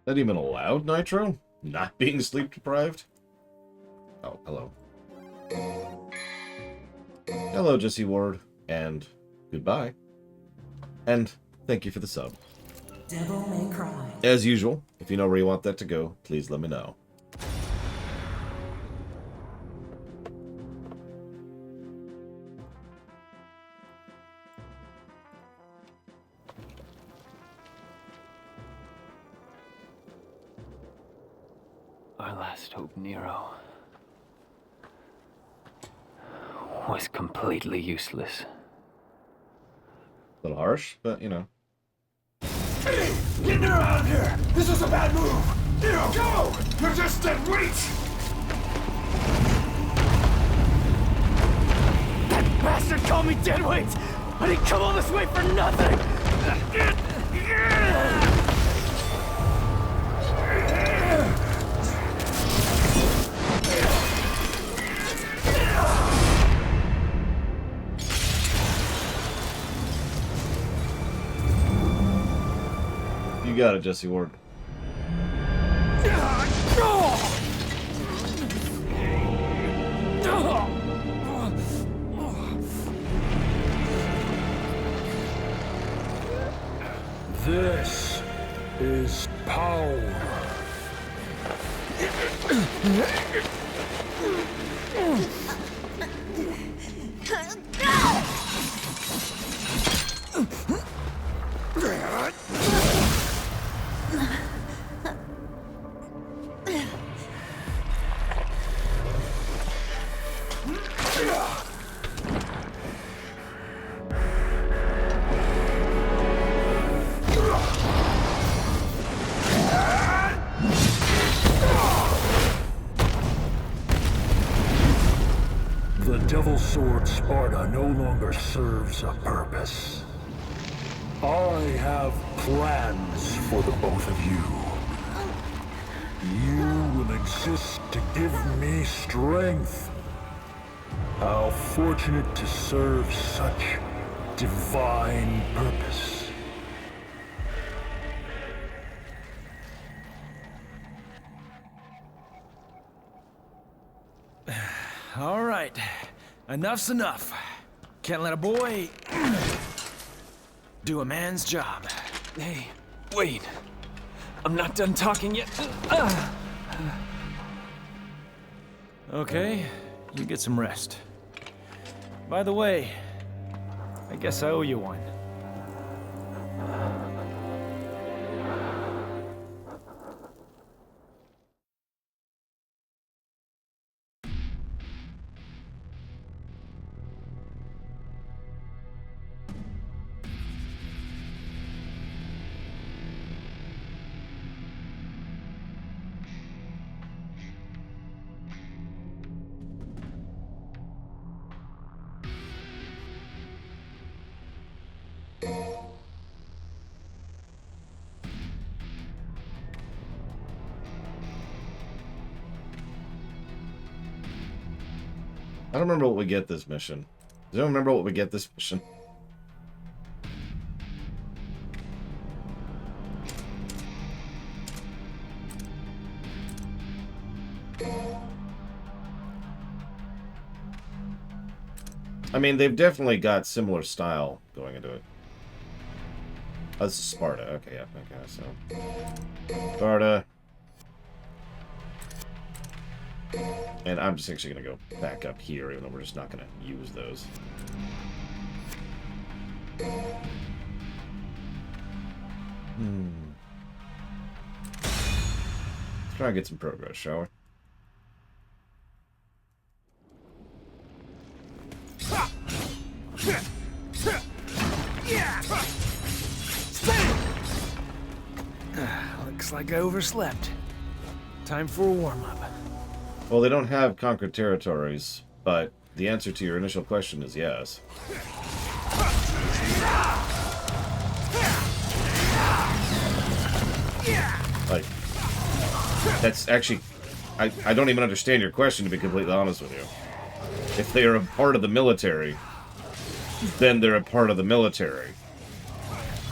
That even allowed, Nitro? Not being sleep deprived? Oh, hello. Hello, Jesse Ward, and goodbye. And thank you for the sub. Devil May Cry. As usual, if you know where you want that to go, please let me know. Our last hope, Nero, was completely useless. A little harsh, but you know. Hey! Get Nero out of here! This is a bad move! Nero, go! You're just dead weight! That bastard called me deadweight! I didn't come all this way for nothing! You got it, Jesse Ward. This is power. The Devil Sword Sparta no longer serves a purpose. I have plans for the both of you. You will exist to give me strength. How fortunate to serve such divine purpose. All right, enough's enough. Can't let a boy do a man's job. Hey, wait. I'm not done talking yet. Okay, you get some rest. By the way, I guess I owe you one. I don't remember what we get this mission. Does anyone remember what we get this mission? I mean, they've definitely got similar style going into it. Oh, this is Sparta. Okay, yeah, okay, so... Sparta. And I'm just actually going to go back up here, even though we're just not going to use those. Let's try and get some progress, shall we? Looks like I overslept. Time for a warm-up. Well, they don't have conquered territories, but the answer to your initial question is yes. Like, that's actually... I don't even understand your question, to be completely honest with you. If they are a part of the military, then they're a part of the military.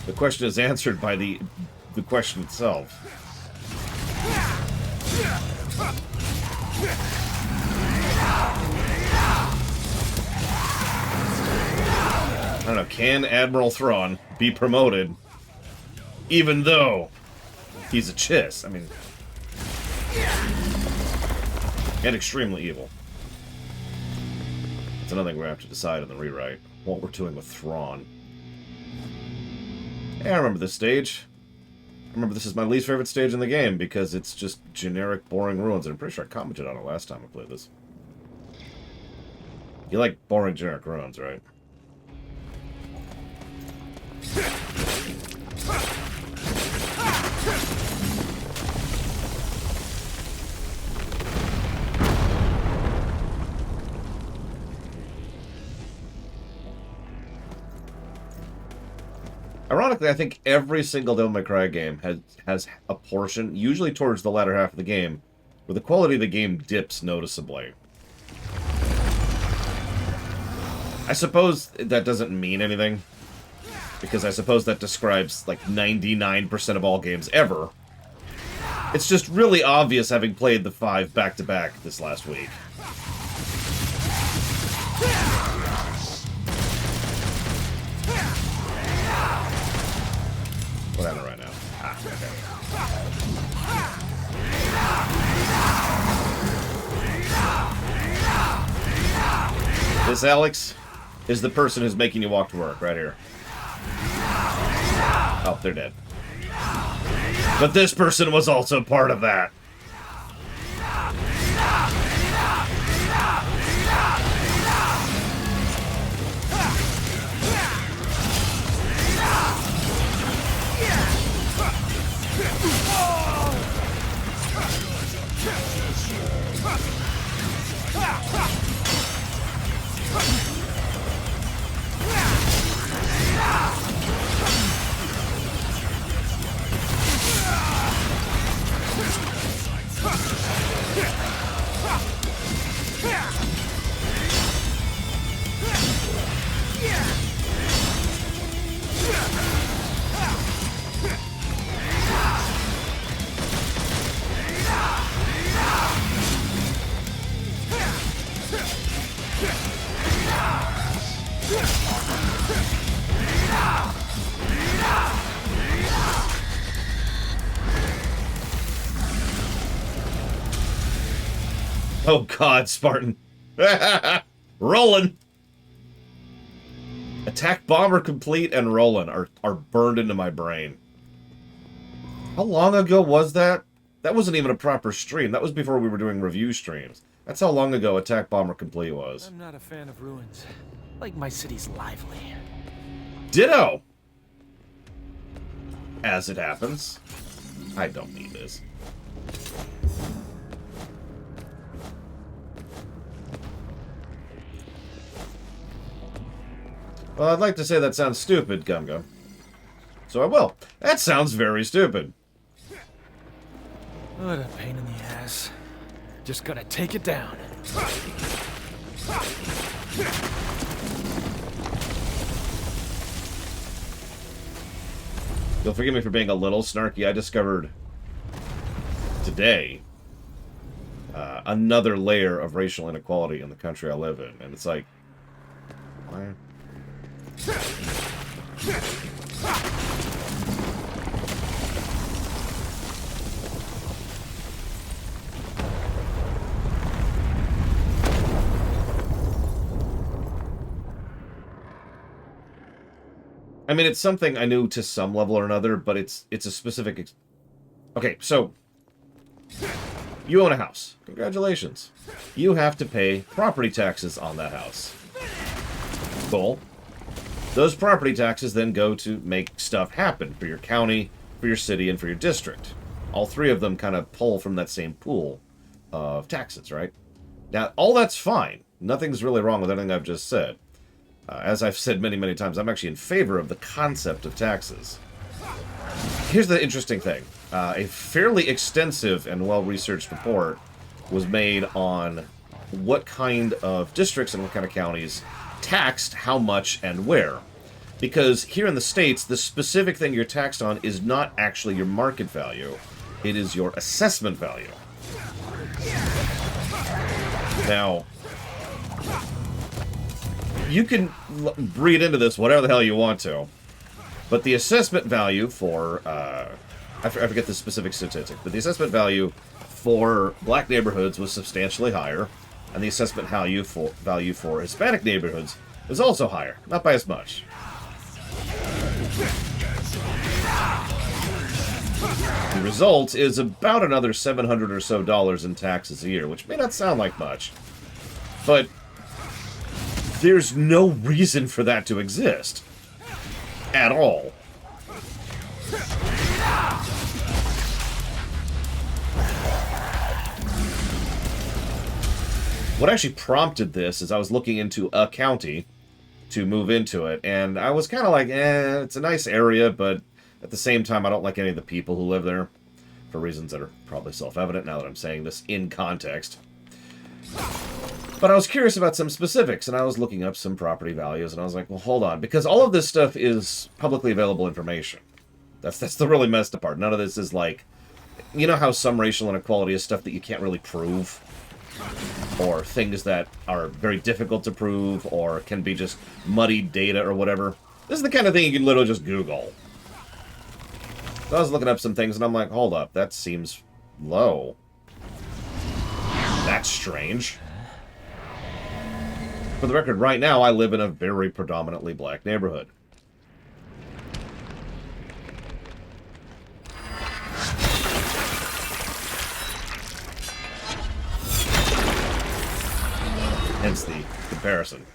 The question is answered by the question itself. I don't know, can Admiral Thrawn be promoted even though he's a chiss? I mean, and extremely evil. It's another thing we have to decide in the rewrite, what we're doing with Thrawn. Yeah, I remember this stage. I remember this is my least favorite stage in the game because it's just generic, boring ruins, and I'm pretty sure I commented on it last time I played this. You like boring, generic ruins, right? Ironically, I think every single Devil May Cry game has a portion, usually towards the latter half of the game, where the quality of the game dips noticeably. I suppose that doesn't mean anything, because I suppose that describes like 99% of all games ever. It's just really obvious having played the 5 back-to-back this last week. What happened right now? Ah, okay. This Alex is the person who's making you walk to work, right here. Oh, they're dead. But this person was also part of that. Oh god, Spartan. Rolling. Attack Bomber complete and Rollin' are burned into my brain. How long ago was that? That wasn't even a proper stream. That was before we were doing review streams. That's how long ago Attack Bomber complete was. I'm not a fan of ruins. Like my city's lively. Ditto! As it happens. I don't need this. Well, I'd like to say that sounds stupid, Gum Gum. So I will. That sounds very stupid. What a pain in the ass. Just gotta take it down. You'll forgive me for being a little snarky. I discovered today another layer of racial inequality in the country I live in. And it's like, why? I mean, it's something I knew to some level or another, but it's a specific... Okay, so... You own a house. Congratulations. You have to pay property taxes on that house. Cool. Those property taxes then go to make stuff happen for your county, for your city, and for your district. All three of them kind of pull from that same pool of taxes, right? Now, all that's fine. Nothing's really wrong with anything I've just said. As I've said many, many times, I'm actually in favor of the concept of taxes. Here's the interesting thing. A fairly extensive and well-researched report was made on what kind of districts and what kind of counties taxed how much and where. Because here in the States, the specific thing you're taxed on is not actually your market value. It is your assessment value. Now, you can read into this whatever the hell you want to, but the assessment value for, I forget the specific statistic, but the assessment value for black neighborhoods was substantially higher, and the assessment value for Hispanic neighborhoods was also higher, not by as much. The result is about another $700 or so in taxes a year, which may not sound like much, but there's no reason for that to exist at all. What actually prompted this is I was looking into a county to move into it, and I was kind of like, it's a nice area, but at the same time, I don't like any of the people who live there, for reasons that are probably self-evident now that I'm saying this in context. But I was curious about some specifics, and I was looking up some property values, and I was like, well, hold on, because all of this stuff is publicly available information. That's the really messed up part. None of this is like, you know how some racial inequality is stuff that you can't really prove? Or things that are very difficult to prove, or can be just muddied data or whatever. This is the kind of thing you can literally just Google. So I was looking up some things, and I'm like, hold up, that seems low. That's strange. For the record, right now, I live in a very predominantly black neighborhood. Hence the comparison.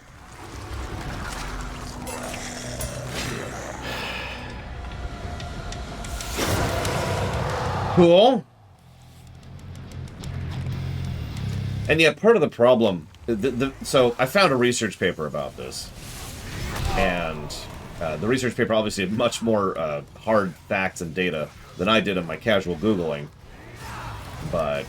Cool. And yet, part of the problem... So, I found a research paper about this. And the research paper obviously had much more hard facts and data than I did in my casual Googling. But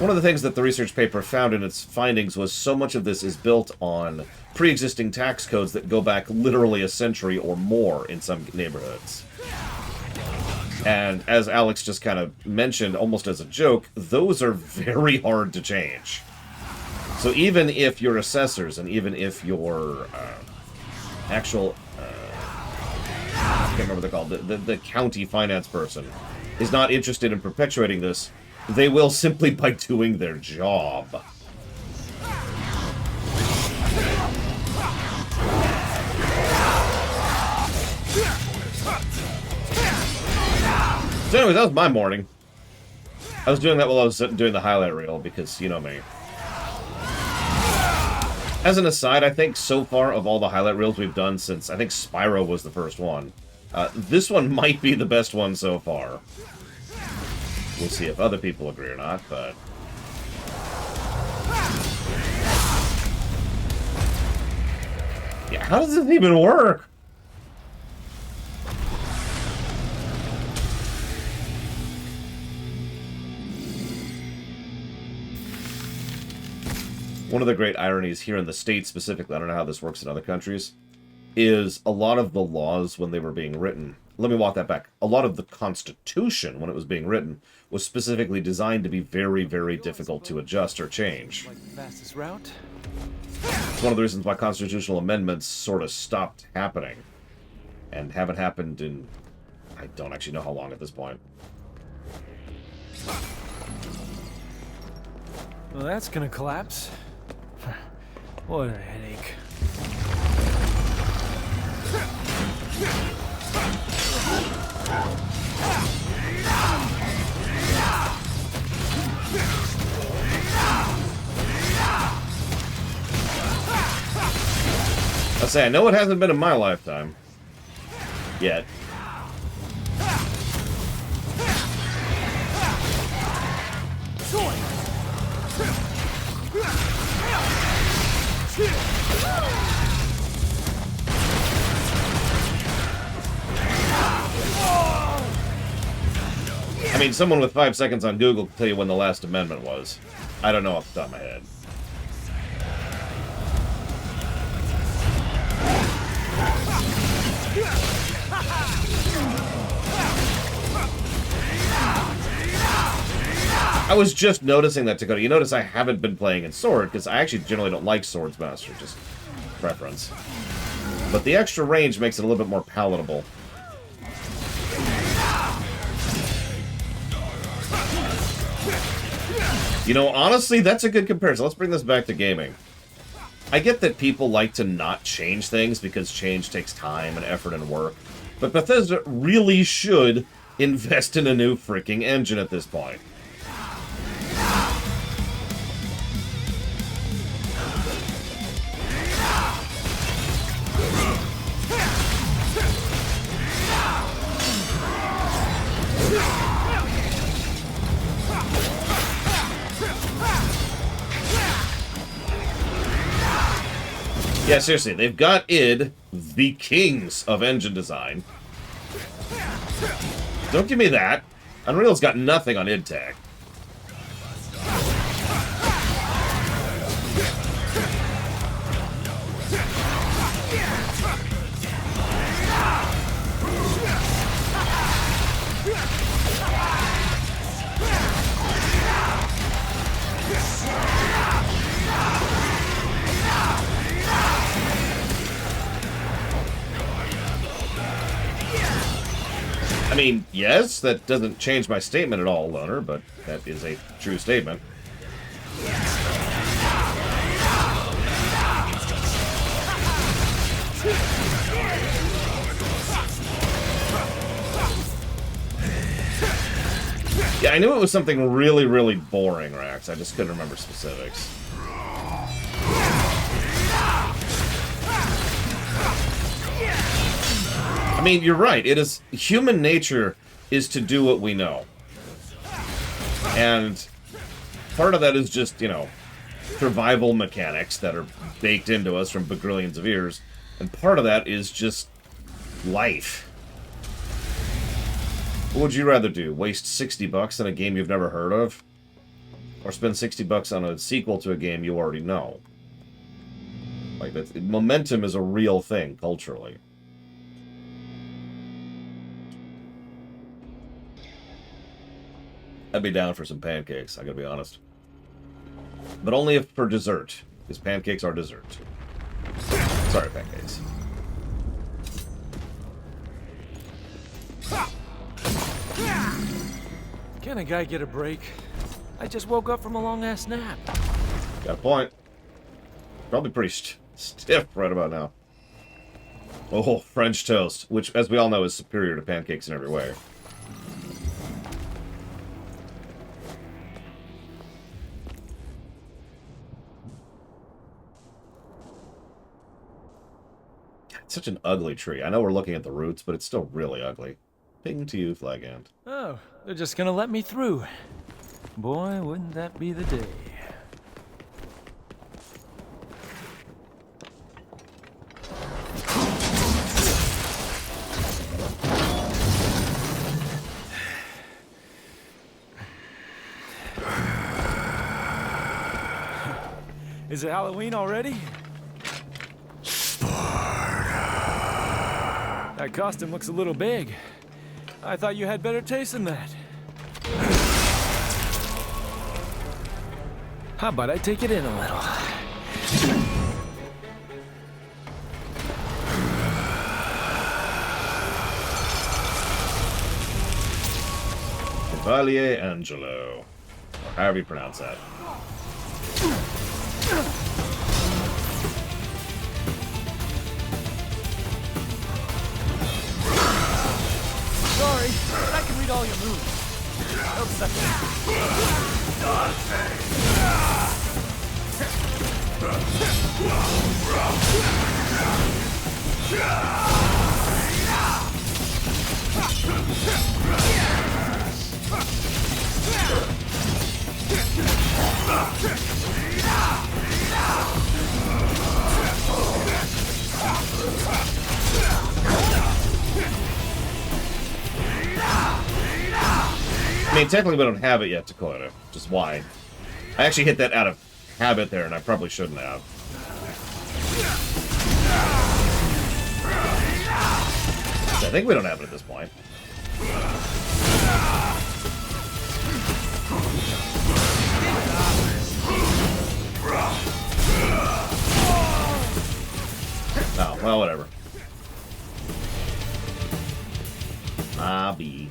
one of the things that the research paper found in its findings was so much of this is built on pre-existing tax codes that go back literally a century or more in some neighborhoods. And as Alex just kind of mentioned, almost as a joke, those are very hard to change. So even if your assessors and even if your actual, I can't remember what they're called, the county finance person is not interested in perpetuating this, they will simply by doing their job. So anyways, that was my morning. I was doing that while I was doing the highlight reel, because you know me. As an aside, I think so far of all the highlight reels we've done since, I think Spyro was the first one, this one might be the best one so far. We'll see if other people agree or not, but... yeah, how does this even work? One of the great ironies here in the States specifically, I don't know how this works in other countries, is a lot of the laws when they were being written... Let me walk that back. A lot of the Constitution, when it was being written, was specifically designed to be very, very difficult to adjust or change. Like the fastest route? It's one of the reasons why constitutional amendments sort of stopped happening. And haven't happened in... I don't actually know how long at this point. Well, that's gonna collapse. What a headache. I'll say, I know it hasn't been in my lifetime. Yet. I mean, someone with 5 seconds on Google can tell you when the last amendment was. I don't know off the top of my head. I was just noticing that, Dakota. You notice I haven't been playing in Sword, because I actually generally don't like Swordsmaster, just preference. But the extra range makes it a little bit more palatable. You know, honestly, that's a good comparison. Let's bring this back to gaming. I get that people like to not change things because change takes time and effort and work. But Bethesda really should invest in a new freaking engine at this point. Yeah, seriously, they've got id, the kings of engine design. Don't give me that. Unreal's got nothing on id tech. I mean, yes, that doesn't change my statement at all, Loner, but that is a true statement. Yeah, I knew it was something really, really boring, Rax. I just couldn't remember specifics. I mean, you're right. It is human nature is to do what we know. And part of that is just, you know, survival mechanics that are baked into us from bagrillions of years. And part of that is just life. What would you rather do? Waste $60 on a game you've never heard of? Or spend $60 on a sequel to a game you already know? Like, that's, momentum is a real thing, culturally. I'd be down for some pancakes, I gotta be honest. But only if for dessert, because pancakes are dessert. Sorry, pancakes. Can a guy get a break? I just woke up from a long-ass nap. Got a point. Probably pretty stiff right about now. Oh, French toast, which, as we all know, is superior to pancakes in every way. It's such an ugly tree. I know we're looking at the roots, but it's still really ugly. Ping to you, Flagant. Oh, they're just gonna let me through. Boy, wouldn't that be the day. Is it Halloween already? That costume looks a little big. I thought you had better taste than that. How about I take it in a little? Chevalier Angelo. Or however you pronounce that. Sorry, but I can read all your moves. No second. I mean, technically we don't have it yet, Dakota. Just why? I actually hit that out of habit there, and I probably shouldn't have. I think we don't have it at this point. Well, whatever. B.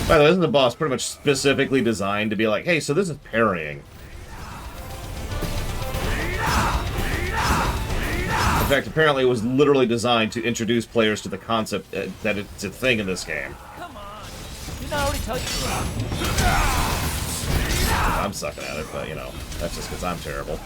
By the way, isn't the boss pretty much specifically designed to be like, hey, so this is parrying? In fact, apparently it was literally designed to introduce players to the concept that it's a thing in this game. Come on. Didn't I already tell you? I'm sucking at it, but, you know, that's just because I'm terrible.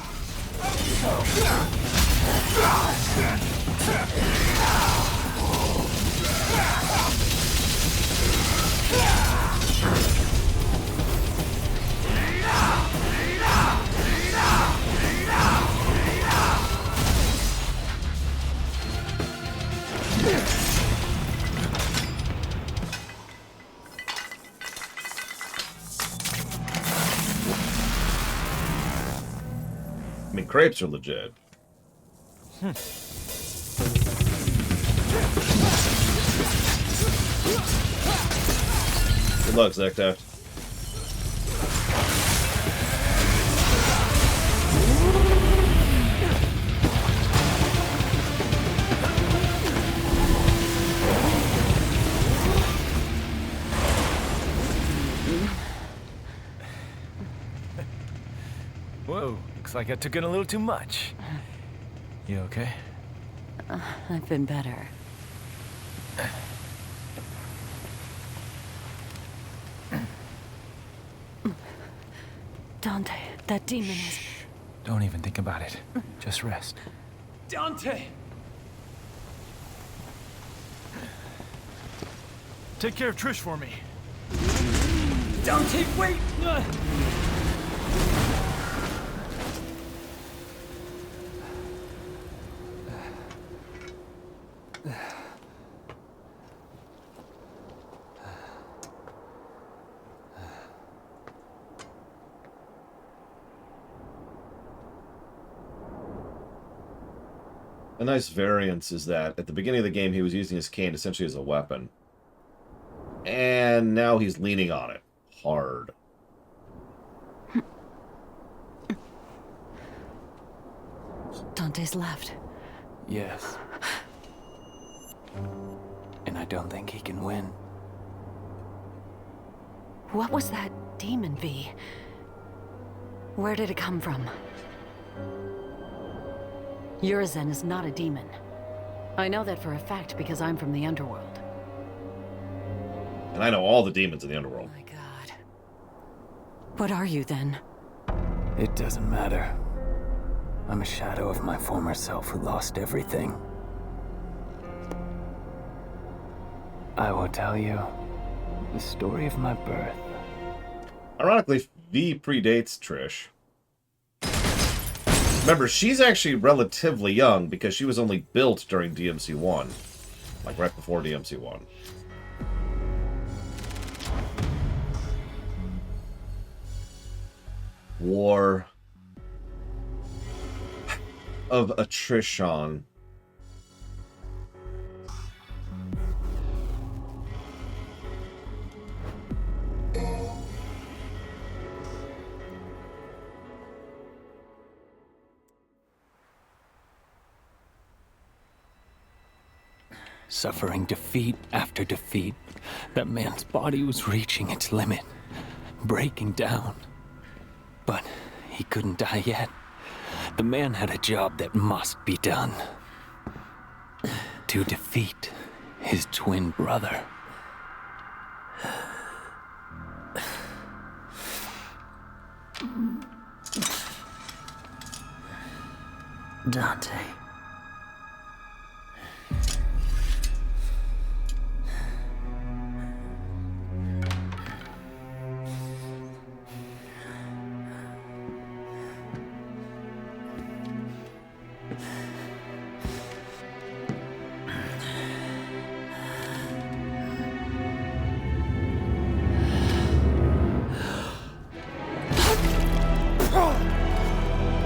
I mean, crepes are legit. Good luck, Zekta. Whoa, looks like I took in a little too much. You okay? I've been better. Dante, that demon is... Don't even think about it. Just rest. Dante! Take care of Trish for me. Dante, wait! A nice variance is that at the beginning of the game he was using his cane essentially as a weapon. And now he's leaning on it. Hard. Dante's left. Yes. And I don't think he can win. What was that demon, V? Where did it come from? Urizen is not a demon. I know that for a fact because I'm from the underworld. And I know all the demons in the underworld. My God. What are you then? It doesn't matter. I'm a shadow of my former self who lost everything. I will tell you the story of my birth. Ironically, V predates Trish. Remember, she's actually relatively young because she was only built during DMC1. Like right before DMC1. War of Attrition. Suffering defeat after defeat, that man's body was reaching its limit, breaking down. But he couldn't die yet. The man had a job that must be done. To defeat his twin brother. Dante.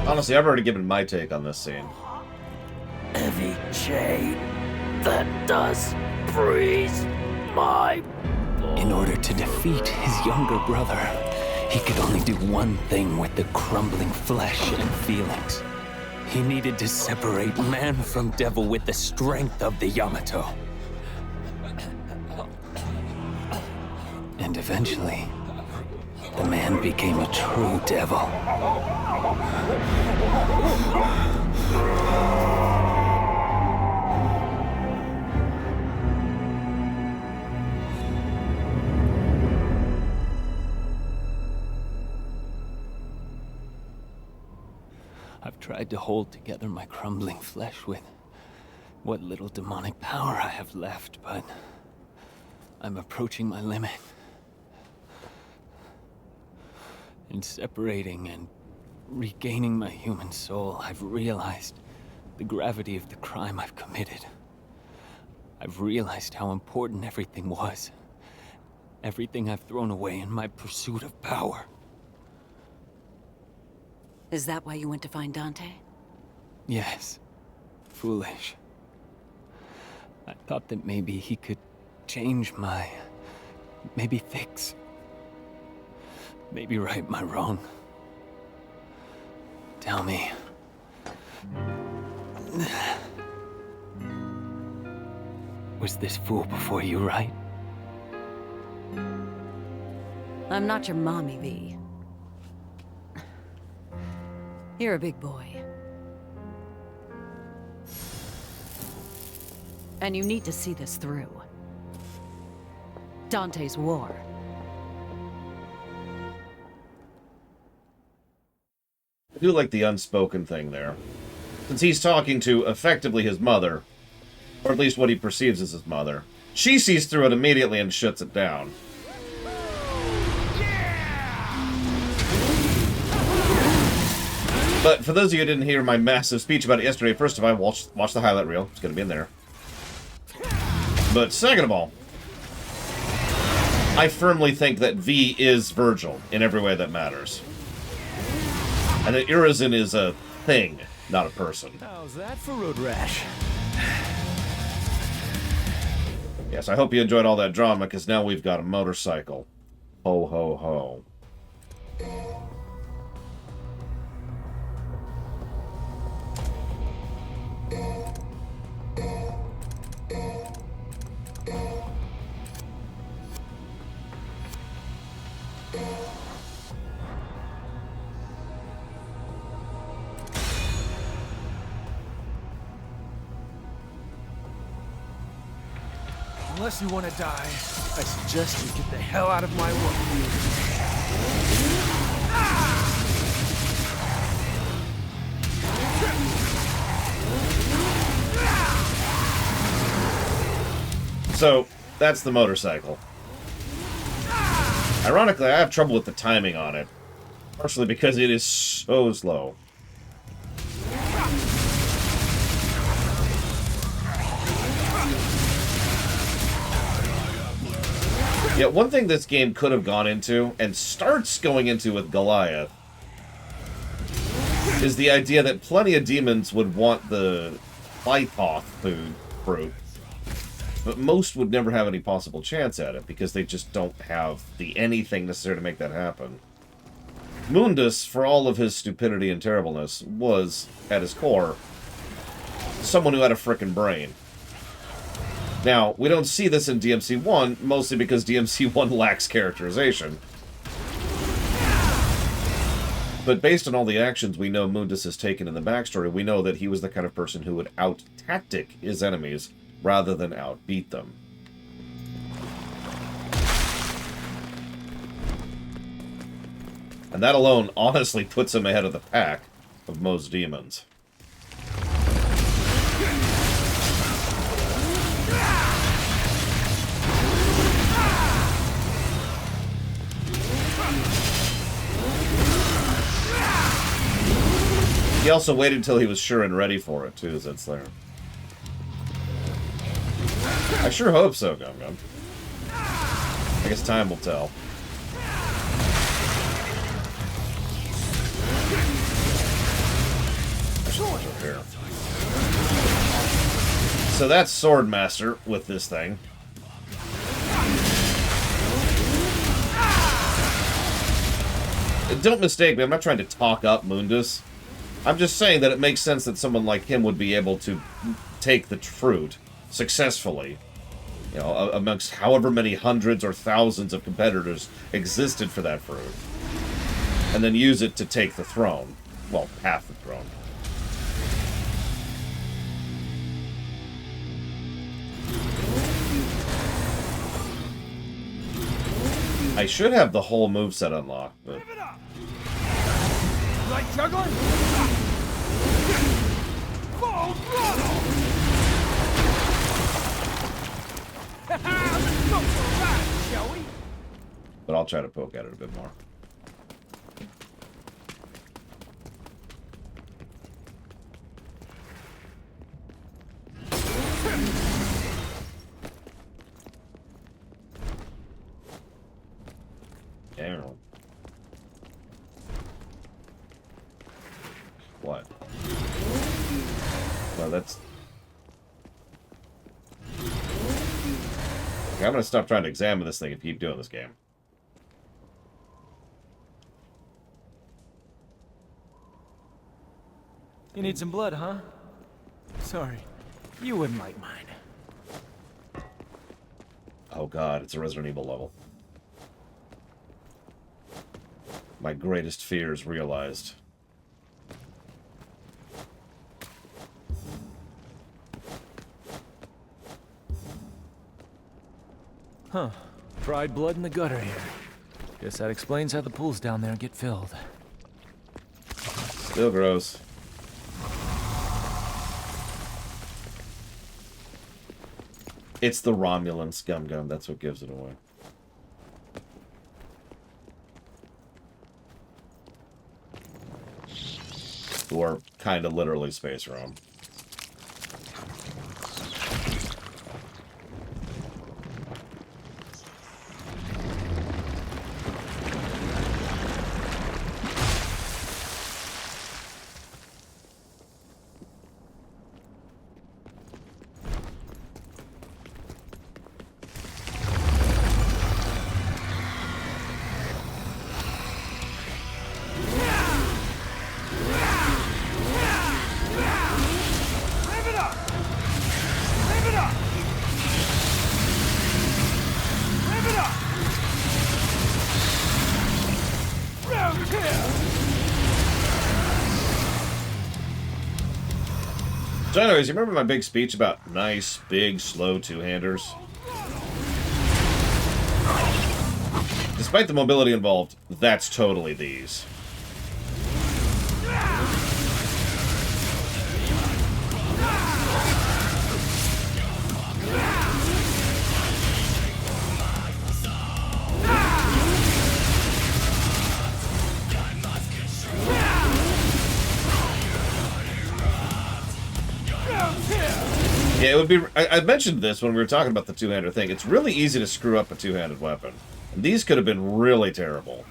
Honestly, I've already given my take on this scene. Heavy chain that does freeze my... In order to defeat his younger brother, he could only do one thing with the crumbling flesh and feelings. He needed to separate man from devil with the strength of the Yamato. And eventually, the man became a true devil. I've tried to hold together my crumbling flesh with what little demonic power I have left, but I'm approaching my limit. In separating and regaining my human soul, I've realized the gravity of the crime I've committed. I've realized how important everything was. Everything I've thrown away in my pursuit of power. Is that why you went to find Dante? Yes. Foolish. I thought that maybe he could change my... maybe fix... maybe right my wrong. Tell me. Was this fool before you, right? I'm not your mommy, V. You're a big boy. And you need to see this through. Dante's war. I do like the unspoken thing there. Since he's talking to, effectively, his mother, or at least what he perceives as his mother, she sees through it immediately and shuts it down. But for those of you who didn't hear my massive speech about it yesterday, first of all, watch the highlight reel. It's going to be in there. But second of all, I firmly think that V is Virgil in every way that matters. And that Urizen is a thing, not a person. How's that for road rash? Yes, I hope you enjoyed all that drama, because now we've got a motorcycle. Ho, ho, ho. Unless you want to die, I suggest you get the hell out of my way. So, that's the motorcycle. Ironically, I have trouble with the timing on it. Partially because it is so slow. Yeah, one thing this game could have gone into, and starts going into with Goliath, is the idea that plenty of demons would want the Lythoth fruit, but most would never have any possible chance at it, because they just don't have the anything necessary to make that happen. Mundus, for all of his stupidity and terribleness, was, at his core, someone who had a frickin' brain. Now, we don't see this in DMC1, mostly because DMC1 lacks characterization. But based on all the actions we know Mundus has taken in the backstory, we know that he was the kind of person who would out-tactic his enemies rather than outbeat them. And that alone honestly puts him ahead of the pack of most demons. He also waited until he was sure and ready for it, too, that's there. I sure hope so, Gum Gum. I guess time will tell. I should watch over here. So that's Swordmaster with this thing. Don't mistake me, I'm not trying to talk up Mundus. I'm just saying that it makes sense that someone like him would be able to take the fruit successfully. You know, amongst however many hundreds or thousands of competitors existed for that fruit. And then use it to take the throne. Well, half the throne. I should have the whole moveset unlocked, but... Like juggling? Full throttle! Let's go for a ride, shall we? But I'll try to poke at it a bit more. Damn. What? No, that's... Okay, I'm gonna stop trying to examine this thing and keep doing this game. You need some blood, huh? Sorry. You wouldn't like mine. Oh god, it's a Resident Evil level. My greatest fears realized. Huh. Fried blood in the gutter here. Guess that explains how the pools down there get filled. Still gross. It's the Romulan Scum Gum, that's what gives it away. Who are kind of literally space Rome. So anyways, you remember my big speech about nice, big, slow two-handers? Despite the mobility involved, that's totally these. Yeah, it would be... I mentioned this when we were talking about the two-hander thing. It's really easy to screw up a two-handed weapon. And these could have been really terrible.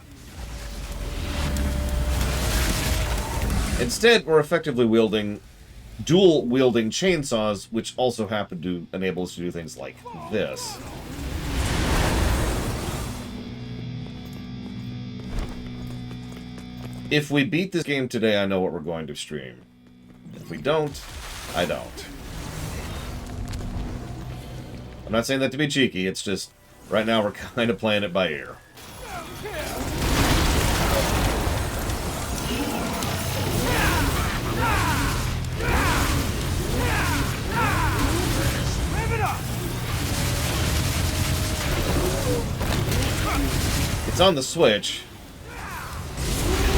Instead, we're effectively wielding... dual-wielding chainsaws, which also happen to enable us to do things like this. If we beat this game today, I know what we're going to stream. If we don't, I don't. I'm not saying that to be cheeky, it's just, right now we're kind of playing it by ear. It's on the Switch,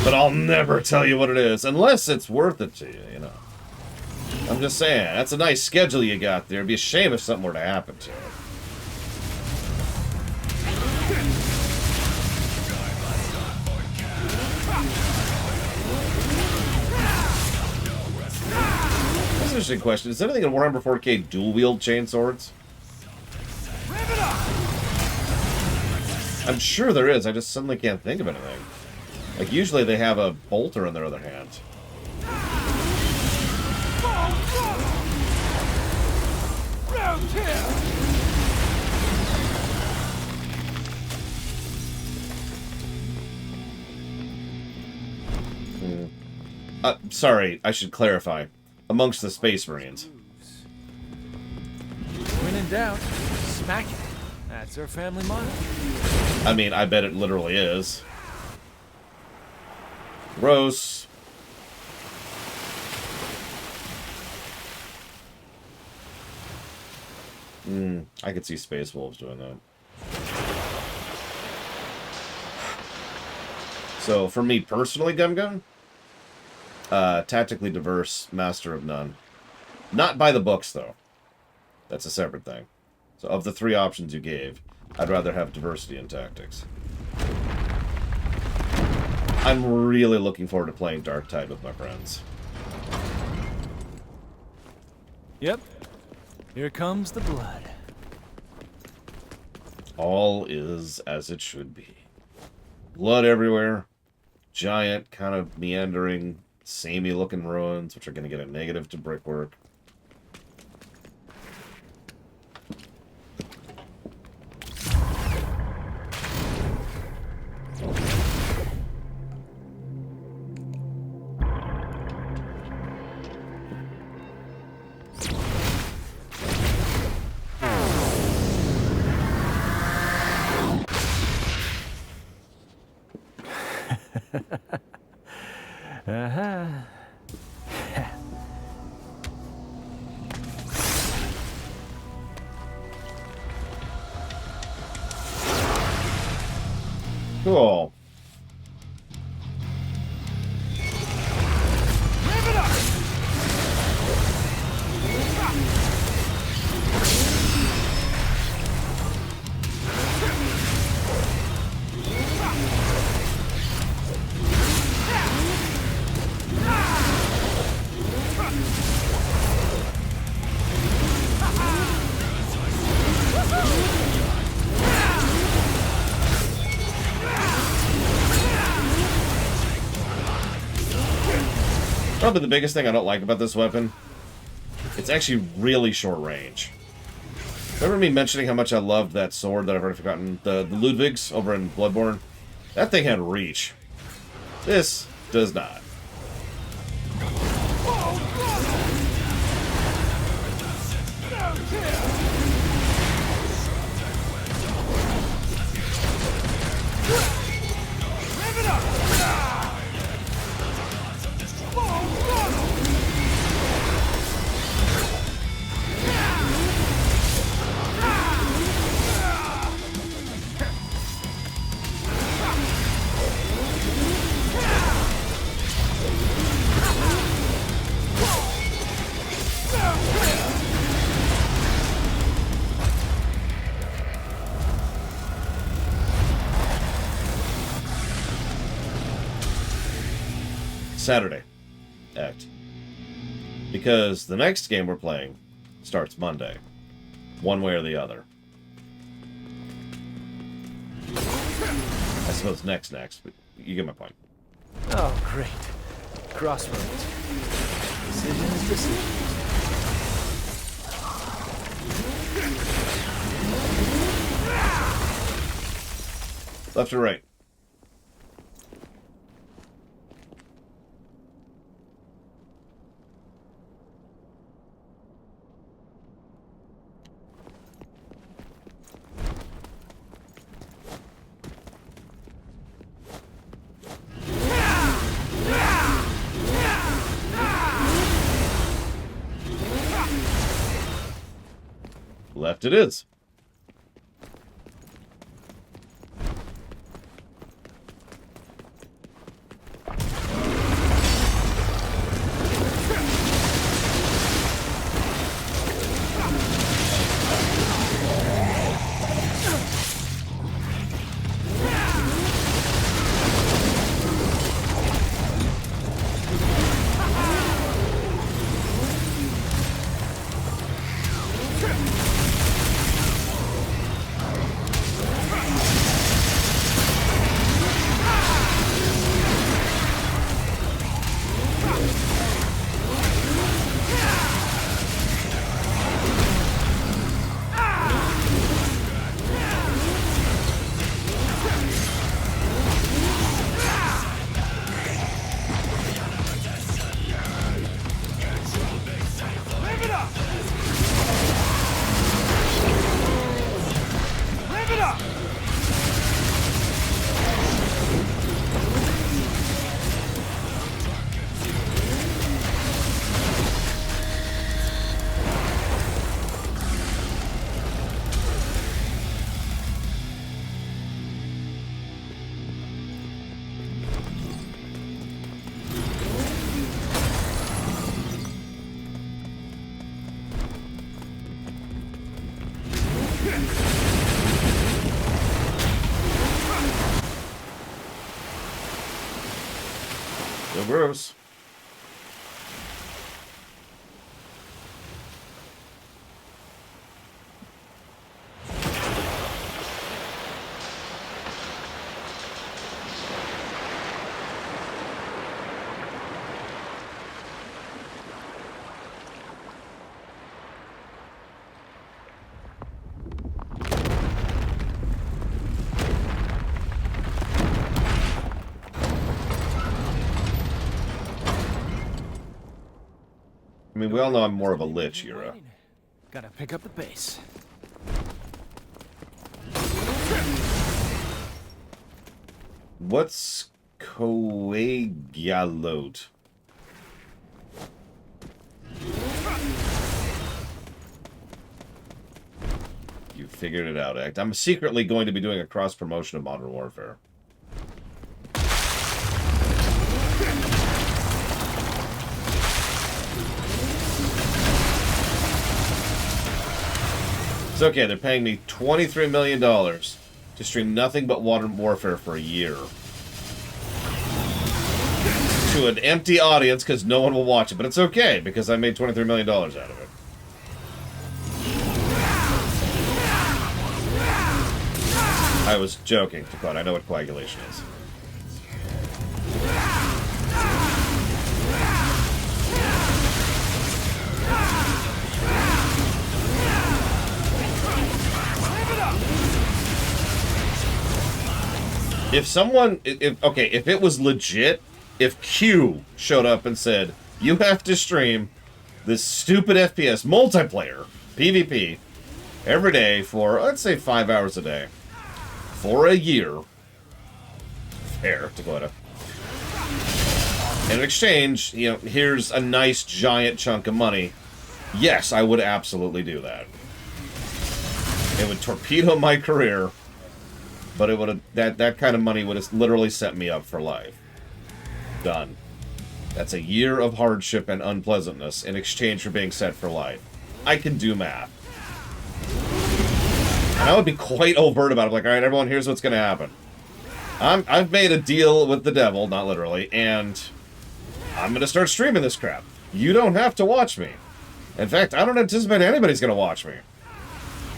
but I'll never tell you what it is, unless it's worth it to you, you know. I'm just saying, that's a nice schedule you got there. It'd be a shame if something were to happen to it. an interesting question. Is anything in Warhammer 40k dual-wield chainswords? I'm sure there is. I just suddenly can't think of anything. Like, usually they have a bolter in their other hand. Sorry, I should clarify. Amongst the Space Marines. When in doubt, smack it. That's our family motto. I mean, I bet it literally is. Gross. I could see Space Wolves doing that. So, for me personally, Gum, tactically diverse, master of none. Not by the books, though. That's a separate thing. So, of the 3 options you gave, I'd rather have diversity in tactics. I'm really looking forward to playing Dark Tide with my friends. Yep. Here comes the blood. All is as it should be. Blood everywhere. Giant, kind of meandering, samey-looking ruins, which are going to get a negative to brickwork. Cool. Probably the biggest thing I don't like about this weapon, it's actually really short range. Remember me mentioning how much I loved that sword that I've already forgotten? The Ludwig's over in Bloodborne? That thing had reach. This does not. Saturday act, because the next game we're playing starts Monday, one way or the other. I suppose next, but you get my point. Oh, great. Crossroads. Decisions. Left or right? Left it is. gross. I mean, we all know I'm more of a lich, Yura. Gotta pick up the pace. What's coagulate? You figured it out, Act. I'm secretly going to be doing a cross-promotion of Modern Warfare. It's okay, they're paying me $23 million to stream nothing but Modern Warfare for a year. To an empty audience, because no one will watch it. But it's okay, because I made $23 million out of it. I was joking, Dakota. I know what coagulation is. If someone, if it was legit, if Q showed up and said, you have to stream this stupid FPS multiplayer, PvP, every day for, let's say, 5 hours a day, for a year, fair, Dakota. And in exchange, you know, here's a nice giant chunk of money. Yes, I would absolutely do that. It would torpedo my career. But it would have that kind of money would have literally set me up for life. Done. That's a year of hardship and unpleasantness in exchange for being set for life. I can do math. And I would be quite overt about it. Like, all right, everyone, here's what's going to happen. I've made a deal with the devil, not literally, and I'm going to start streaming this crap. You don't have to watch me. In fact, I don't anticipate anybody's going to watch me.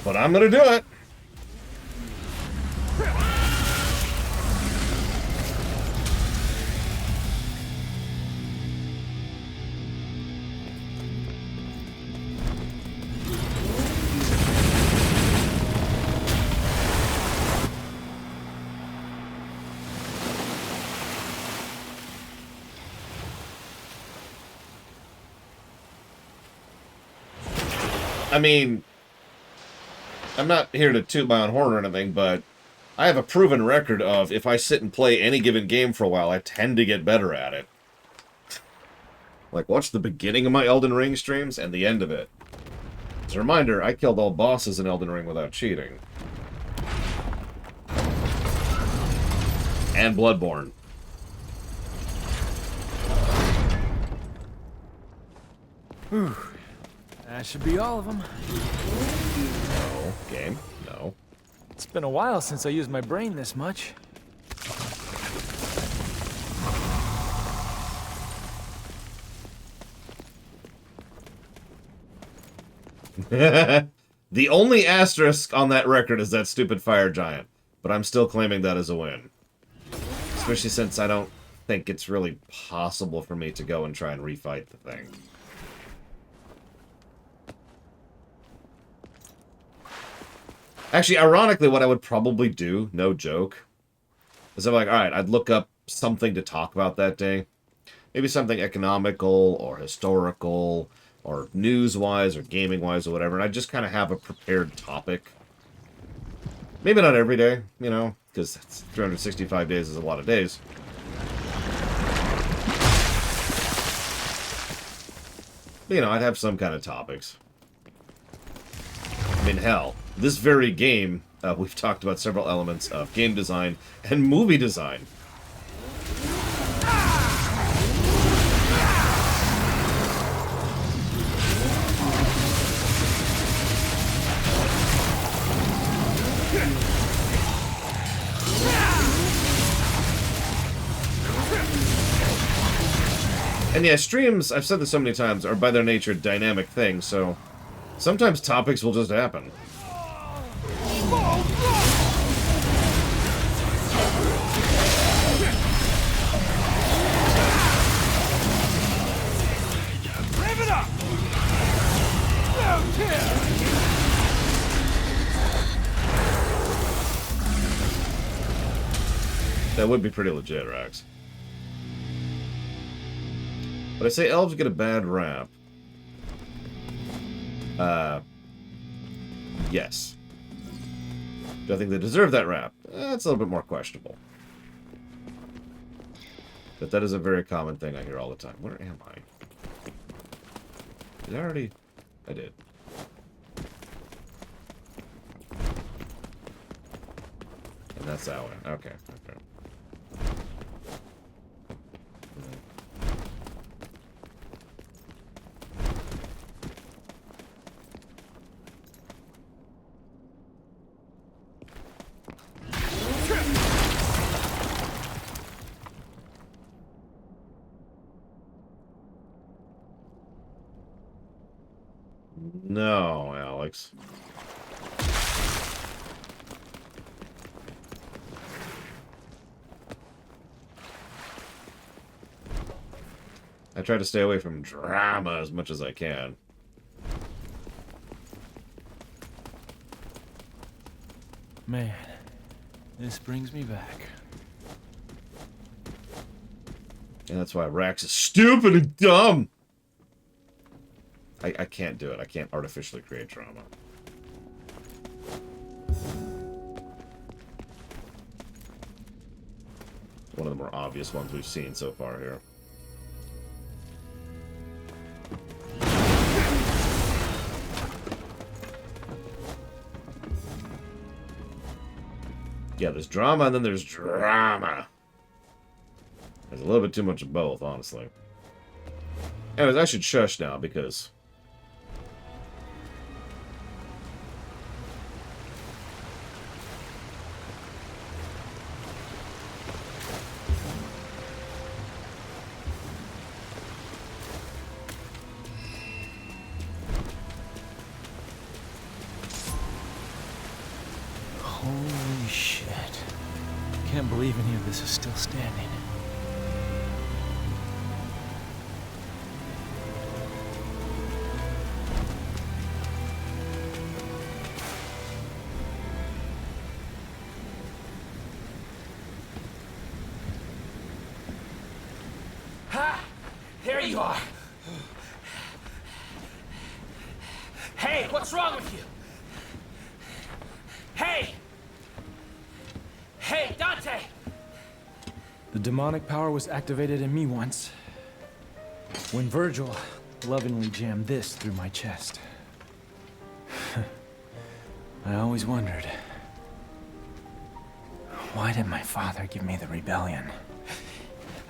But I'm going to do it. I mean, I'm not here to toot my own horn or anything, but I have a proven record of if I sit and play any given game for a while, I tend to get better at it. Like, watch the beginning of my Elden Ring streams and the end of it. As a reminder, I killed all bosses in Elden Ring without cheating. And Bloodborne. Whew. That should be all of them. No. Game? No. It's been a while since I used my brain this much. The only asterisk on that record is that stupid fire giant, but I'm still claiming that as a win. Especially since I don't think it's really possible for me to go and try and refight the thing. Actually, ironically, what I would probably do, no joke, is I'm like, alright, I'd look up something to talk about that day. Maybe something economical, or historical, or news-wise, or gaming-wise, or whatever, and I just kind of have a prepared topic. Maybe not every day, you know, because 365 days is a lot of days. But, you know, I'd have some kind of topics. I mean, hell, this very game, we've talked about several elements of game design and movie design. And yeah, streams, I've said this so many times, are by their nature dynamic things, so sometimes topics will just happen. Rev it up! Down here! That would be pretty legit, Rax. But I say elves get a bad rap. Yes. Do I think they deserve that rap? It's a little bit more questionable. But that is a very common thing I hear all the time. Where am I? Did I already? I did. And that's that one. Okay, okay. No, Alex. I try to stay away from drama as much as I can. Man, this brings me back. And that's why Rax is stupid and dumb. I can't do it. I can't artificially create drama. One of the more obvious ones we've seen so far here. Yeah, there's drama and then there's drama. There's a little bit too much of both, honestly. Anyways, I should shush now because... Holy shit. Can't believe any of this is still standing. Ha! There you are! Hey, what's wrong with you? Hey! Hey, Dante! The demonic power was activated in me once, when Virgil lovingly jammed this through my chest. I always wondered, why did my father give me the rebellion?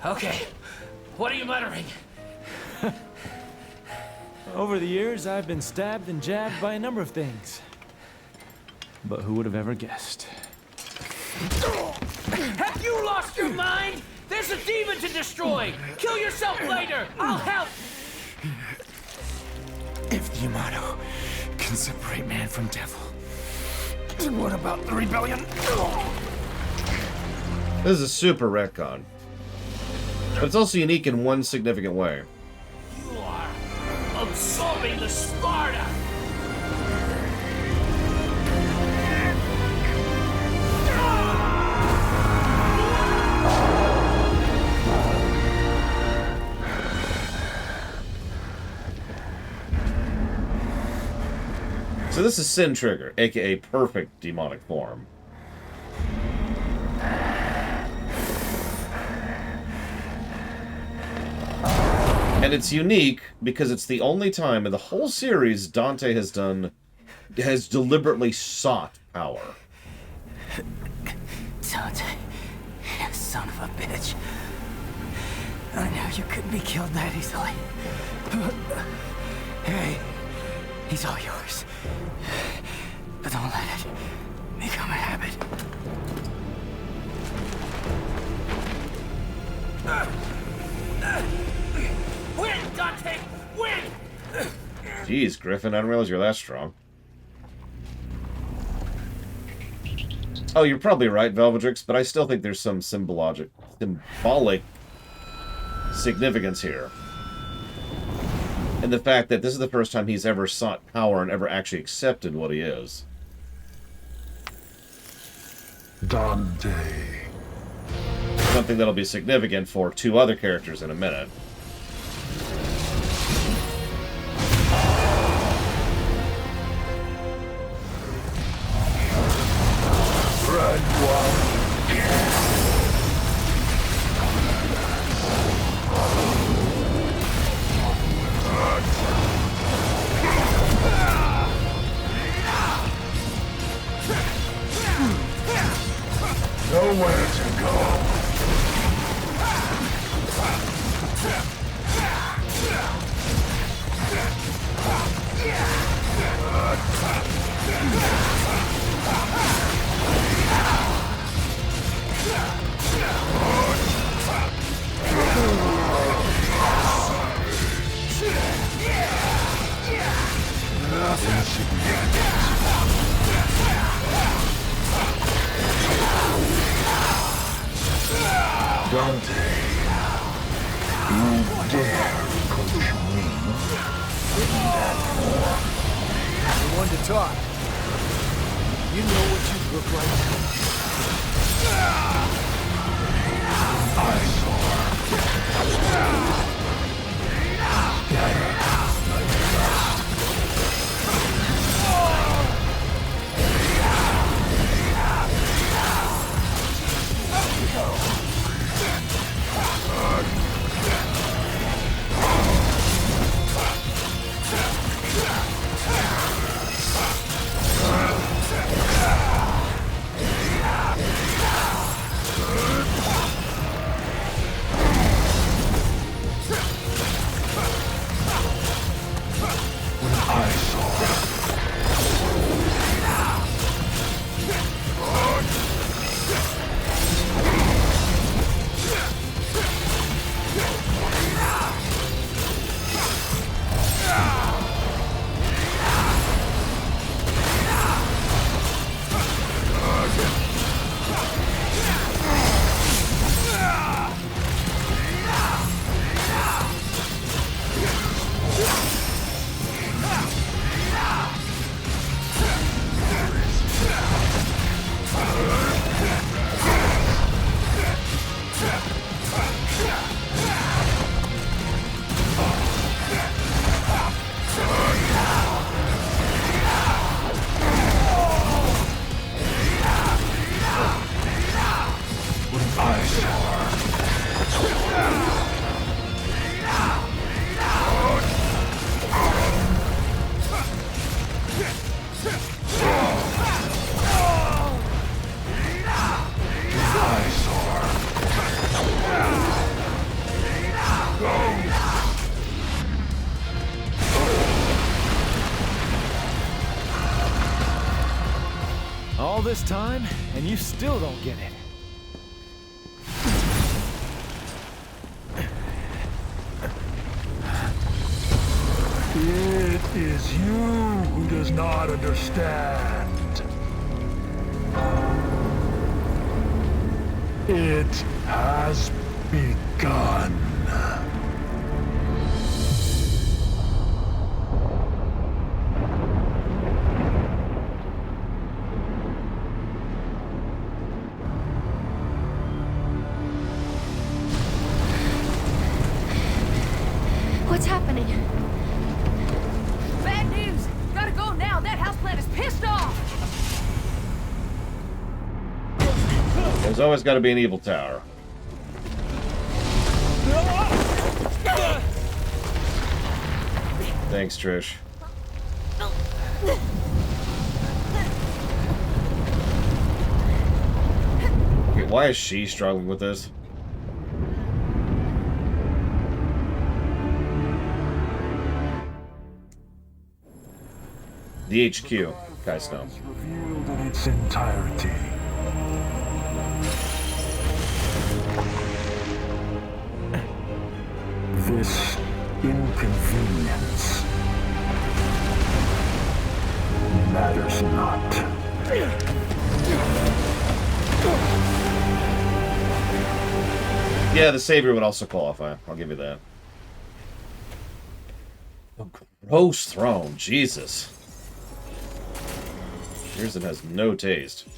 Okay, what are you muttering? Over the years, I've been stabbed and jabbed by a number of things. But who would have ever guessed? Have you lost your mind? There's a demon to destroy! Kill yourself later! I'll help! If the Yamato can separate man from devil, then what about the rebellion? This is a super retcon. But it's also unique in one significant way. You are absorbing the Sparta! So this is Sin Trigger, aka perfect demonic form. And it's unique because it's the only time in the whole series Dante has deliberately sought power. Dante, you son of a bitch. I knew you couldn't be killed that easily. Hey, he's all yours. But don't let it become a habit. Jeez, Griffin, I didn't realize you're that strong. Oh, you're probably right, Velvedrix, but I still think there's some symbolic significance here. And the fact that this is the first time he's ever sought power and ever actually accepted what he is. Dante. Something that'll be significant for two other characters in a minute. Red one. Nowhere to go. Dante, you dare push me in that form? The one to talk. You know what you look like? All this time, and you still don't get it. It is you who does not understand. It has begun. What's happening? Bad news! Gotta go now! That houseplant is pissed off! There's always got to be an evil tower. Thanks, Trish. Okay, why is she struggling with this? The HQ, guys know. Revealed in its entirety. This inconvenience guess not. Yeah, the Savior would also qualify. I'll give you that. A gross throne. Jesus. Here's it has no taste.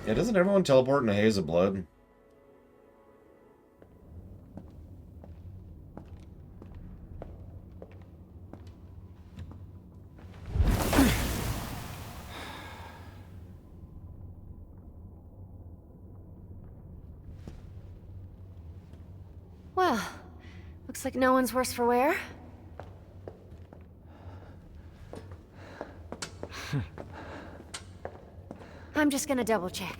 Yeah, doesn't everyone teleport in a haze of blood? Well, looks like no one's worse for wear. I'm just gonna double check.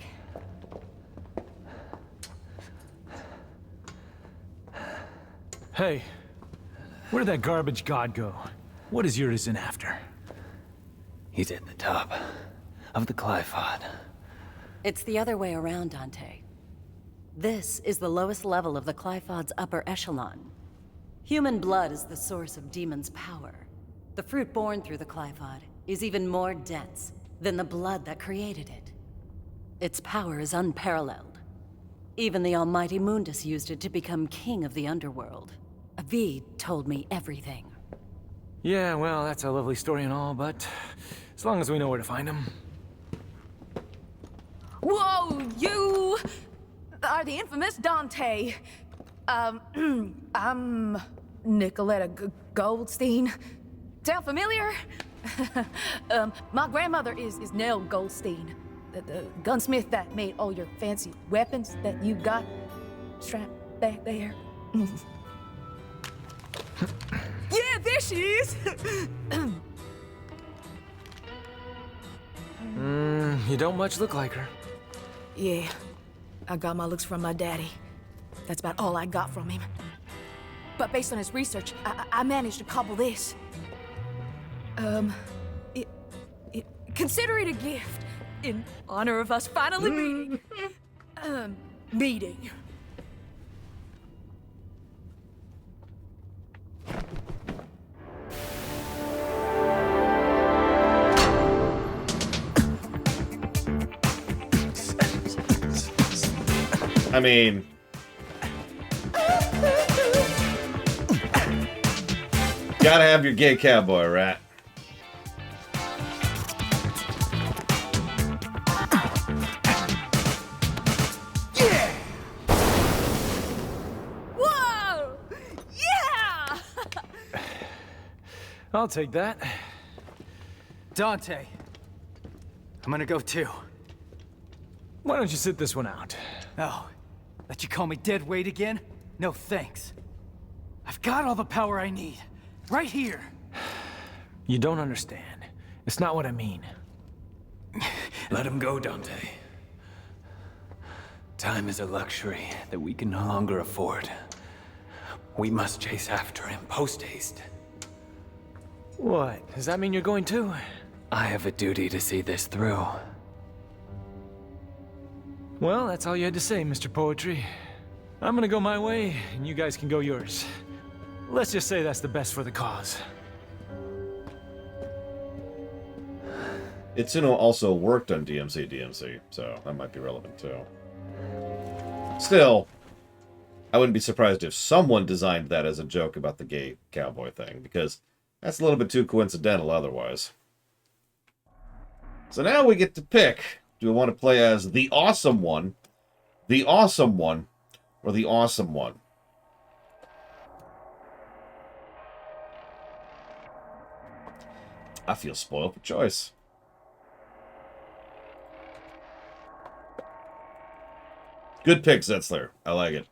Hey, where'd that garbage god go? What is Urizen after? He's at the top of the Clifod. It's the other way around, Dante. This is the lowest level of the Clifod's upper echelon. Human blood is the source of demons' power. The fruit born through the Clifod is even more dense than the blood that created it. Its power is unparalleled. Even the almighty Mundus used it to become king of the underworld. Avid told me everything. Yeah, well, that's a lovely story and all, but as long as we know where to find him. Whoa, you are the infamous Dante. I'm Nicoletta Goldstein. Sound familiar? My grandmother is Nell Goldstein, the gunsmith that made all your fancy weapons that you got strapped back there. Yeah, there she is. You don't much look like her. Yeah, I got my looks from my daddy. That's about all I got from him. But based on his research, I managed to cobble this. Consider it a gift in honor of us finally meeting. Meeting. I mean... Gotta have your gay cowboy, rat. Whoa! Yeah! I'll take that. Dante. I'm gonna go too. Why don't you sit this one out? Oh, let you call me dead weight again? No thanks. I've got all the power I need. Right here. You don't understand. It's not what I mean. Let him go, Dante. Time is a luxury that we can no longer afford. We must chase after him post-haste. What? Does that mean you're going too? I have a duty to see this through. Well, that's all you had to say, Mr. Poetry. I'm gonna go my way, and you guys can go yours. Let's just say that's the best for the cause. Itsuno also worked on DMC, so that might be relevant too. Still, I wouldn't be surprised if someone designed that as a joke about the gay cowboy thing, because that's a little bit too coincidental otherwise. So now we get to pick. Do we want to play as the awesome one, or the awesome one? I feel spoiled for choice. Good pick, Zetzler. I like it.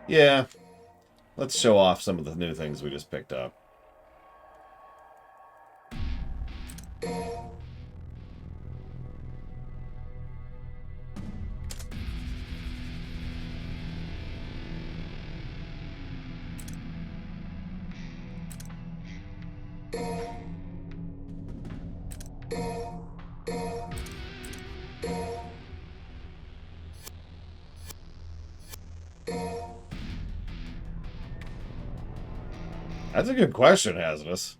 Yeah. Let's show off some of the new things we just picked up. That's a good question, Hazardous.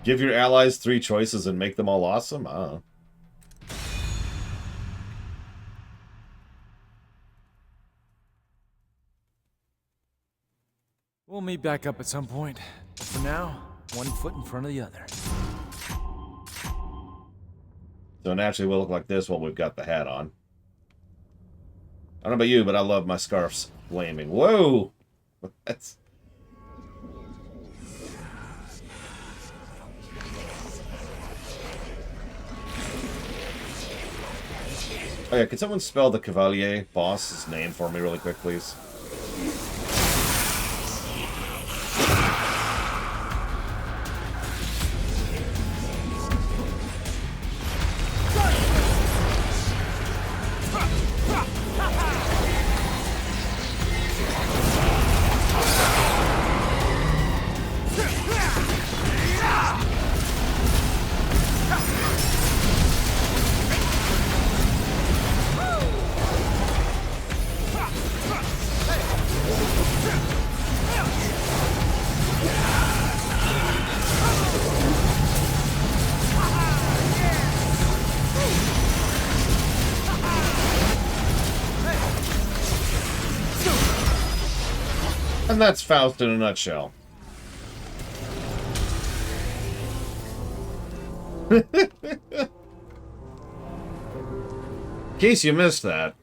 Give your allies 3 choices and make them all awesome? I don't know. We'll meet back up at some point. For now, one foot in front of the other. So naturally we'll look like this while we've got the hat on. I don't know about you, but I love my scarfs flaming. Whoa! That's... Oh yeah, can someone spell the Cavalier boss's name for me really quick, please? And that's Faust in a nutshell. In case you missed that,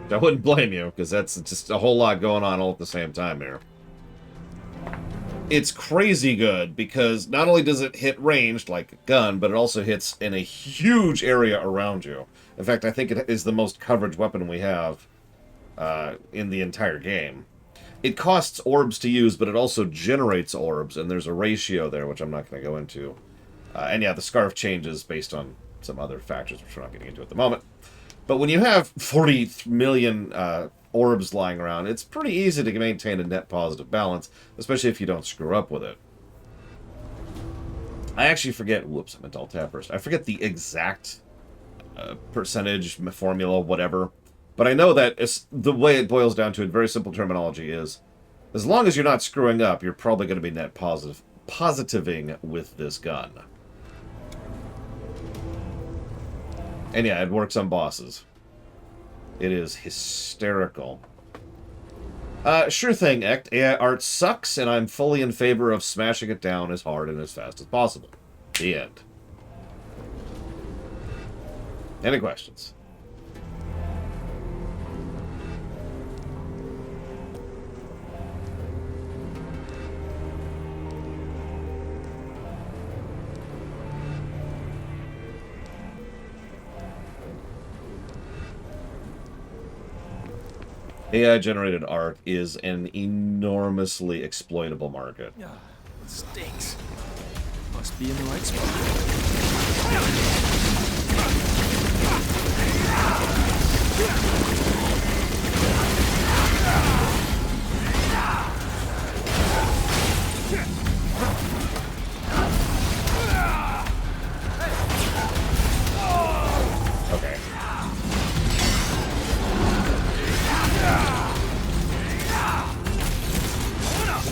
I wouldn't blame you, because that's just a whole lot going on all at the same time here. It's crazy good, because not only does it hit ranged, like a gun, but it also hits in a huge area around you. In fact, I think it is the most coverage weapon we have in the entire game. It costs orbs to use, but it also generates orbs, and there's a ratio there, which I'm not going to go into. And yeah, the scarf changes based on some other factors, which we're not getting into at the moment. But when you have 40 million orbs lying around, it's pretty easy to maintain a net positive balance, especially if you don't screw up with it. I actually forget... Whoops, I meant to alt-tab first. I forget the exact percentage, formula, whatever. But I know that the way it boils down to it, very simple terminology, is as long as you're not screwing up, you're probably going to be net positiving with this gun. And yeah, it works on bosses. It is hysterical. Sure thing, Ect. AI art sucks, and I'm fully in favor of smashing it down as hard and as fast as possible. The end. Any questions? AI-generated art is an enormously exploitable market. Yeah, it stinks. Must be in the right spot. Okay.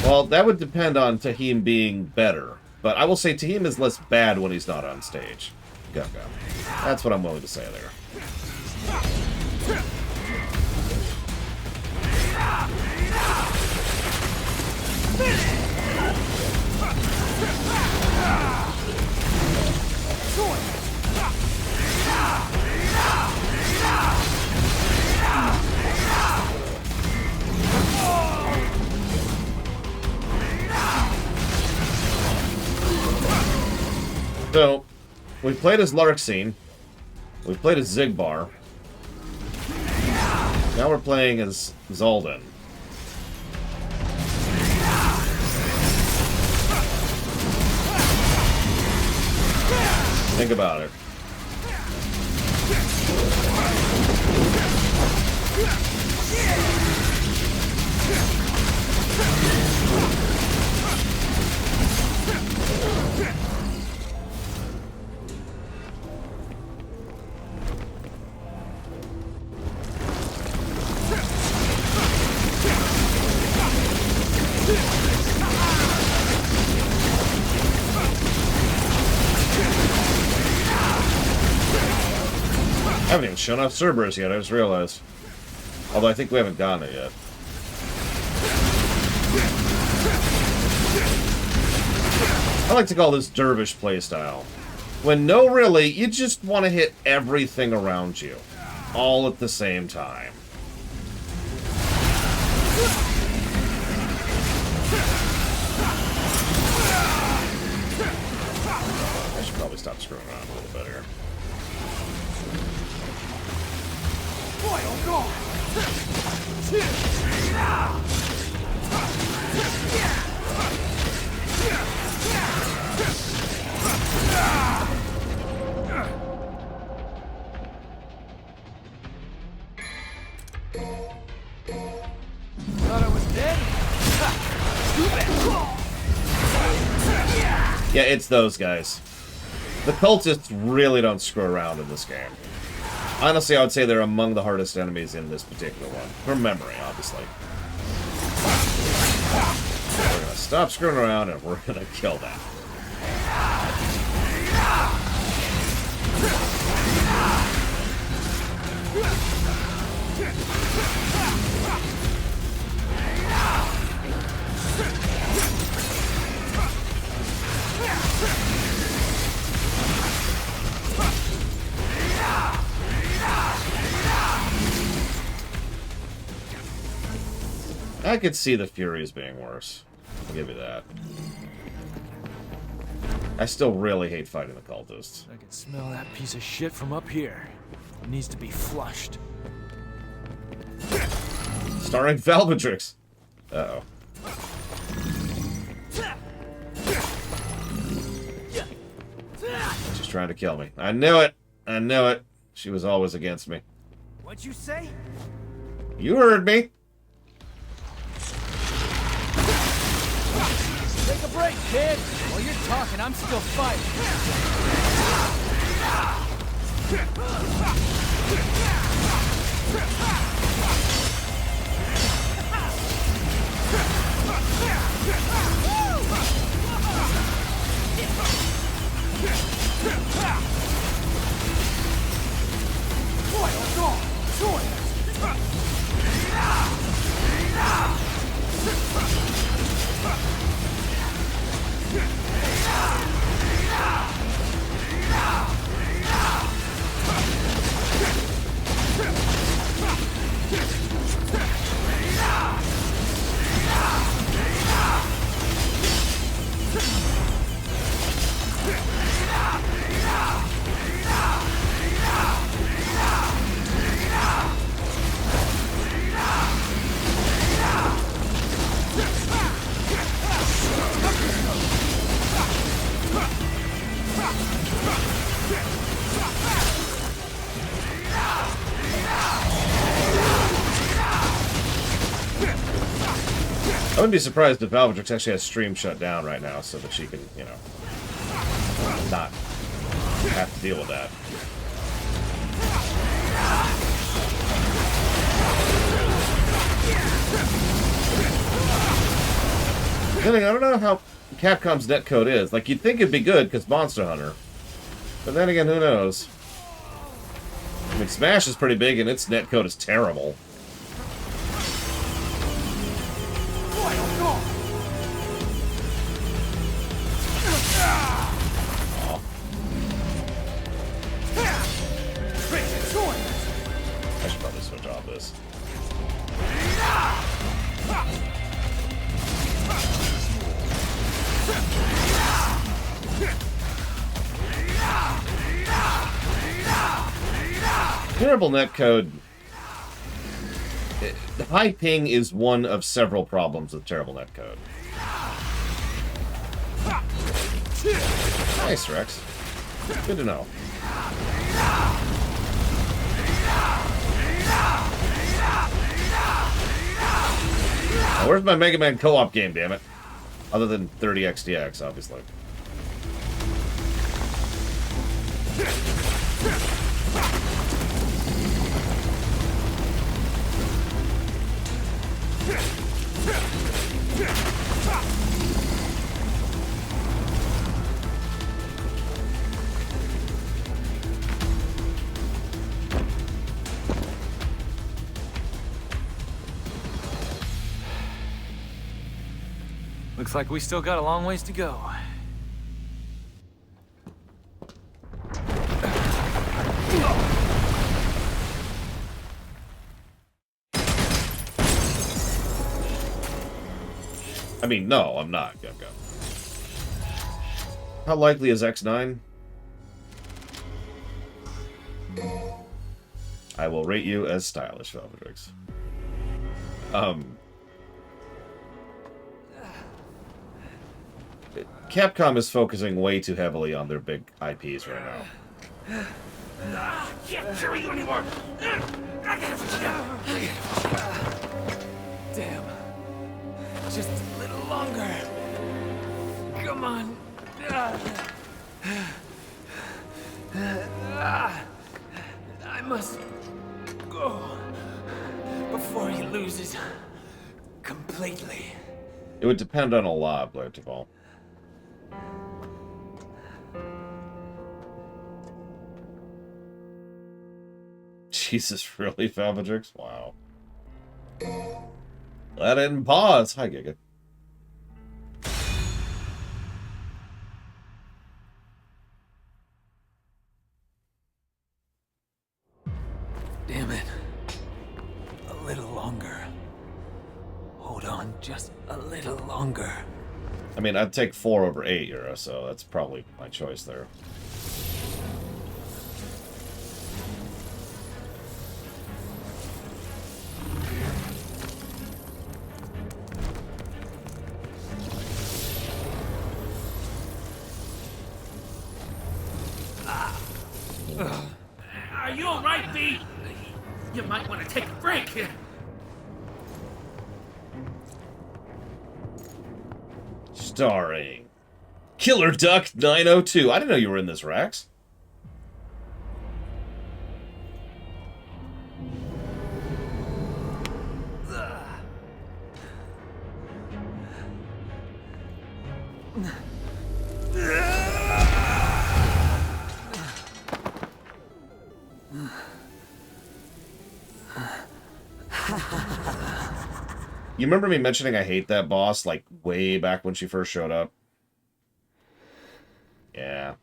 Well, that would depend on Tahim being better. But I will say Tahim is less bad when he's not on stage. Go, go. That's what I'm willing to say there. So, we played as Larxene. We played as Zigbar. Now we're playing as Zaldin. Think about it. I haven't even shown off Cerberus yet, I just realized. Although I think we haven't gotten it yet. I like to call this dervish playstyle. When no, really, you just want to hit everything around you. All at the same time. I should probably stop screwing around a little bit here. Boy, oh God! Thought I was dead? Yeah, it's those guys. The cultists really don't screw around in this game. Honestly, I would say they're among the hardest enemies in this particular one. From memory, obviously. We're gonna stop screwing around and we're gonna kill that. I could see the Furies being worse. I'll give you that. I still really hate fighting the cultists. I can smell that piece of shit from up here. It needs to be flushed. Starring Valvatrix. Uh-oh. She's trying to kill me. I knew it! I knew it! She was always against me. What'd you say? You heard me! Take a break, kid! While you're talking, I'm still fighting. Boy, oh God! Join us! I wouldn't be surprised if Valvatrix actually has stream shut down right now so that she can, you know, not have to deal with that. Then again, I don't know how Capcom's netcode is. Like, you'd think it'd be good because Monster Hunter. But then again, who knows? I mean, Smash is pretty big and its netcode is terrible. I should probably switch off this. Terrible netcode high ping is one of several problems with terrible netcode. Nice, Rex. Good to know. Now, where's my Mega Man co-op game, damn it? Other than 30XDX, obviously. Looks like we still got a long ways to go. I mean, no, I'm not. Go. How likely is X9? I will rate you as stylish, Velvetrix. Capcom is focusing way too heavily on their big IPs right now. I can't carry you anymore. Damn. Just a little longer. Come on. I must go before he loses completely. It would depend on a lot, Blair Duval. Jesus, really, Velvetrix? Wow. Let it in pause. Hi, Giga. Damn it. A little longer. Hold on just a little longer. I mean, I'd take 4 over 8 euro, so that's probably my choice there. Are you alright, B? You might want to take a break. Starring Killer Duck 902. I didn't know you were in this, Rex. You remember me mentioning I hate that boss, like, way back when she first showed up? Yeah.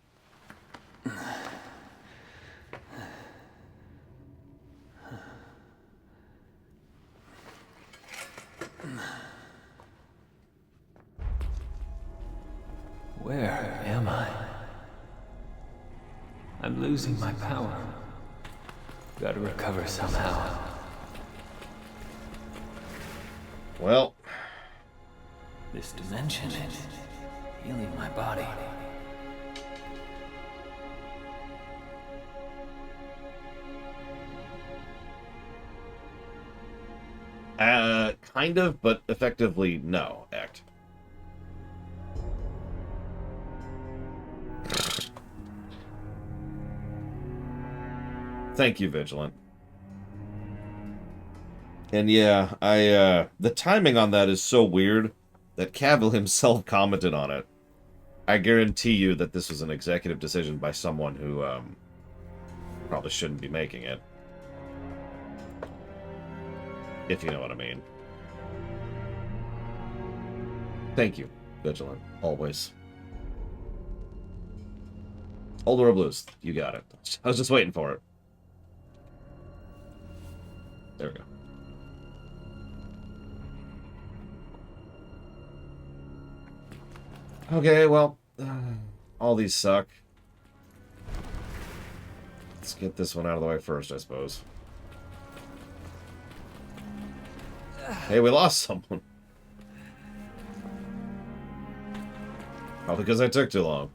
Where am I? I'm losing my power. Gotta recover somehow. Well, This dimension is healing my body. kind of, but effectively no, Act. Thank you, Vigilant. And yeah, the timing on that is so weird that Cavill himself commented on it. I guarantee you that this was an executive decision by someone who, probably shouldn't be making it. If you know what I mean. Thank you, Vigilant. Always. Old Blues, you got it. I was just waiting for it. There we go. Okay, well, all these suck. Let's get this one out of the way first, I suppose. Hey, we lost someone. Probably because I took too long.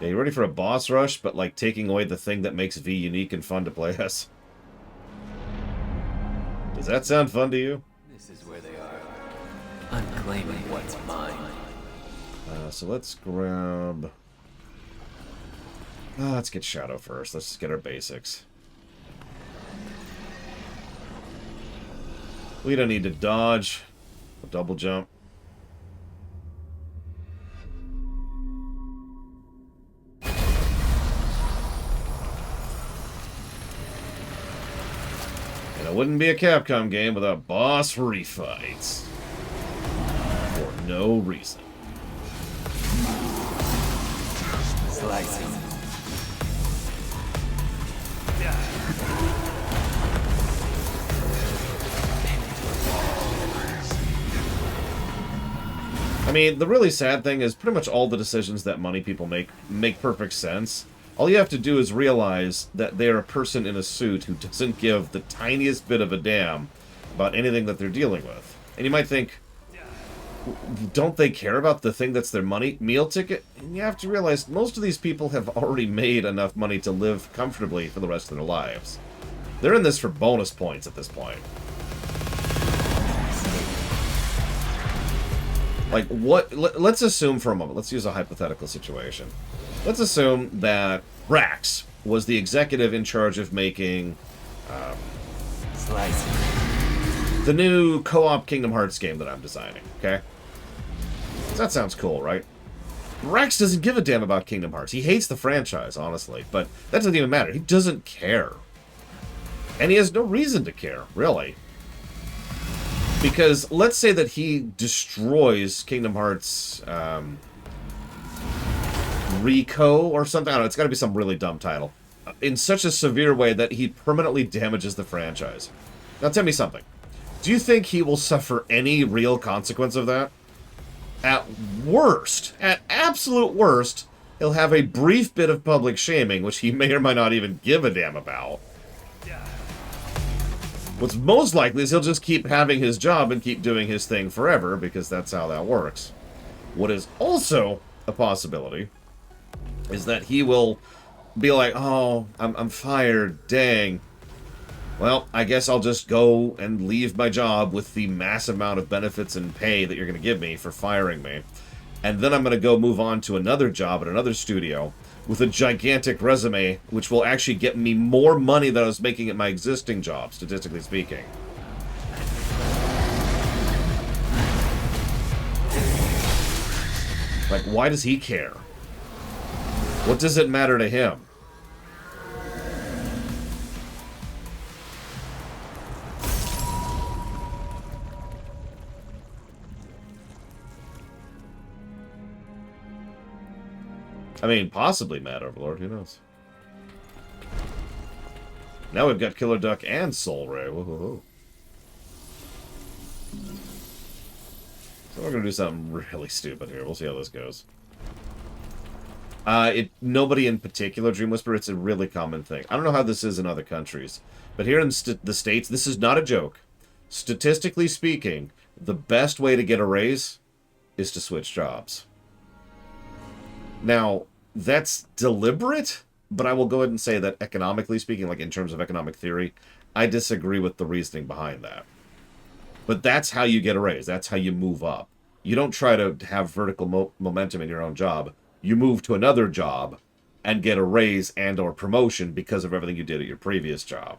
Yeah, you ready for a boss rush, but like taking away the thing that makes V unique and fun to play as? Does that sound fun to you? This is where they are. I'm claiming what's mine. So let's grab... let's get Shadow first. Let's just get our basics. We don't need to dodge. A double jump. And it wouldn't be a Capcom game without boss refights. For no reason. Slicing. I mean, the really sad thing is pretty much all the decisions that money people make perfect sense. All you have to do is realize that they're a person in a suit who doesn't give the tiniest bit of a damn about anything that they're dealing with. And you might think, don't they care about the thing that's their meal ticket? And you have to realize most of these people have already made enough money to live comfortably for the rest of their lives. They're in this for bonus points at this point. Like, what... Let's assume for a moment. Let's use a hypothetical situation. Let's assume that Rax was the executive in charge of making... the new co-op Kingdom Hearts game that I'm designing, okay? That sounds cool, right? Rax doesn't give a damn about Kingdom Hearts. He hates the franchise, honestly. But that doesn't even matter. He doesn't care. And he has no reason to care, really. Because let's say that he destroys Kingdom Hearts Rico or something. I don't know. It's got to be some really dumb title. In such a severe way that he permanently damages the franchise. Now tell me something. Do you think he will suffer any real consequence of that? At worst, at absolute worst, he'll have a brief bit of public shaming, which he may or might not even give a damn about. What's most likely is he'll just keep having his job and keep doing his thing forever, because that's how that works. What is also a possibility is that he will be like, oh, I'm fired, dang. Well, I guess I'll just go and leave my job with the massive amount of benefits and pay that you're going to give me for firing me. And then I'm going to go move on to another job at another studio with a gigantic resume, which will actually get me more money than I was making at my existing job, statistically speaking. Like, why does he care? What does it matter to him? I mean, possibly Mad Overlord, who knows? Now we've got Killer Duck and Soul Ray. Whoa. So we're gonna do something really stupid here. We'll see how this goes. Nobody in particular, Dream Whisperer, it's a really common thing. I don't know how this is in other countries, but here in the States, this is not a joke. Statistically speaking, the best way to get a raise is to switch jobs. Now, that's deliberate, but I will go ahead and say that economically speaking, like in terms of economic theory, I disagree with the reasoning behind that. But that's how you get a raise. That's how you move up. You don't try to have vertical momentum in your own job. You move to another job and get a raise and or promotion because of everything you did at your previous job.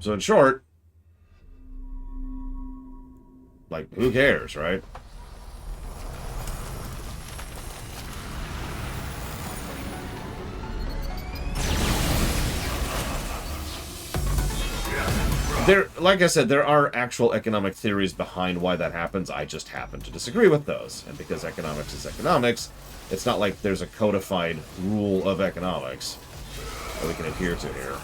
So in short, like, who cares, right? Like I said, there are actual economic theories behind why that happens. I just happen to disagree with those. And because economics is economics, it's not like there's a codified rule of economics that we can adhere to here.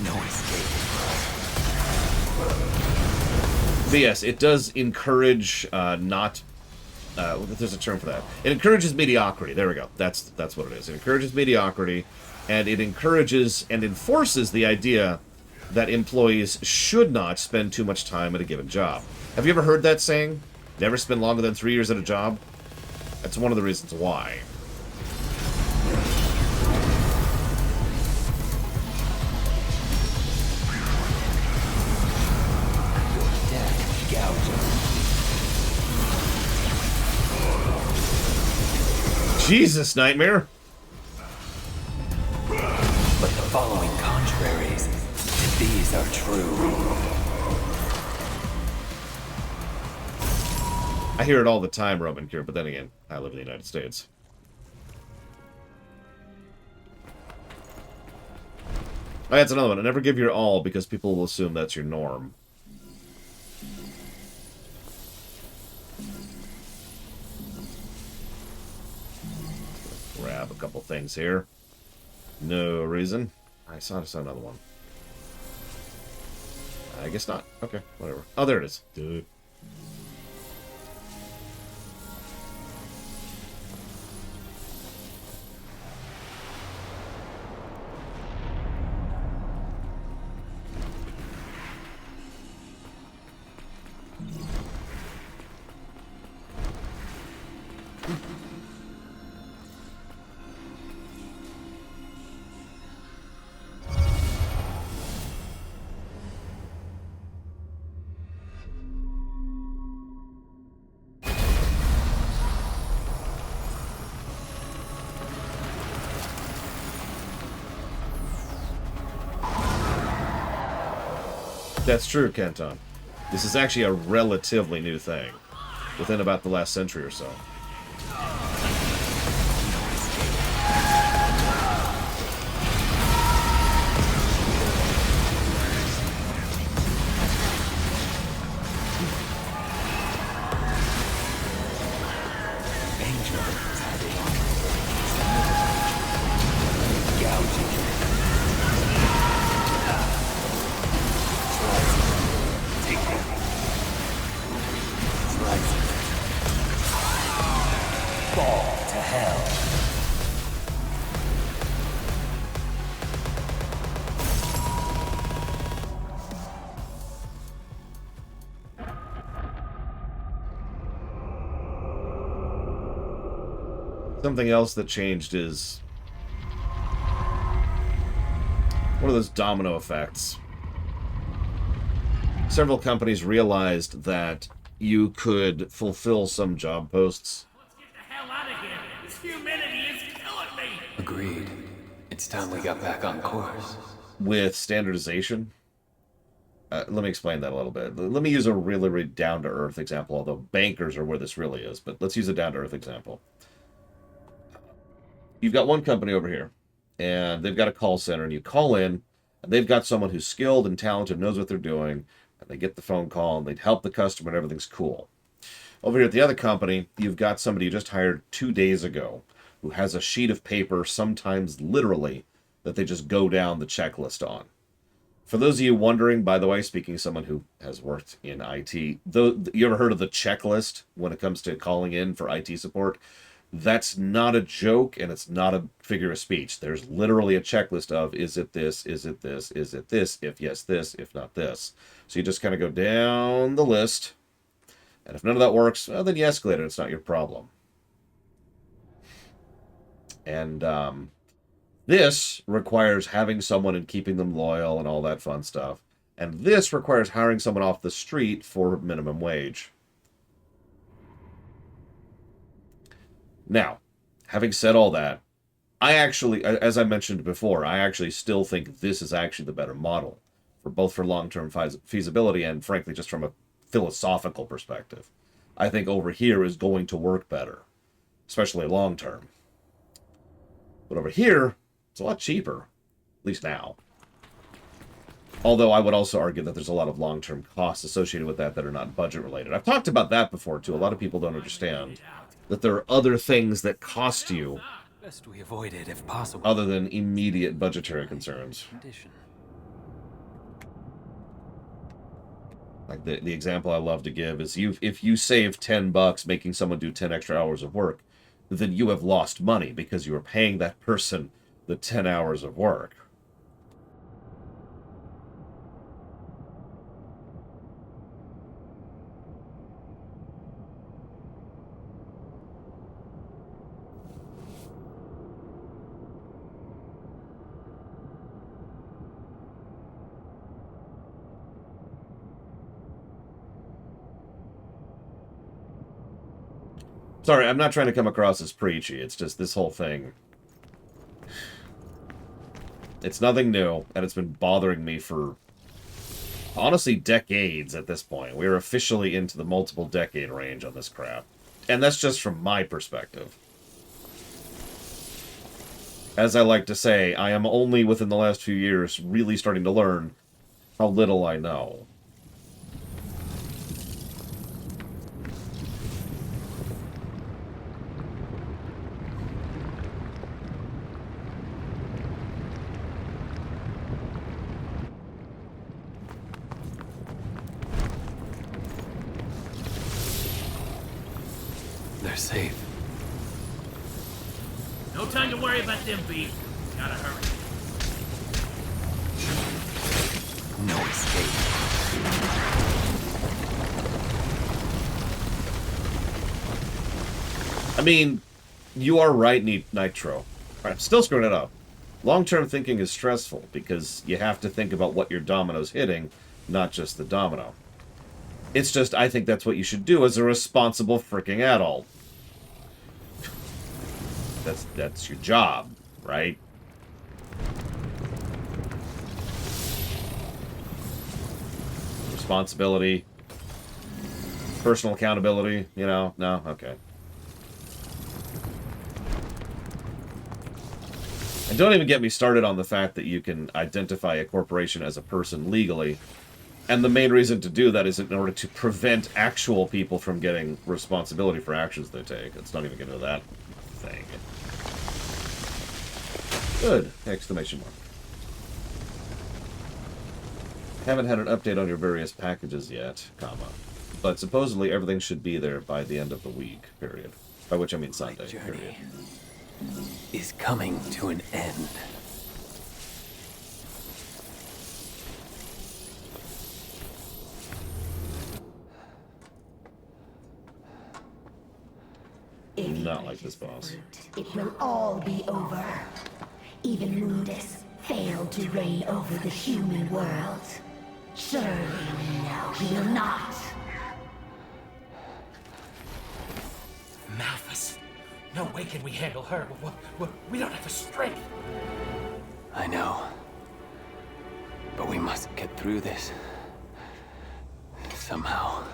No But yes, it does encourage not. There's a term for that. It encourages mediocrity. There we go. That's what it is. It encourages mediocrity, and it encourages and enforces the idea that employees should not spend too much time at a given job. Have you ever heard that saying? Never spend longer than 3 years at a job? That's one of the reasons why. Jesus, Nightmare! But the following contraries to these are true. I hear it all the time, Roman Cure, but then again, I live in the United States. Oh, that's another one. Never give your all because people will assume that's your norm. Grab a couple things here. No reason. I saw another one. I guess not. Okay, whatever. Oh, there it is. Dude. That's true, Kenton. This is actually a relatively new thing, within about the last century or so. Something else that changed is one of those domino effects. Several companies realized that you could fulfill some job posts. Let's get the hell out of here. This humanity is killing me. Agreed. It's time we got back on course. With standardization. Let me explain that a little bit. Let me use a really, really down-to-earth example, although bankers are where this really is, but let's use a down-to-earth example. You've got one company over here, and they've got a call center, and you call in, and they've got someone who's skilled and talented, knows what they're doing, and they get the phone call, and they help the customer, and everything's cool. Over here at the other company, you've got somebody you just hired 2 days ago who has a sheet of paper, sometimes literally, that they just go down the checklist on. For those of you wondering, by the way, speaking of someone who has worked in IT, though, you ever heard of the checklist when it comes to calling in for IT support? That's not a joke, and it's not a figure of speech. There's literally a checklist of, is it this, is it this, is it this, if yes, this, if not this. So you just kind of go down the list, and if none of that works, well, then you escalate it. It's not your problem. And this requires having someone and keeping them loyal and all that fun stuff. And this requires hiring someone off the street for minimum wage. Now, having said all that, I actually, as I mentioned before, I actually still think this is actually the better model, for both for long-term feasibility and, frankly, just from a philosophical perspective. I think over here is going to work better, especially long-term. But over here, it's a lot cheaper, at least now. Although I would also argue that there's a lot of long-term costs associated with that are not budget-related. I've talked about that before, too. A lot of people don't understand that there are other things that cost you Best we avoid it if possible. other than immediate budgetary concerns. Condition. Like the example I love to give is if you save $10 making someone do 10 extra hours of work, then you have lost money because you are paying that person the 10 hours of work. Sorry, I'm not trying to come across as preachy. It's just this whole thing. It's nothing new, and it's been bothering me for, honestly, decades at this point. We're officially into the multiple decade range on this crap. And that's just from my perspective. As I like to say, I am only within the last few years really starting to learn how little I know. They're safe. No time to worry about them, B. Gotta hurry. No escape. I mean, you are right, Nitro. I'm still screwing it up. Long-term thinking is stressful because you have to think about what your domino's hitting, not just the domino. It's just, I think that's what you should do as a responsible freaking adult. That's your job, right? Responsibility. Personal accountability, you know? No? Okay. And don't even get me started on the fact that you can identify a corporation as a person legally. And the main reason to do that is in order to prevent actual people from getting responsibility for actions they take. Let's not even get into that thing. Good! Exclamation mark. Haven't had an update on your various packages yet, comma. But supposedly everything should be there by the end of the week, period. By which I mean Sunday, period. Is coming to an end. I do not like this boss. It will all be over. Even Mundus failed to reign over the human world. Surely, no, he will not. Malphus. No way can we handle her. We don't have the strength. I know. But we must get through this. Somehow.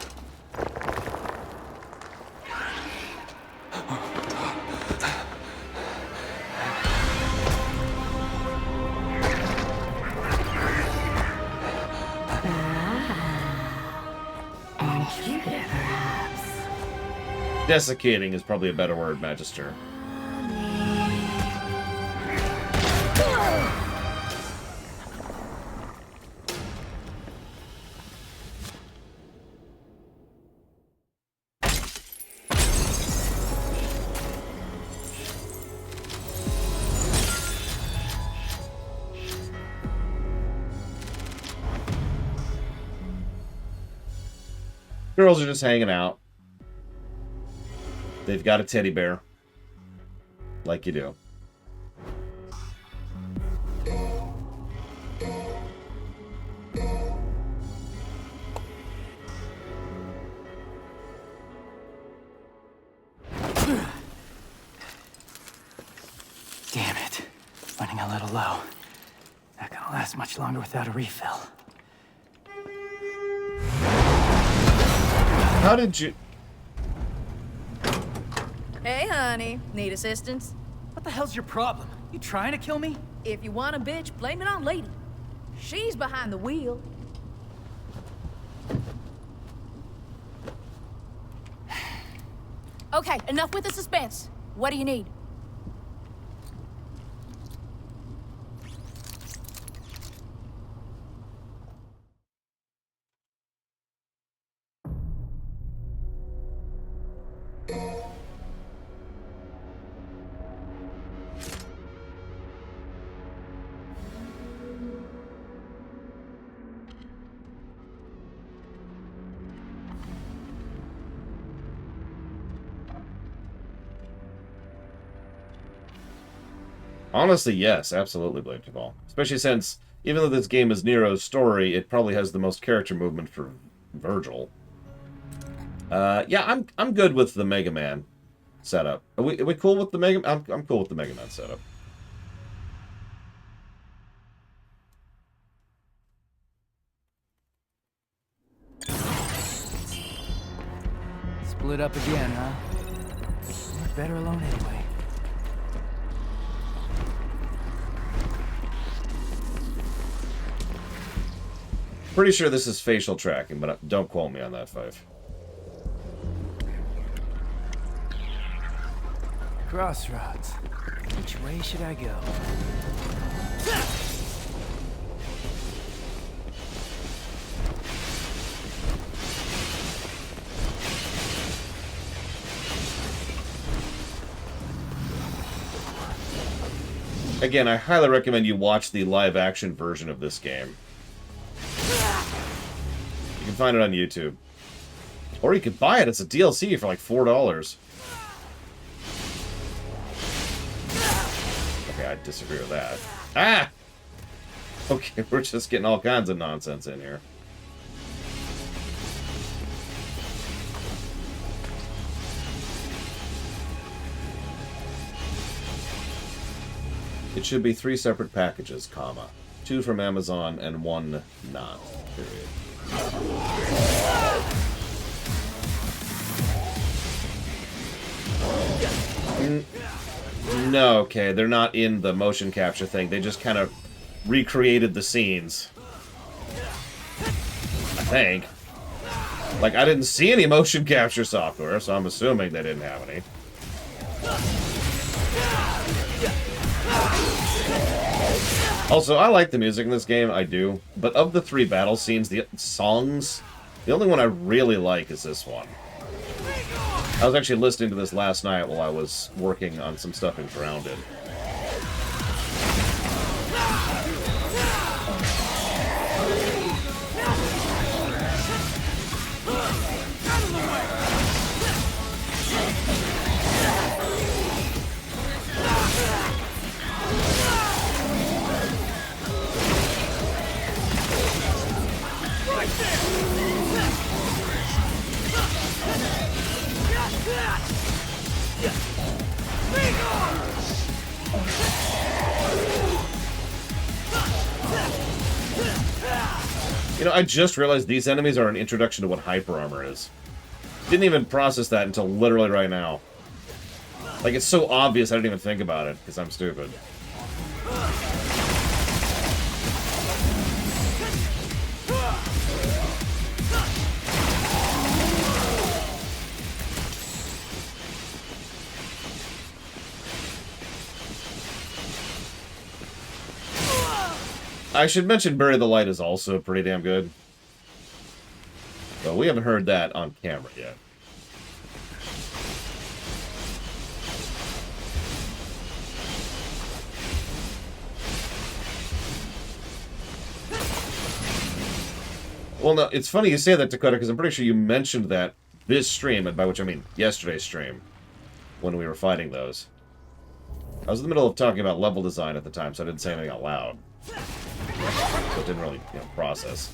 Desiccating is probably a better word, Magister. Girls are just hanging out. They've got a teddy bear. Like you do. Damn it. Running a little low. Not gonna last much longer without a refill. How did you... Hey, honey. Need assistance? What the hell's your problem? You trying to kill me? If you want a bitch, blame it on Lady. She's behind the wheel. Okay, enough with the suspense. What do you need? Honestly, yes, absolutely Blade Cabal. Especially since, even though this game is Nero's story, it probably has the most character movement for Virgil. Yeah, I'm good with the Mega Man setup. Are we cool with the Mega? I'm cool with the Mega Man setup. Split up again, huh? You're better alone anyway. Pretty sure this is facial tracking, but don't quote me on that, Five. Crossroads. Which way should I go? Again, I highly recommend you watch the live-action version of this game. You can find it on YouTube. Or you can buy it. It's a DLC for like $4. Okay, I disagree with that. Ah! Okay, we're just getting all kinds of nonsense in here. It should be 3 separate packages, comma. 2 from Amazon and 1 not, period. No, okay, they're not in the motion capture thing. They just kind of recreated the scenes. I think. Like, I didn't see any motion capture software, so I'm assuming they didn't have any. Also, I like the music in this game, I do. But of the 3 battle scenes, the songs, the only one I really like is this one. I was actually listening to this last night while I was working on some stuff in Grounded. You know, I just realized these enemies are an introduction to what hyper armor is. Didn't even process that until literally right now. Like, it's so obvious I didn't even think about it, because I'm stupid. I should mention Bury the Light is also pretty damn good. But we haven't heard that on camera yet. Well, no, it's funny you say that, Dakota, because I'm pretty sure you mentioned that this stream, and by which I mean yesterday's stream, when we were fighting those. I was in the middle of talking about level design at the time, so I didn't say anything out loud. So it didn't really, you know, process.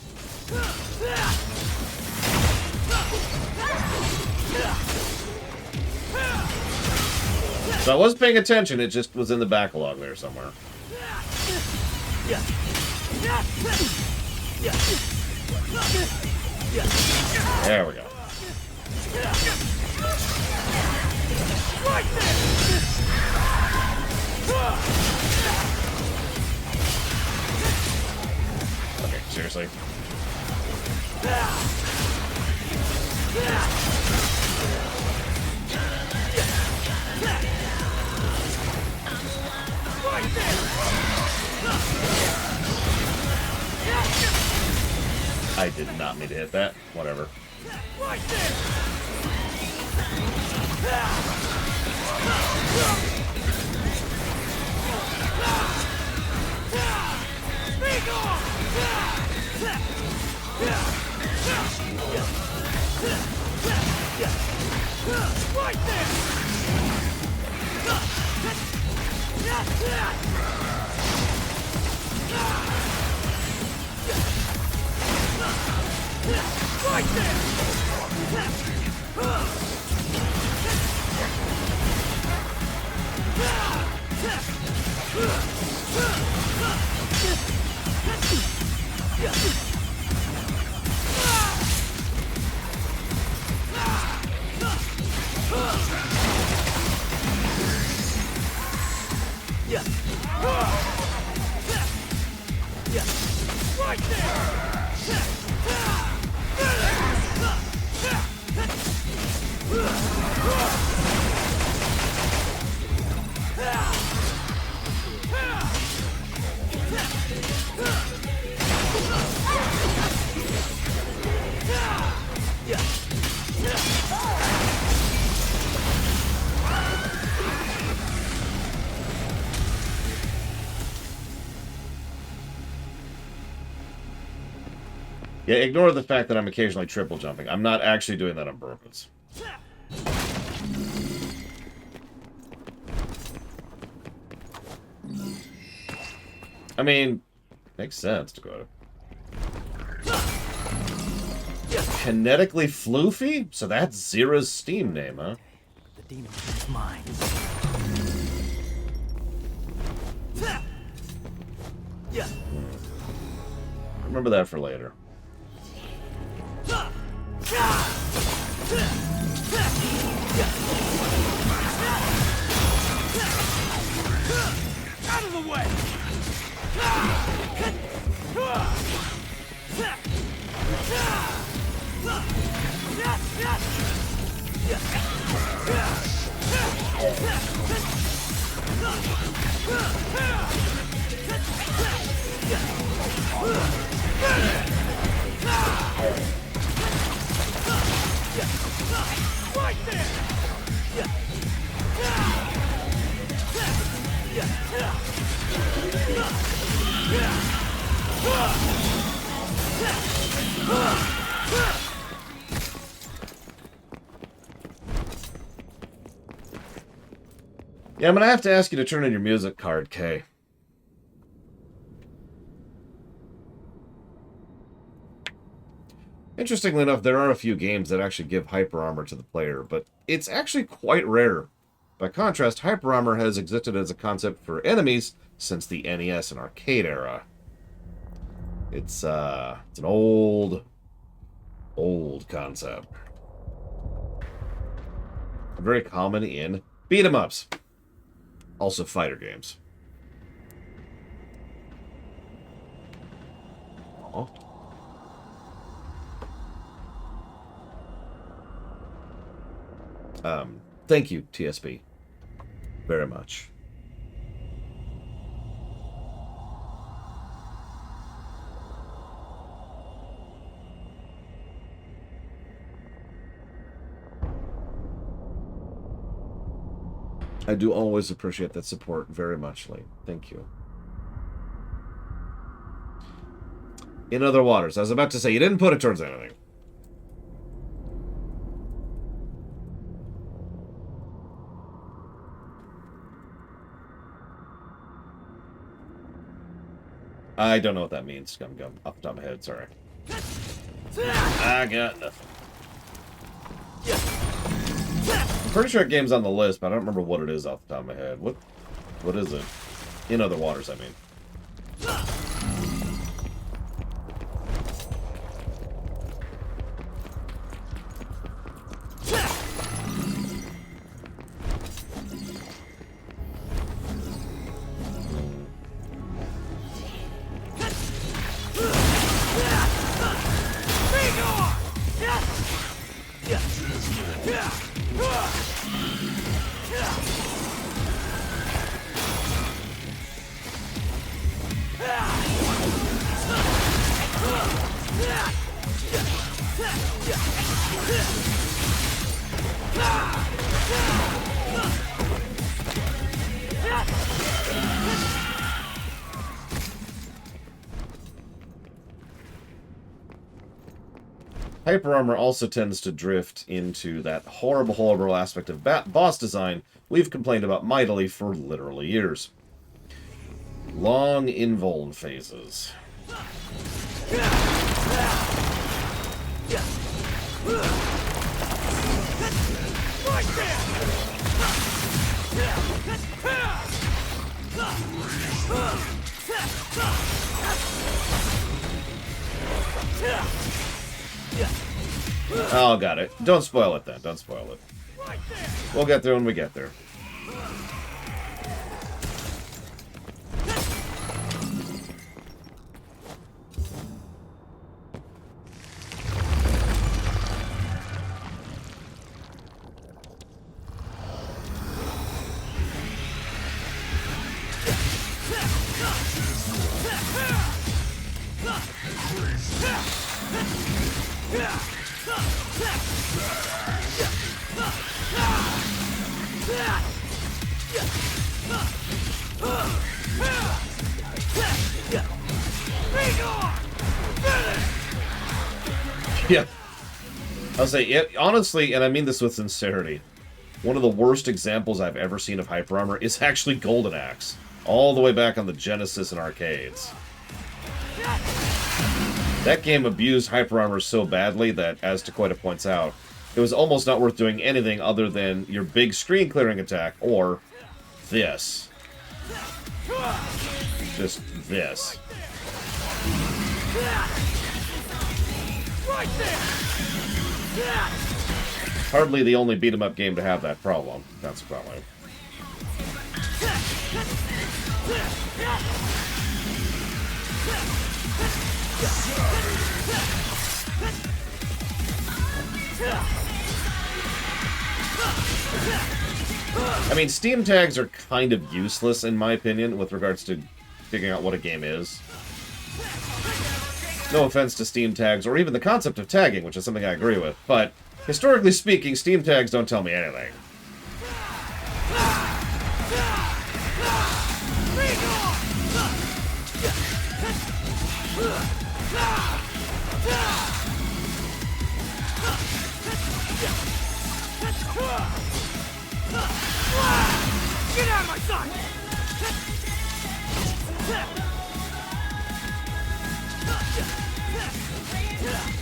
So I was paying attention, it just was in the backlog there somewhere. There we go. Okay, seriously. I did not mean to hit that. Whatever. Right there! Right Yeah, ignore the fact that I'm occasionally triple jumping. I'm not actually doing that on purpose. I mean, makes sense to go to. Kinetically floofy? So that's Zira's Steam name, huh? The demon is mine. Remember that for later. out of the way! Right there! Yeah, I'm gonna have to ask you to turn in your music card, Kay. Interestingly enough, there are a few games that actually give hyper armor to the player, but it's actually quite rare. By contrast, hyper armor has existed as a concept for enemies since the NES and arcade era. It's an old concept. Very common in beat 'em ups. Also fighter games. Oh. Thank you, TSP. Very much. I do always appreciate that support very much, Lee. Thank you. In other waters. I was about to say, you didn't put it towards anything. I don't know what that means, Scum Gum. Off the top of my head, sorry. I got nothing. I'm pretty sure that game's on the list, but I don't remember what it is off the top of my head. What is it? In Other Waters, I mean. Hyper Armor also tends to drift into that horrible aspect of boss design we've complained about mightily for literally years. Long invuln phases. Oh, got it. Don't spoil it then. Don't spoil it. We'll get there when we get there. Yeah. I'll say, it, honestly, and I mean this with sincerity, one of the worst examples I've ever seen of Hyper Armor is actually Golden Axe, all the way back on the Genesis and arcades. That game abused Hyper Armor so badly that, as Takoida points out, it was almost not worth doing anything other than your big screen clearing attack, or this. Just this. Hardly the only beat-em-up game to have that problem. That's a problem. I mean, Steam tags are kind of useless, in my opinion, with regards to figuring out what a game is. No offense to Steam tags, or even the concept of tagging, which is something I agree with, but historically speaking, Steam tags don't tell me anything. Get out of my sight!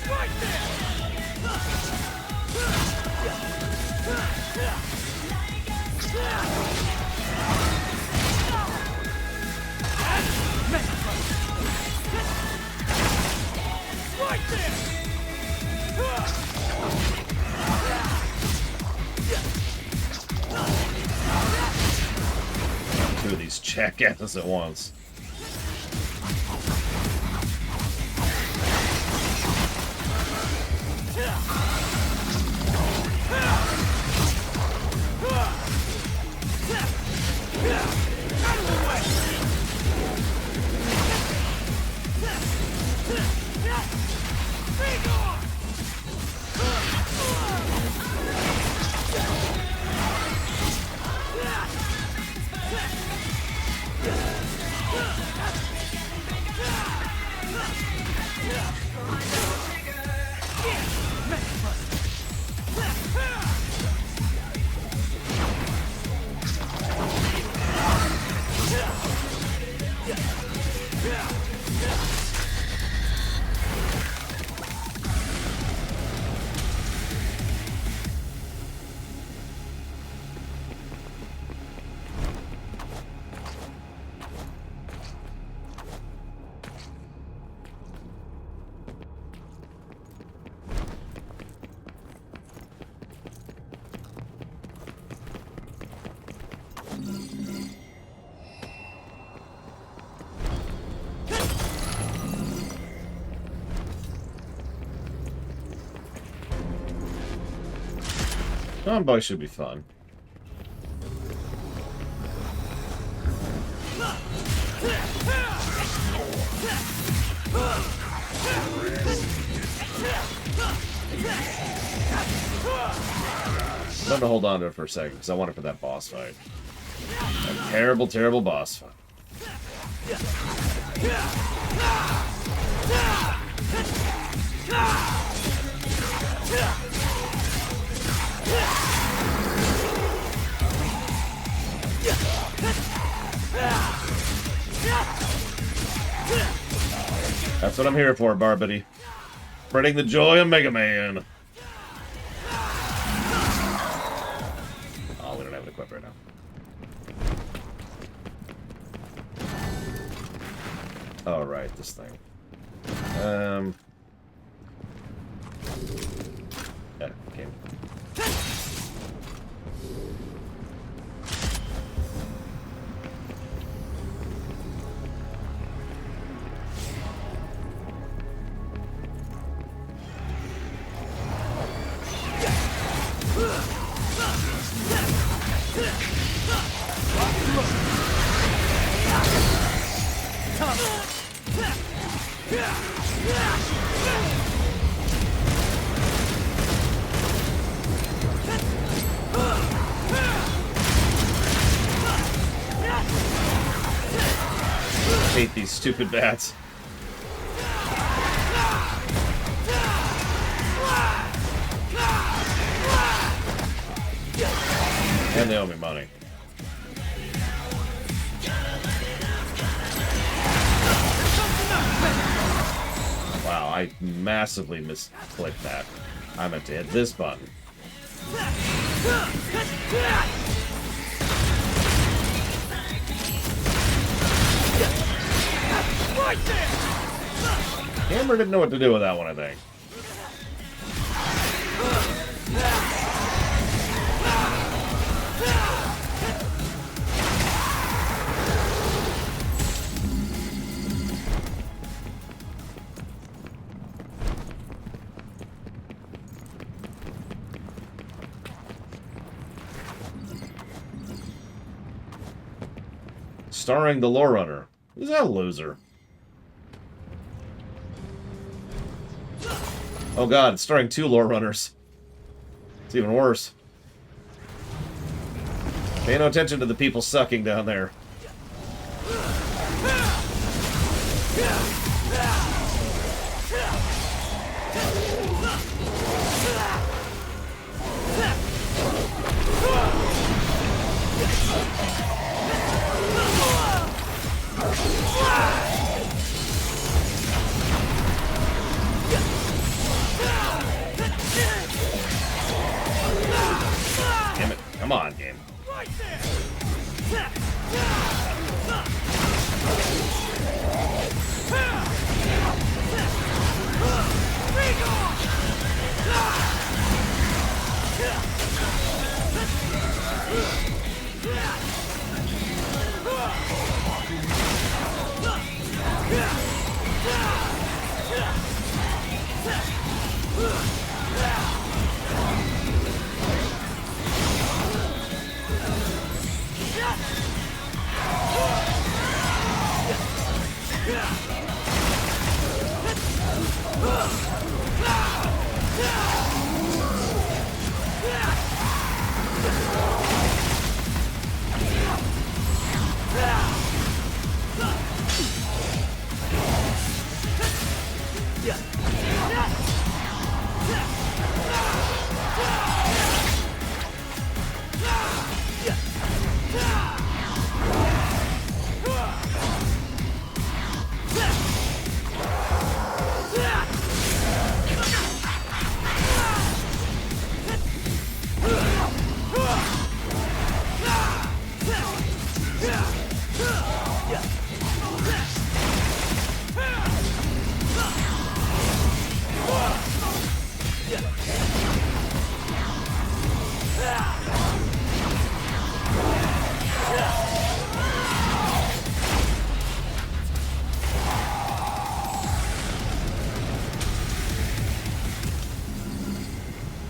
Right there! Right there! Two of these jackasses at once. Tomboy should be fun. I'm going to hold on to it for a second, because I want it for that boss fight. A terrible, terrible boss fight. That's what I'm here for, Barbity. Spreading the joy of Mega Man. Oh, we don't have it equipped right now. Alright, this thing. Yeah, okay. I hate these stupid bats. And they owe me money. Wow, I massively misclicked that. I meant to hit this button. Hammer didn't know what to do with that one, I think. Starring the Lore Runner. Who's that loser? Oh god, it's starring 2 Lore Runners. It's even worse. Pay no attention to the people sucking down there. Damn it. Come on, game.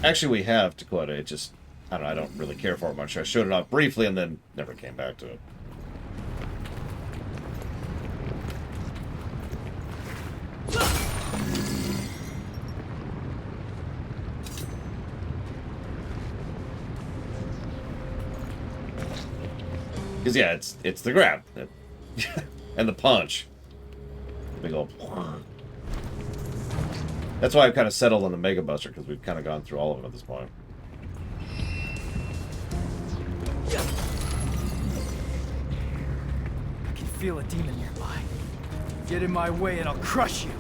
Actually, we have Dakota. It just, I don't know, I don't really care for it much. I showed it off briefly and then never came back to it. Because, yeah, it's the grab. And the punch. Big old... That's why I've kind of settled on the Mega Buster, because we've kind of gone through all of them at this point. I can feel a demon nearby. Get in my way and I'll crush you.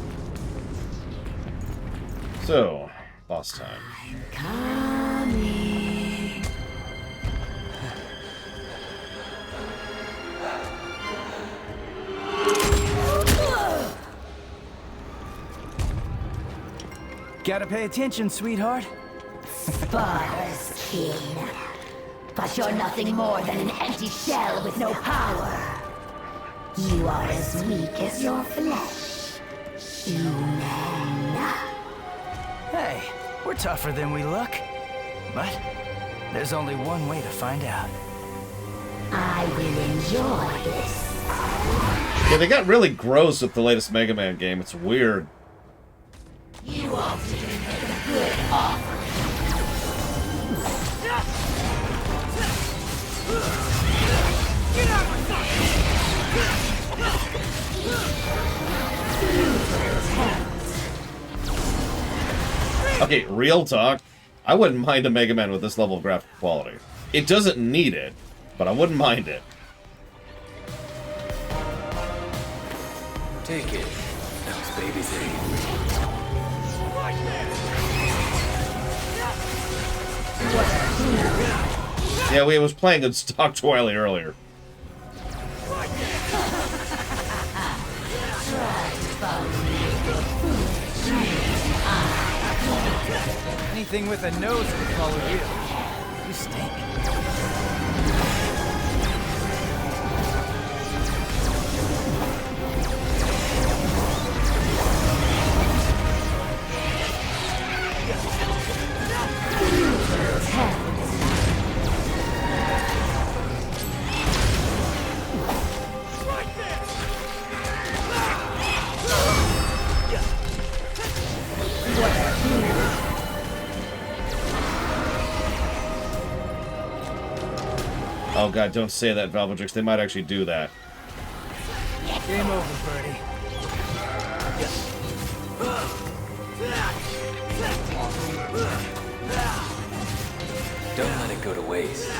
So, boss time. Coming. Gotta pay attention, sweetheart. Sparta's king. But you're nothing more than an empty shell with no power. You are as weak as your flesh. Human. Hey, we're tougher than we look. But there's only one way to find out. I will enjoy this. Yeah, they got really gross with the latest Mega Man game. It's weird. You all didn't make a good offer. Okay, real talk. I wouldn't mind a Mega Man with this level of graphic quality. It doesn't need it, but I wouldn't mind it. Take it. Those babies are Yeah, we was playing good stock Twilight earlier. Anything with a nose can follow you. You stink. Oh god, don't say that, Valvedrix. They might actually do that. Game over, Birdie. Don't let it go to waste.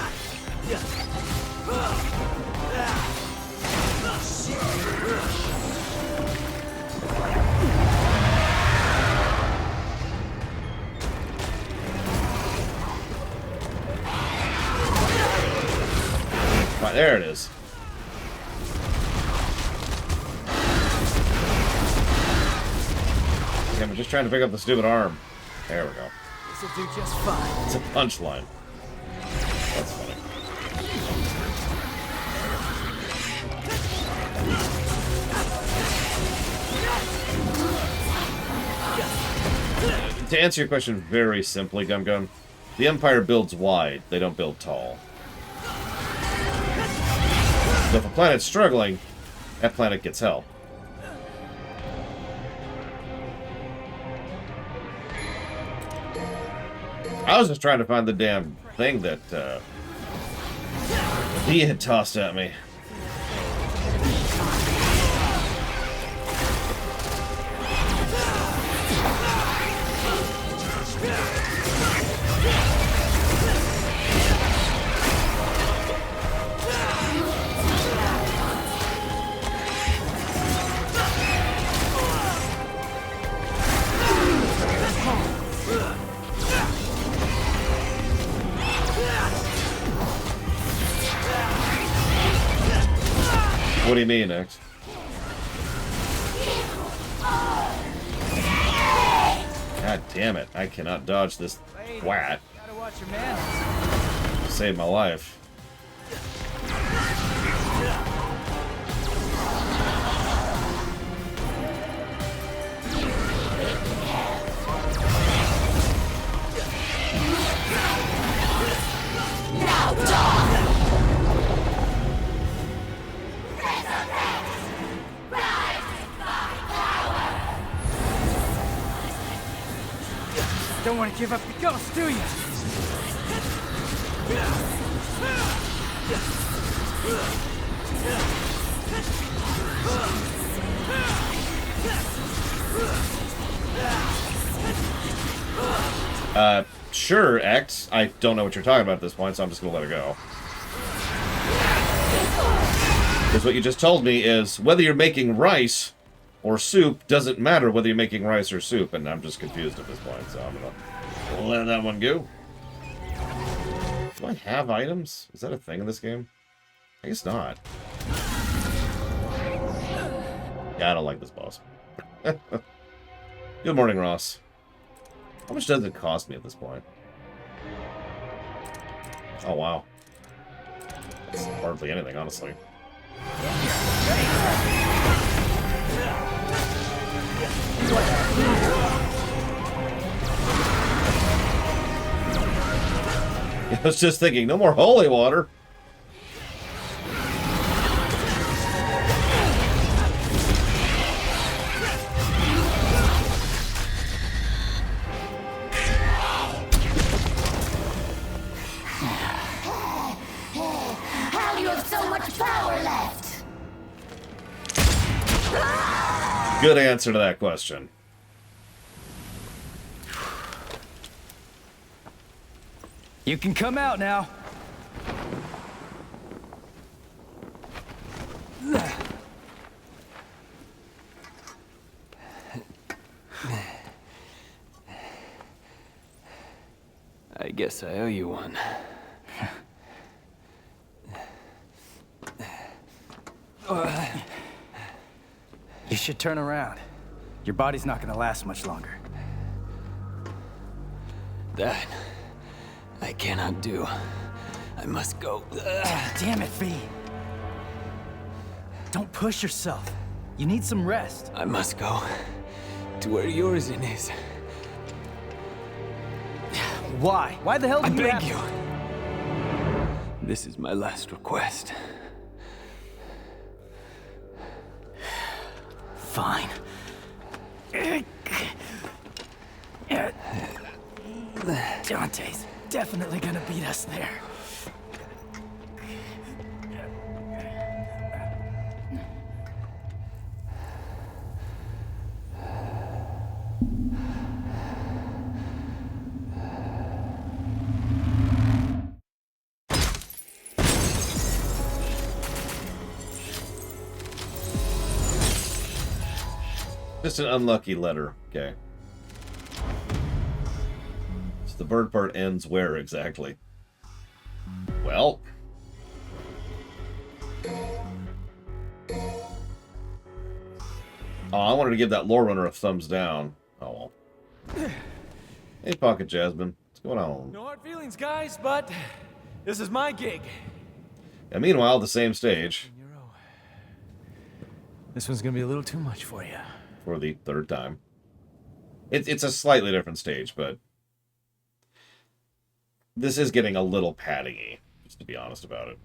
Right, there it is. Damn, I'm just trying to pick up the stupid arm. There we go. This'll do just fine. It's a punchline. That's funny. To answer your question very simply, Gum Gum, the Empire builds wide, they don't build tall. So if a planet's struggling, that planet gets help. I was just trying to find the damn thing that he had tossed at me. What do you mean, X? God damn it. I cannot dodge this twat. Gotta watch your manners. Saved my life. Don't want to give up the ghost, do you? Sure, X. I don't know what you're talking about at this point, so I'm just gonna let it go. Because what you just told me is, whether you're making rice or soup doesn't matter whether you're making rice or soup, and I'm just confused at this point, so I'm gonna let that one go. Do I have items? Is that a thing in this game? I guess not. Yeah, I don't like this boss. Good morning, Ross. How much does it cost me at this point? Oh, wow. It's hardly anything, honestly. I was just thinking, no more holy water. How do you have so much power left? Good answer to that question. You can come out now. I guess I owe you one. You should turn around. Your body's not gonna last much longer. That I cannot do. I must go. Damn it, V. Don't push yourself. You need some rest. I must go to where Yorzin is. Why? Why the hell I do you beg have you. This is my last request. Fine. Dante's definitely gonna beat us there. Just an unlucky letter. Okay. So the bird part ends where exactly? Well. Oh, I wanted to give that lore runner a thumbs down. Oh well. Hey, Pocket Jasmine. What's going on? No hard feelings, guys, but this is my gig. And meanwhile, the same stage. Nero, this one's gonna be a little too much for you. For the third time. It's a slightly different stage, but this is getting a little padding-y, just to be honest about it.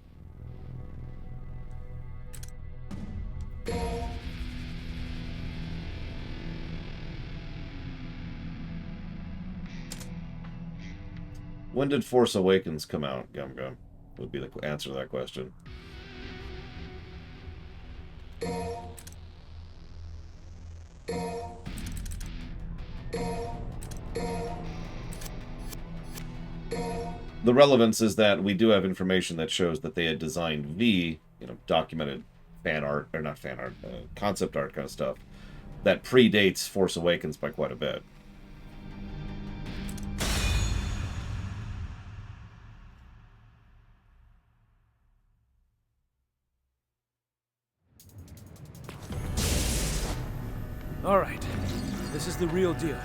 When did Force Awakens come out, Gum Gum? Would be the answer to that question. The relevance is that we do have information that shows that they had designed V, documented fan art, or not fan art, concept art kind of stuff, that predates Force Awakens by quite a bit. All right, this is the real deal.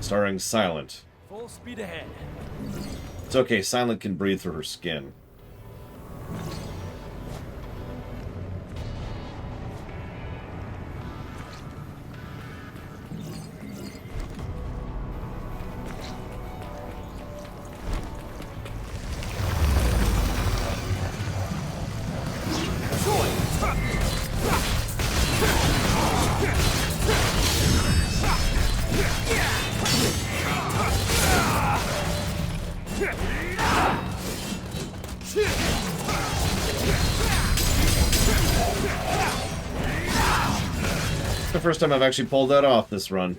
Starring Silent. Full speed ahead. It's okay, Silent can breathe through her skin. The first time I've actually pulled that off this run.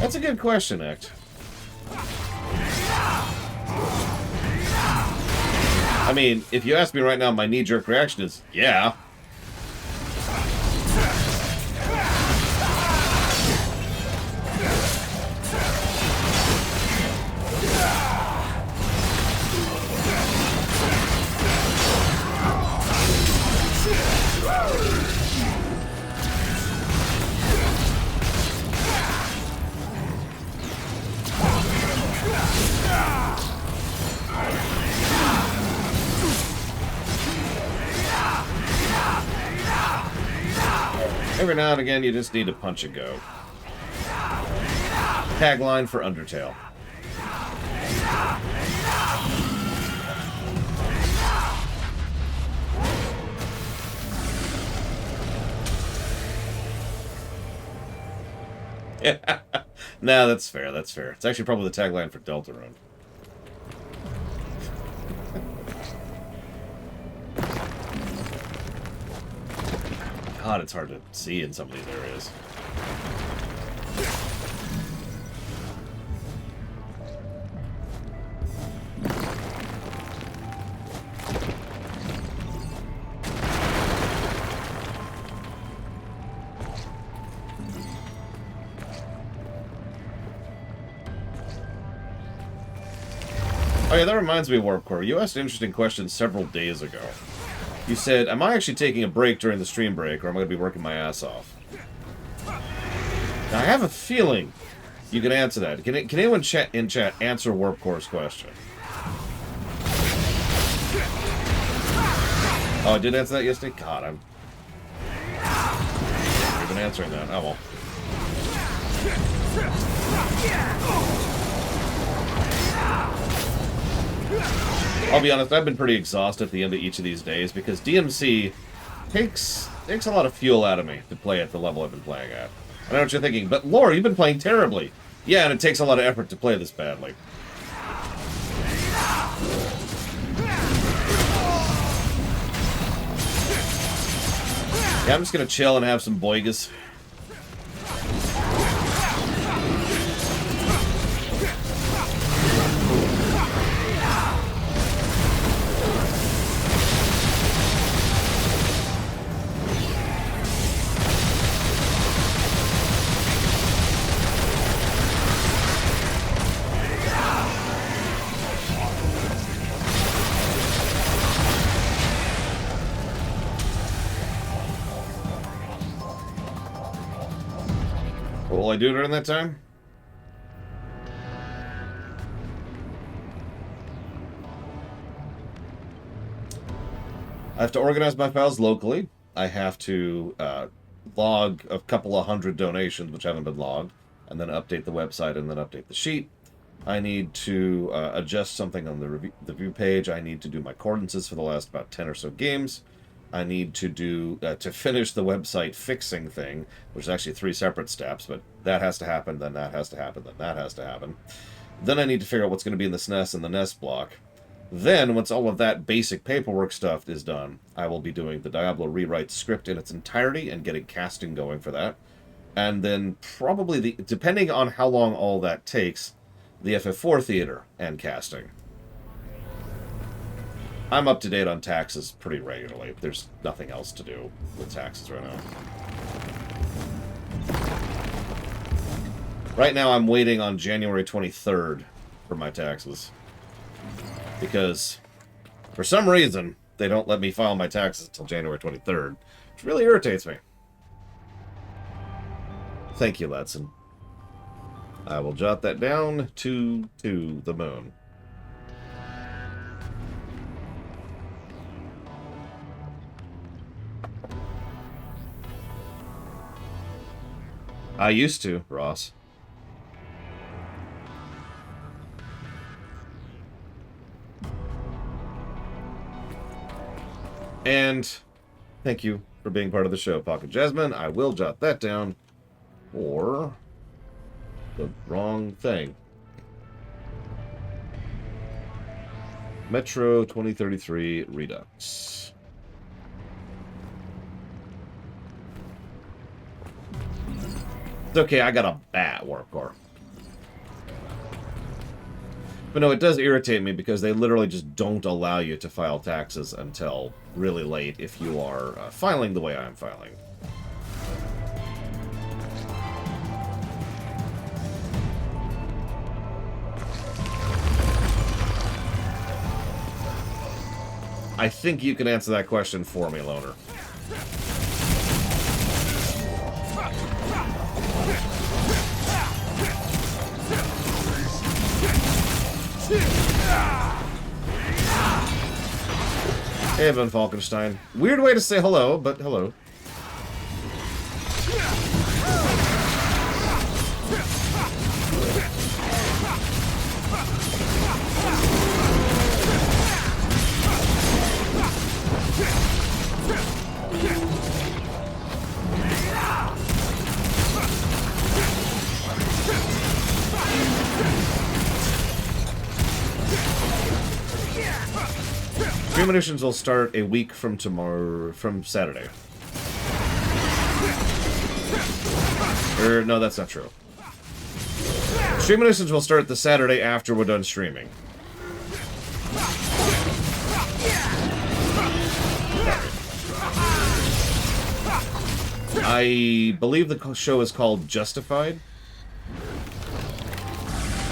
That's a good question, Act. I mean, if you ask me right now, my knee-jerk reaction is, yeah. Every now and again, you just need to punch and go. Tagline for Undertale. Yeah. Nah, that's fair, that's fair. It's actually probably the tagline for Deltarune. God, it's hard to see in some of these areas. Oh yeah, that reminds me of Warp Core. You asked an interesting question several days ago. You said, am I actually taking a break during the stream break, or am I going to be working my ass off? Now, I have a feeling you can answer that. Can anyone in chat answer Warp Core's question? Oh, I did answer that yesterday? God, I've been answering that. Oh, well. I'll be honest, I've been pretty exhausted at the end of each of these days because DMC takes a lot of fuel out of me to play at the level I've been playing at. I know what you're thinking, but Laura, you've been playing terribly. Yeah, and it takes a lot of effort to play this badly. Yeah, I'm just gonna chill and have some boigas. What will I do during that time? I have to organize my files locally. I have to log a couple of hundred donations, which haven't been logged, and then update the website and then update the sheet. I need to adjust something on the view page. I need to do my coordinates for the last about 10 or so games. I need to do to finish the website fixing thing, which is actually 3 separate steps, but that has to happen, then that has to happen, then that has to happen. Then I need to figure out what's going to be in the SNES and the NES block. Then, once all of that basic paperwork stuff is done, I will be doing the Diablo rewrite script in its entirety and getting casting going for that. And then probably, depending on how long all that takes, the FF4 theater and casting. I'm up to date on taxes pretty regularly. There's nothing else to do with taxes right now. Right now I'm waiting on January 23rd for my taxes. Because, for some reason, they don't let me file my taxes until January 23rd. Which really irritates me. Thank you, Letson. I will jot that down to the moon. I used to, Ross. And thank you for being part of the show, Pocket Jasmine. I will jot that down for the wrong thing. Metro 2033 Redux. It's okay, I got a bat, Warp Core. But no, it does irritate me because they literally just don't allow you to file taxes until really late if you are filing the way I'm filing. I think you can answer that question for me, Loner. Hey, Evan Falkenstein. Weird way to say hello, but hello. Premonitions will start a week from Saturday. No, that's not true. Premonitions will start the Saturday after we're done streaming. I believe the show is called Justified.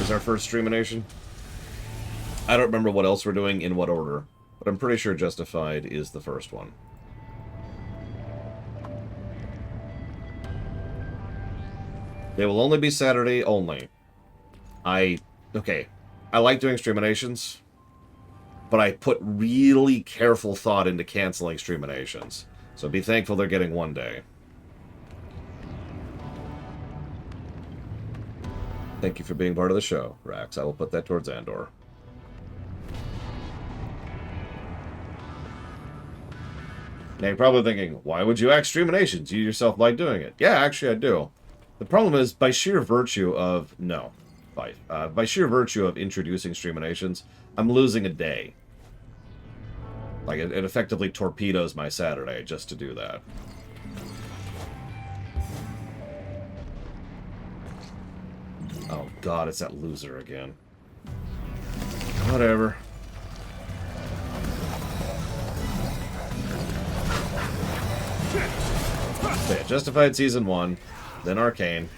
Is our first Streamination. I don't remember what else we're doing in what order, but I'm pretty sure Justified is the first one. They will only be Saturday only. Okay, I like doing Streaminations, but I put really careful thought into canceling Streaminations. So be thankful they're getting one day. Thank you for being part of the show, Rax. I will put that towards Andor. Now you're probably thinking, why would you act Streaminations? You yourself like doing it. Yeah, actually I do. The problem is, by sheer virtue of... No. By sheer virtue of introducing Streaminations, I'm losing a day. Like, it effectively torpedoes my Saturday just to do that. Oh god, it's that loser again. Whatever. So yeah, Justified Season 1, then Arcane,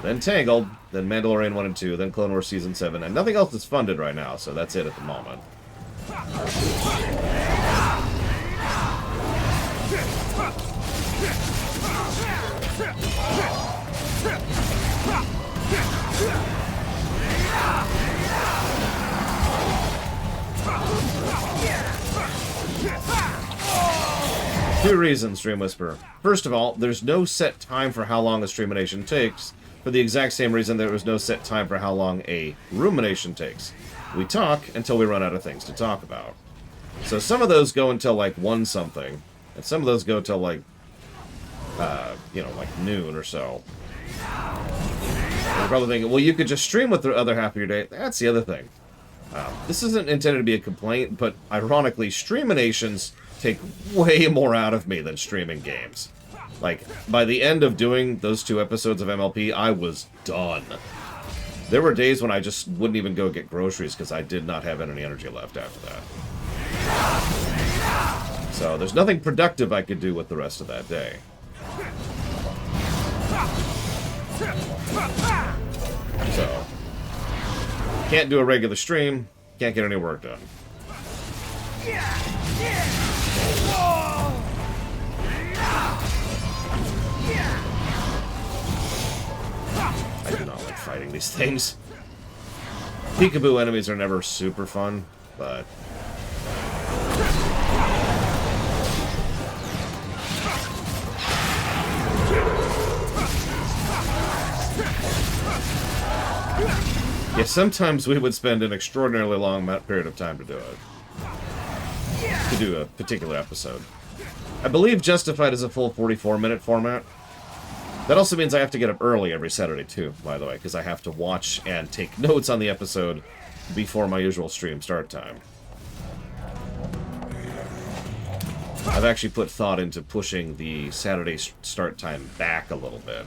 then Tangled, then Mandalorian 1 and 2, then Clone Wars Season 7, and nothing else is funded right now, so that's it at the moment. Two reasons, Stream Whisperer. First of all, there's no set time for how long a Streamination takes, for the exact same reason there was no set time for how long a Rumination takes. We talk until we run out of things to talk about. So some of those go until like 1-something, and some of those go till like, you know, like noon or so. You're probably thinking, well, you could just stream with the other half of your day. That's the other thing. This isn't intended to be a complaint, but ironically, Streaminations take way more out of me than streaming games. Like, by the end of doing those 2 episodes of MLP, I was done. There were days when I just wouldn't even go get groceries because I did not have any energy left after that. So there's nothing productive I could do with the rest of that day. So, can't do a regular stream, can't get any work done. I do not like fighting these things. Peekaboo enemies are never super fun, but... yeah, sometimes we would spend an extraordinarily long period of time to do it. To do a particular episode. I believe Justified is a full 44-minute format. That also means I have to get up early every Saturday, too, by the way, because I have to watch and take notes on the episode before my usual stream start time. I've actually put thought into pushing the Saturday start time back a little bit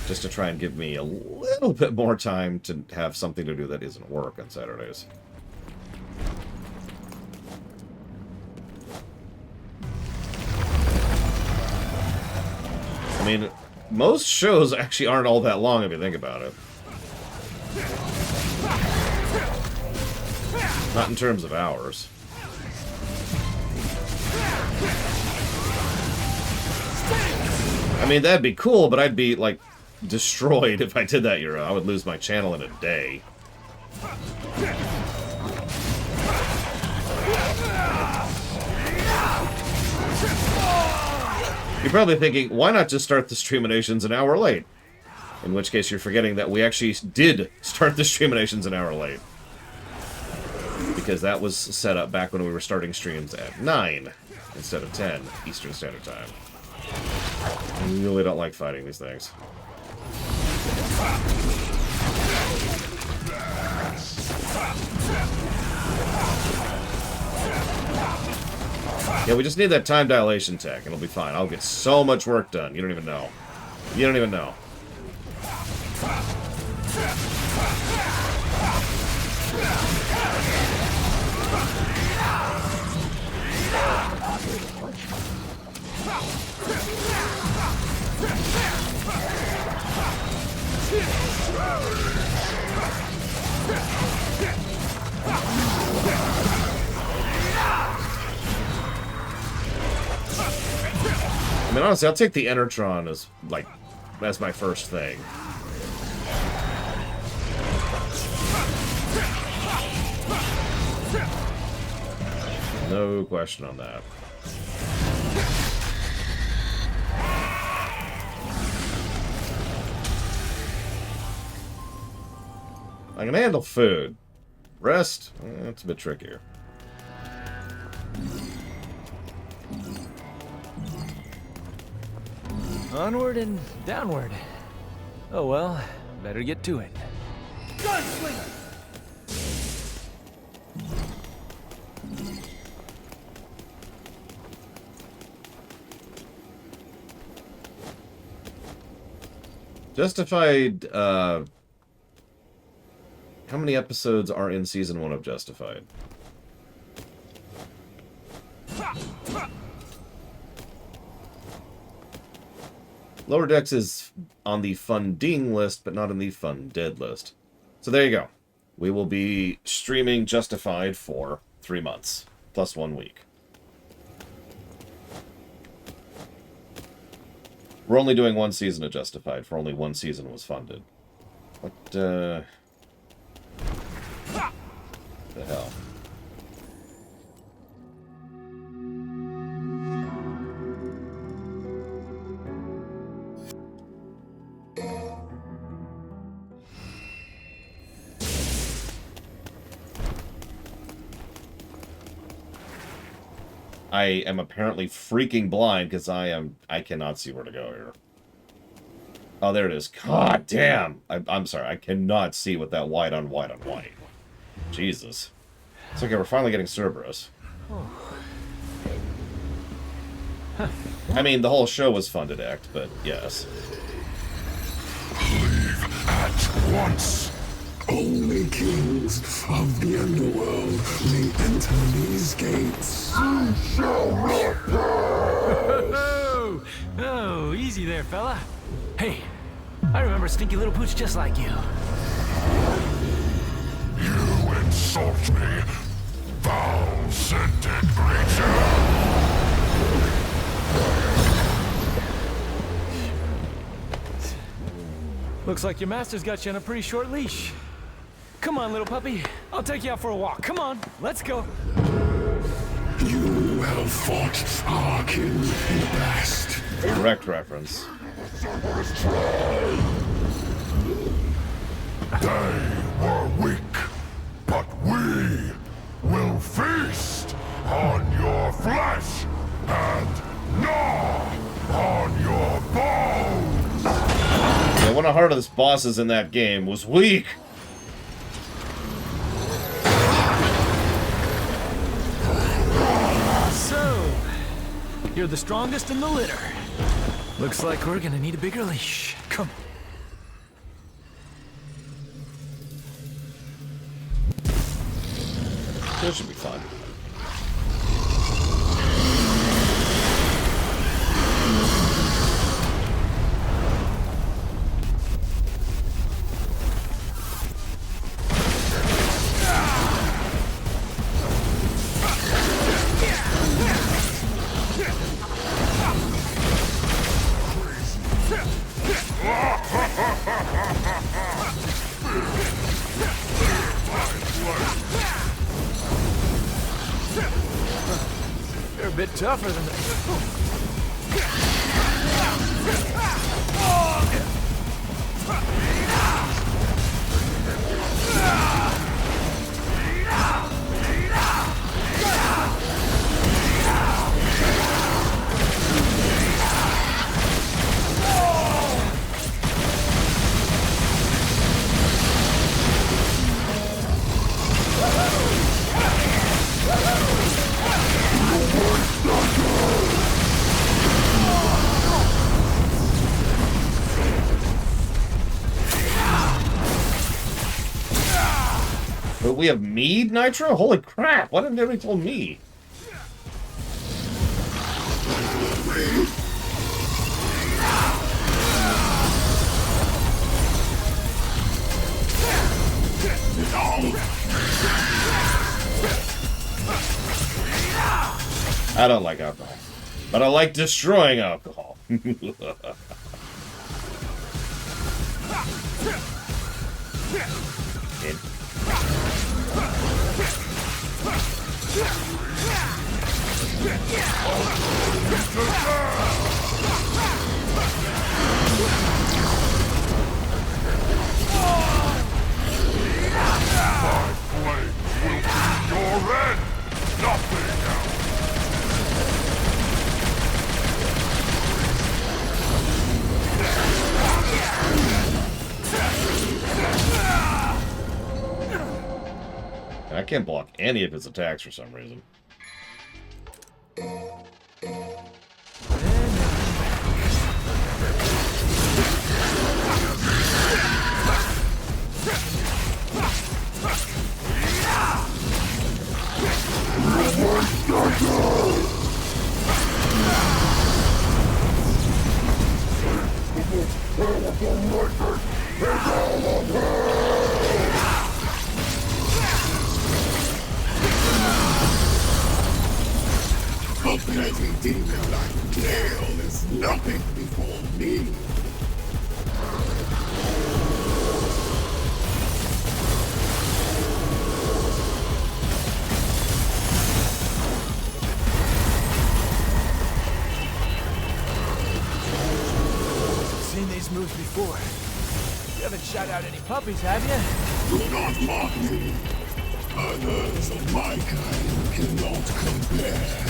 just to try and give me a little bit more time to have something to do that isn't work on Saturdays. I mean, most shows actually aren't all that long if you think about it. Not in terms of hours. I mean, that'd be cool, but I'd be, like, destroyed if I did that, Euro. I would lose my channel in a day. You're probably thinking, why not just start the Streaminations an hour late? In which case you're forgetting that we actually did start the Streaminations an hour late. Because that was set up back when we were starting streams at 9 instead of 10 Eastern Standard Time. I really don't like fighting these things. Yeah, we just need that time dilation tech, and it'll be fine. I'll get so much work done. You don't even know. You don't even know. I mean, honestly, I'll take the Enertron as, like, as my first thing. No question on that. I can handle food. Rest, it's a bit trickier. Onward and downward. Oh well, better get to it. Gunslinger! Justified, how many episodes are in Season 1 of Justified? Lower Decks is on the funding list, but not on the funded list. So there you go. We will be streaming Justified for 3 months, plus 1 week. We're only doing 1 season of Justified, for only 1 season was funded. What, the hell? I am apparently freaking blind because I cannot see where to go here. Oh, there it is. God damn! I'm sorry, I cannot see with that white on white on white. Jesus. It's okay, we're finally getting Cerberus. I mean, the whole show was fun to act, but yes. Leave at once. Only kings of the underworld may enter these gates. You shall not pass. Oh, easy there, fella. Hey, I remember a stinky little pooch just like you. You insult me, foul-scented creature. Looks like your master's got you on a pretty short leash. Come on, little puppy. I'll take you out for a walk. Come on, let's go. You have fought our kin in the past. Direct reference. They were weak, but we will feast on your flesh and gnaw on your bones. Yeah, one of the hardest bosses in that game was weak. So, you're the strongest in the litter. Looks like we're gonna need a bigger leash. Come. This should be fun. You're a bit tougher than But we have mead nitro? Holy crap, why didn't anybody told me? I don't like alcohol, but I like destroying alcohol. I can't block any of his attacks for some reason. A petty demon like Nero is nothing before me. seen these moves before. You haven't shot out any puppies, have you? Do not mock me. Others of my kind cannot compare.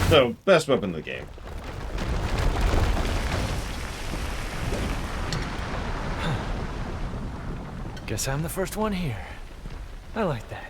So, best weapon in the game. Guess I'm the first one here. I like that.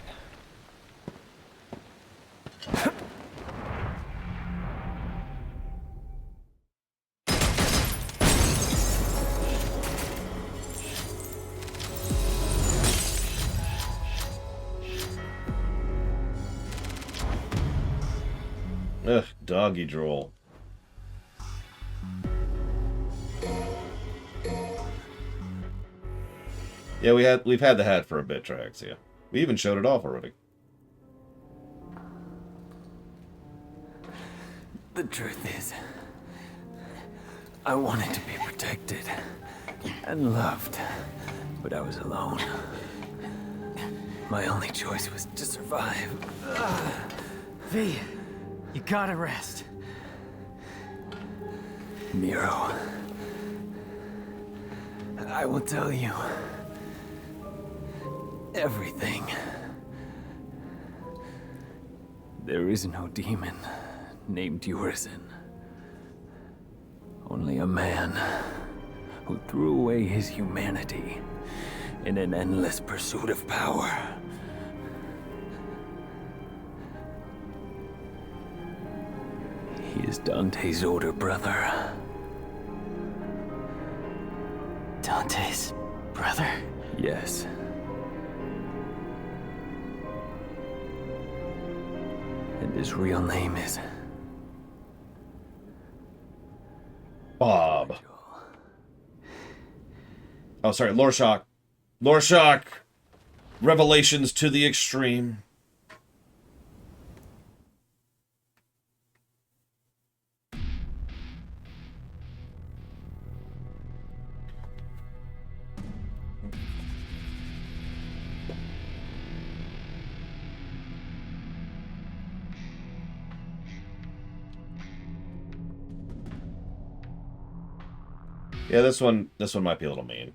Ugh, doggy drool. Yeah, we've had the hat for a bit, Triaxia. We even showed it off already. The truth is, I wanted to be protected and loved, but I was alone. My only choice was to survive. V, you gotta rest. Nero, I will tell you everything. There is no demon named Urizen. Only a man who threw away his humanity in an endless pursuit of power. He is Dante's older brother. Dante's brother? Yes. And his real name is Bob. Oh, sorry, Lorshok. Lorshok! Revelations to the extreme. Yeah, this one might be a little mean.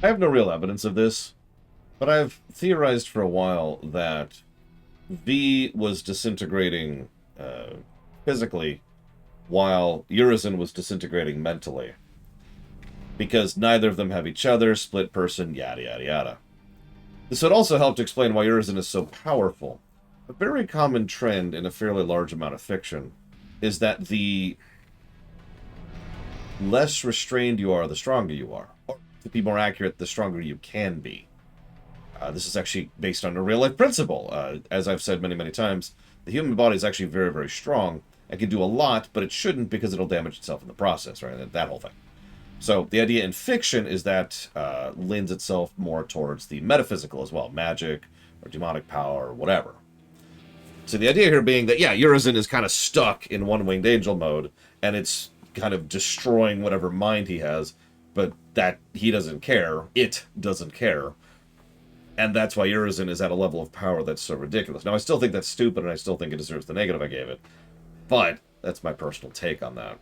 I have no real evidence of this, but I've theorized for a while that V was disintegrating physically, while Urizen was disintegrating mentally. Because neither of them have each other, split person, yada yada yada. This would also help to explain why Urizen is so powerful. A very common trend in a fairly large amount of fiction is that the less restrained you are, the stronger you are. Or, to be more accurate, the stronger you can be. This is actually based on a real-life principle. As I've said many, many times, the human body is actually very, very strong and can do a lot, but it shouldn't because it'll damage itself in the process, right? That whole thing. So the idea in fiction is that lends itself more towards the metaphysical as well, magic or demonic power or whatever. So the idea here being that, yeah, Urizen is kind of stuck in one-winged angel mode, and it's kind of destroying whatever mind he has, but that he doesn't care. It doesn't care. And that's why Urizen is at a level of power that's so ridiculous. Now, I still think that's stupid, and I still think it deserves the negative I gave it. But that's my personal take on that.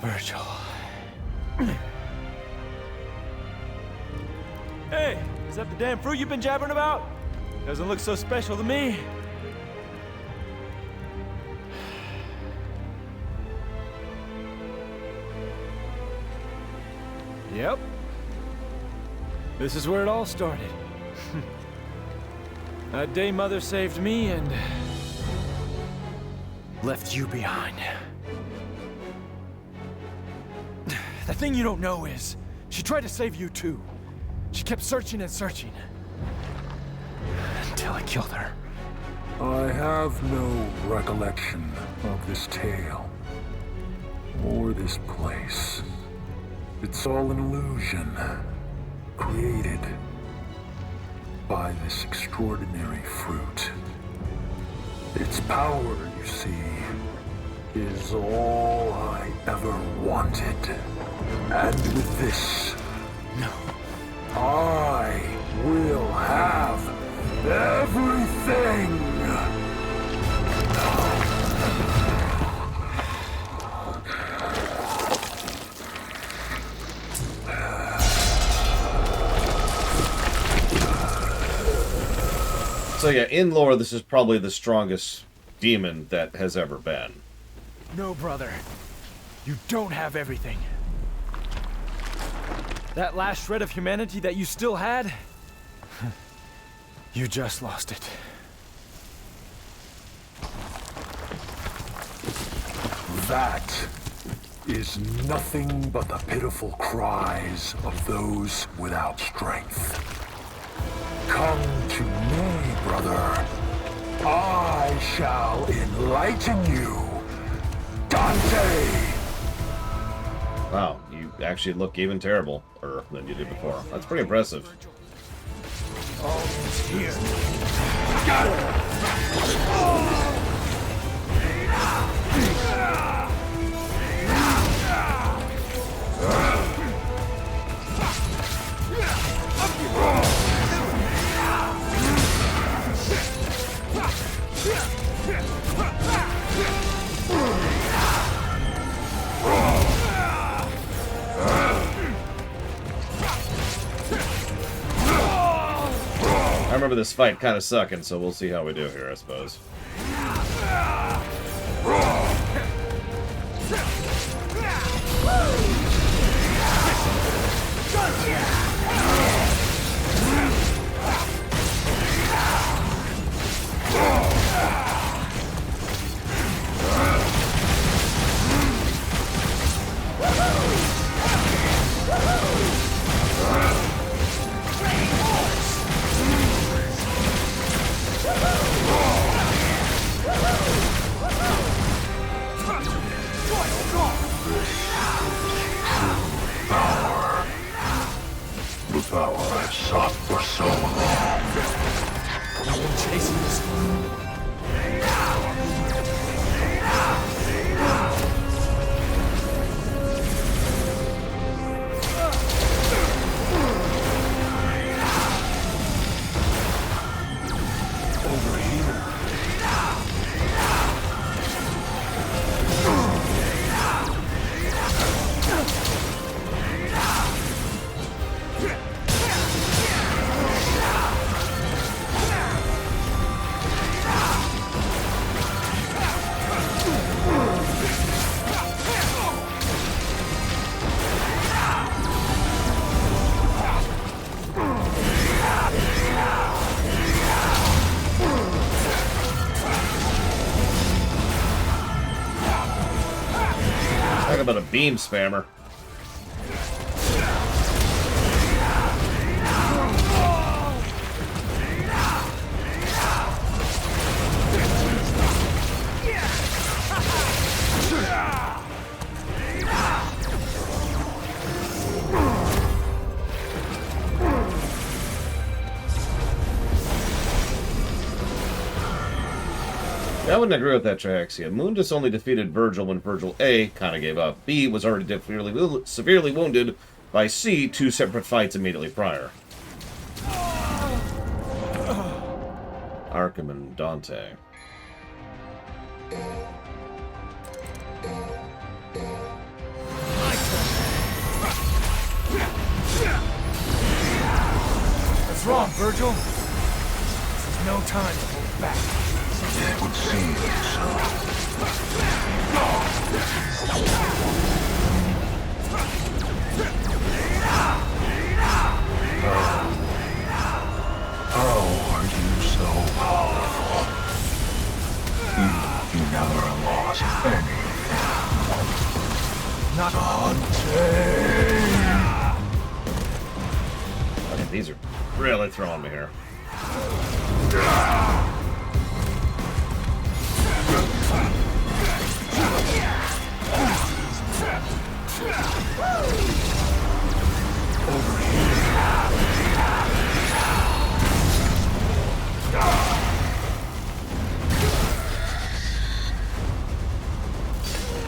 Virgil. Hey, is that the damn fruit you've been jabbering about? Doesn't look so special to me. Yep. This is where it all started. That day Mother saved me and left you behind. The thing you don't know is, she tried to save you too. She kept searching and searching. Until I killed her. I have no recollection of this tale. Or this place. It's all an illusion. Created by this extraordinary fruit. Its power, you see, is all I ever wanted. And with this, No. I will have everything! So yeah, in lore, this is probably the strongest demon that has ever been. No, brother. You don't have everything. That last shred of humanity that you still had, you just lost it. That is nothing but the pitiful cries of those without strength. Come to me, brother. I shall enlighten you, Dante! Wow, you actually look even terrible than you did before. That's pretty impressive. Almost here. I remember this fight kind of sucking, so we'll see how we do here, I suppose. The power I've sought for so long. Chasing this. beam spammer. I wouldn't agree with that, Triaxia. Mundus only defeated Virgil when Virgil A kind of gave up. B was already severely wounded by C 2 separate fights immediately prior. Arkham and Dante. What's wrong, Virgil? This is no time to hold back. It would seem so. How are you so powerful? You never lost anything. Not Okay, these are really throwing me here.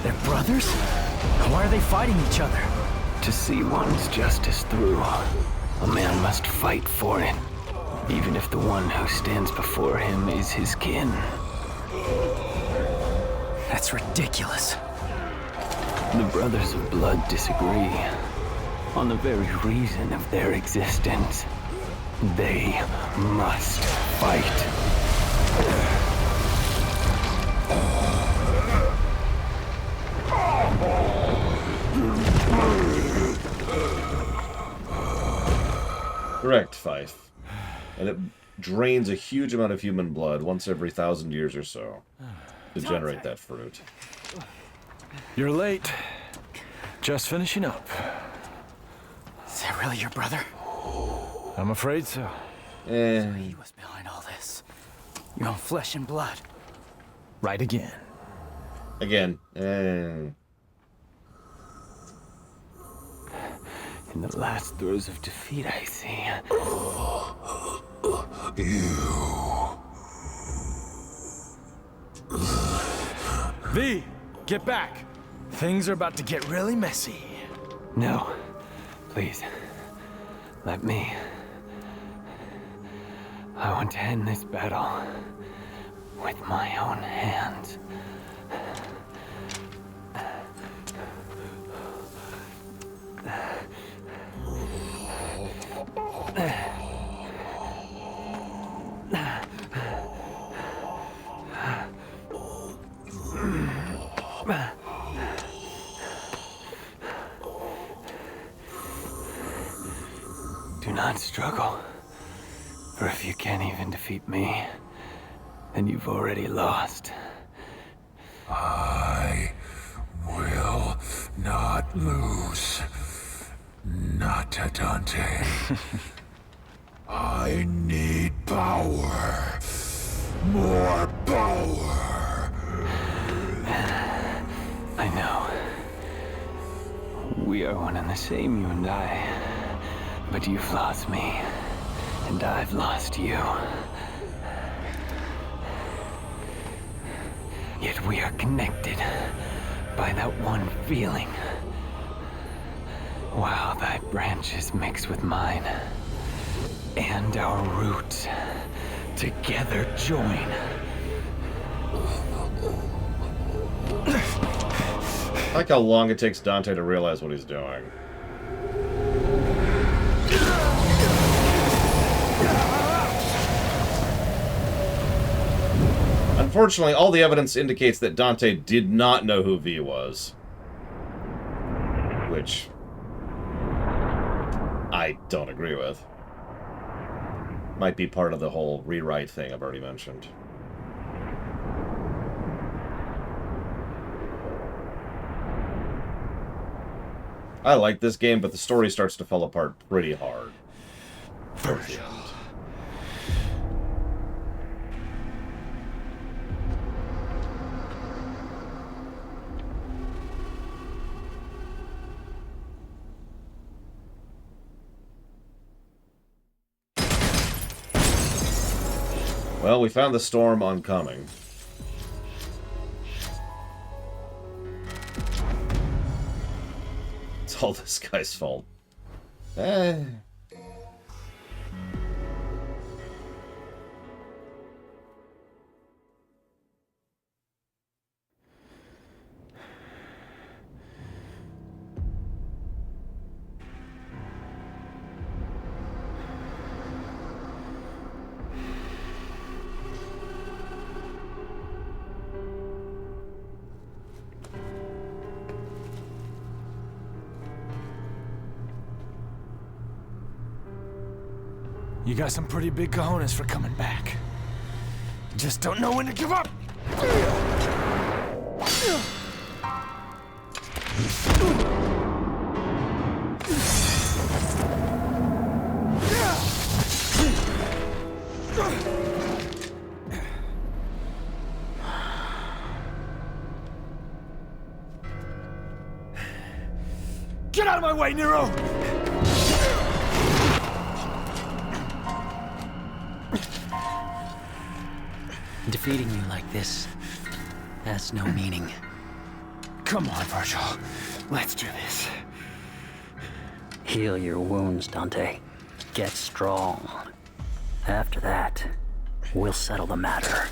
They're brothers? Why are they fighting each other? To see one's justice through, a man must fight for it, even if the one who stands before him is his kin. That's ridiculous. The Brothers of Blood disagree on the very reason of their existence. They must fight. Correct, Fife. And it drains a huge amount of human blood once every 1,000 years or so to generate that fruit. You're late. Just finishing up. Is that really your brother? I'm afraid so. He was behind all this. Your own flesh and blood. Right again. Again. In the last throes of defeat, I see. V, get back. Things are about to get really messy. No. Please. Let me. I want to end this battle with my own hands. Do not struggle. For if you can't even defeat me, then you've already lost. I will not lose. Not to Dante. I need power. More power. I know. We are one and the same, you and I. But you've lost me, and I've lost you. Yet we are connected by that one feeling. While thy branches mix with mine, and our roots together join. I like how long it takes Dante to realize what he's doing. Unfortunately, all the evidence indicates that Dante did not know who V was. Which I don't agree with. Might be part of the whole rewrite thing I've already mentioned. I like this game, but the story starts to fall apart pretty hard. Virgil. Well, we found the storm oncoming. It's all this guy's fault. You got some pretty big cojones for coming back. Just don't know when to give up! Get out of my way, Nero! Defeating you like this has no meaning. Come on, Virgil. Let's do this. Heal your wounds, Dante. Get strong. After that, we'll settle the matter.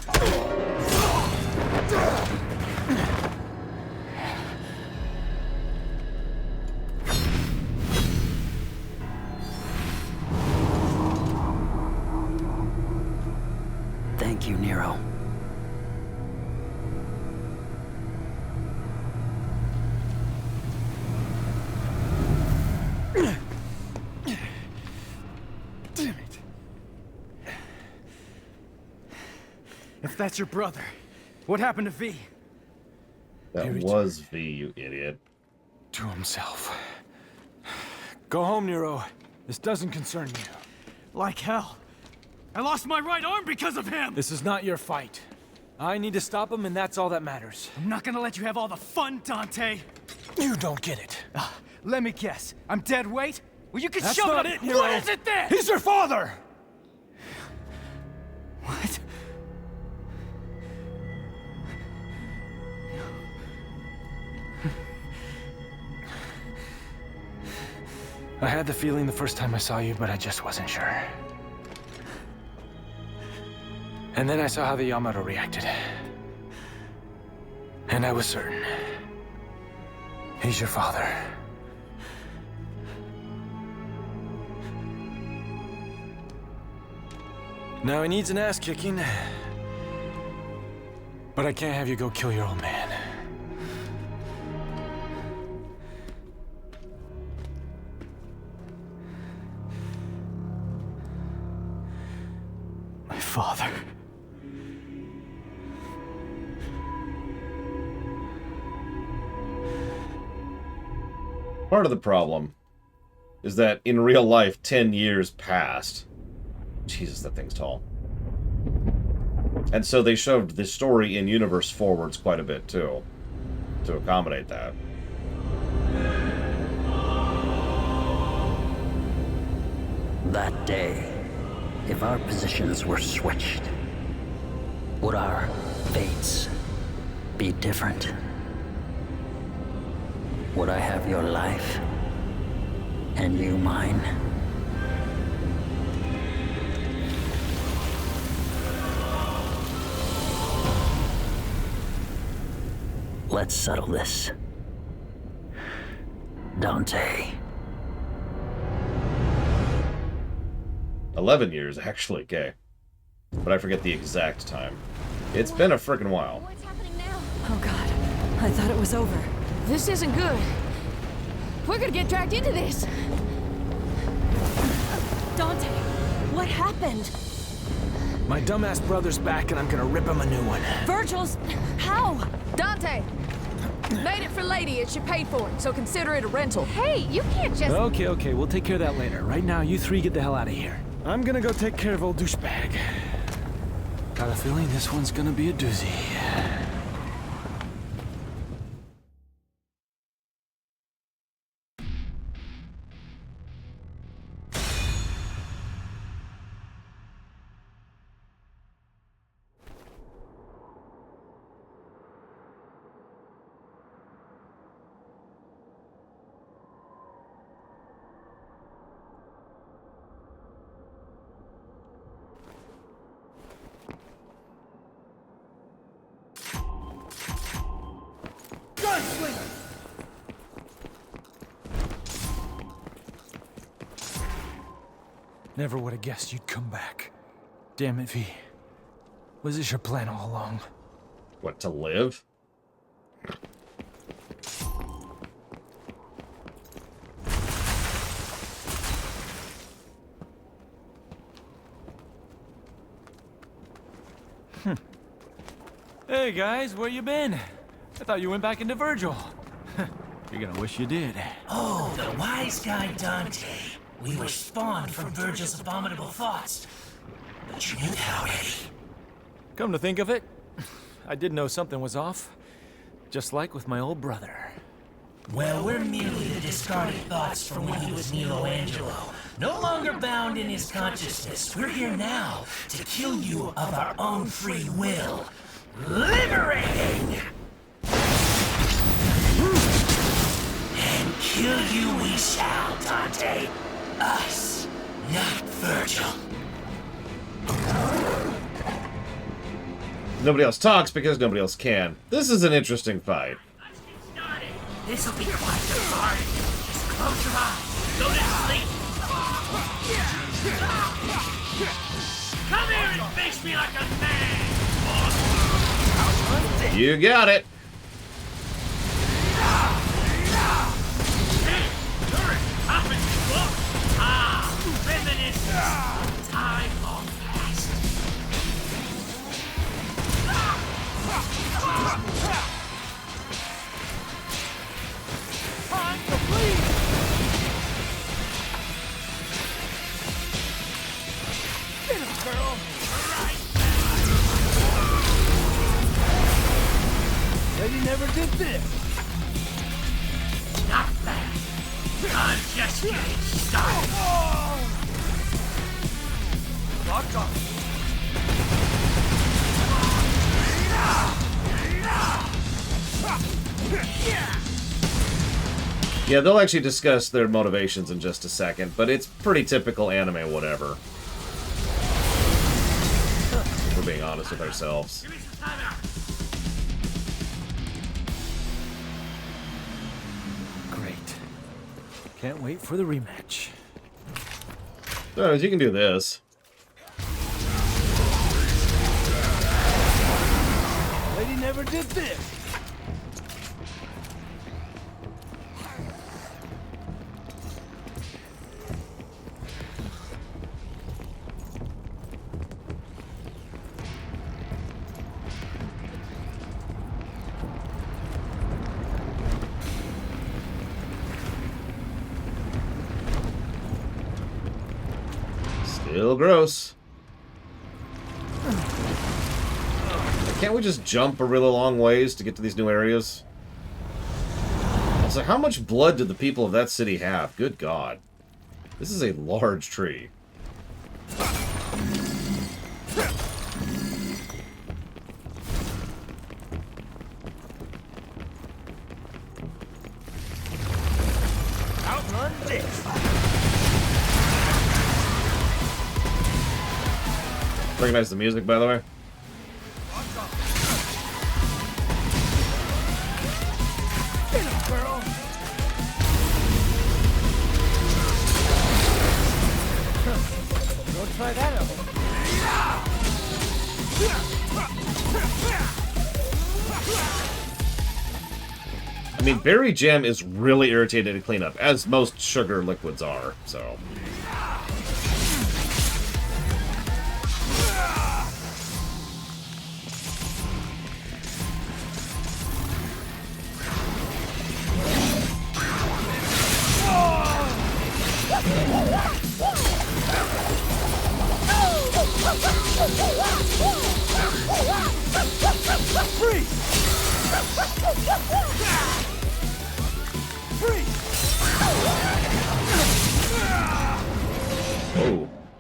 Thank you, Nero. Damn it. If that's your brother, what happened to V? That was V, you idiot. To himself. Go home, Nero. This doesn't concern you. Like hell. I lost my right arm because of him! This is not your fight. I need to stop him, and that's all that matters. I'm not gonna let you have all the fun, Dante! You don't get it. Let me guess. I'm dead weight? Well, you can That's shove not it up. it, Nero. What is it then? He's your father! What? I had the feeling the first time I saw you, but I just wasn't sure. And then I saw how the Yamato reacted. And I was certain. He's your father. Now he needs an ass kicking. But I can't have you go kill your old man. My father. Part of the problem is that in real life, 10 years passed. Jesus, that thing's tall. And so they shoved the story in universe forwards quite a bit, too, to accommodate that. That day, if our positions were switched, would our fates be different? Would I have your life, and you mine? Let's settle this. Dante. 11 years, actually, okay. But I forget the exact time. It's been a frickin' while. What's happening now? Oh god, I thought it was over. This isn't good. We're gonna get dragged into this. Dante, what happened? My dumbass brother's back and I'm gonna rip him a new one. Virgil's... how? Dante! Made it for Lady and she paid for it, so consider it a rental. Hey, you can't just... Okay, we'll take care of that later. Right now, you three get the hell out of here. I'm gonna go take care of old douchebag. Got a feeling this one's gonna be a doozy. Never would have guessed you'd come back. Damn it, V. Was this your plan all along? What, to live? Hey guys, where you been? I thought you went back into Virgil. You're gonna wish you did. Oh, the wise guy Dante. We were spawned from Virgil's abominable thoughts. But you knew that already. Come to think of it, I did know something was off. Just like with my old brother. Well, we're merely the discarded thoughts from when he was Nero Angelo. No longer bound in his consciousness. We're here now to kill you of our own free will. Liberating! And kill you we shall, Dante. Us, not Virgil. Nobody else talks because nobody else can. This is an interesting fight. This'll be quite the party. Just close your eyes. Go to sleep. Come here and face me like a man. You got it. Reminiscence. Time long past. Time to bleed! Get him, girl! Lady never did this! Not bad. I'm just getting started. Locked on. Yeah, they'll actually discuss their motivations in just a second, but it's pretty typical anime whatever. If we're being honest with ourselves. Give me some time out. Great. Can't wait for the rematch. So, you can do this. Lady never did this! Still gross. Can't we just jump a really long ways to get to these new areas? Also, how much blood did the people of that city have? Good God. This is a large tree. Outrun this. Recognize the music, by the way? Get him, girl! Go try that out. I mean, berry jam is really irritating to clean up, as most sugar liquids are, so... Oh,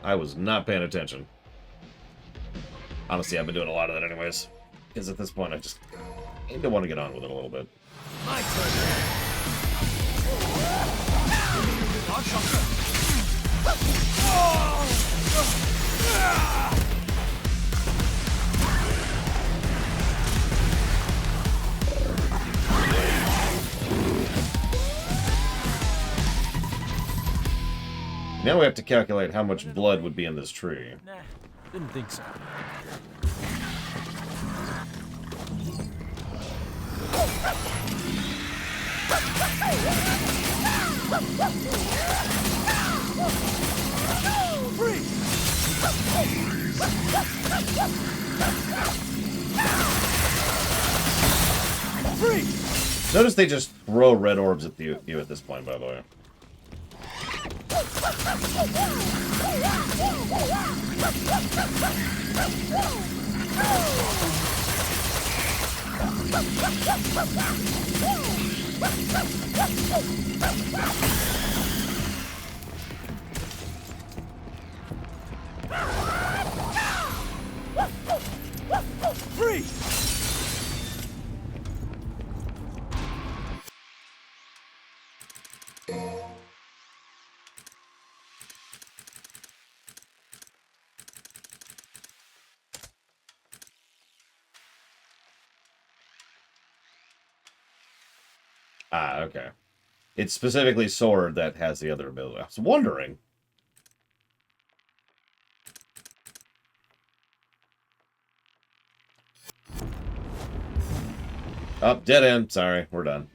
I was not paying attention. Honestly, I've been doing a lot of that anyways. Because at this point, I just need to want to get on with it a little bit. My turn. Now we have to calculate how much blood would be in this tree. Nah, didn't think so. Notice they just throw red orbs at you at this point, by the way. Ah, okay. It's specifically Sword that has the other ability. I was wondering. Oh, dead end. Sorry, we're done.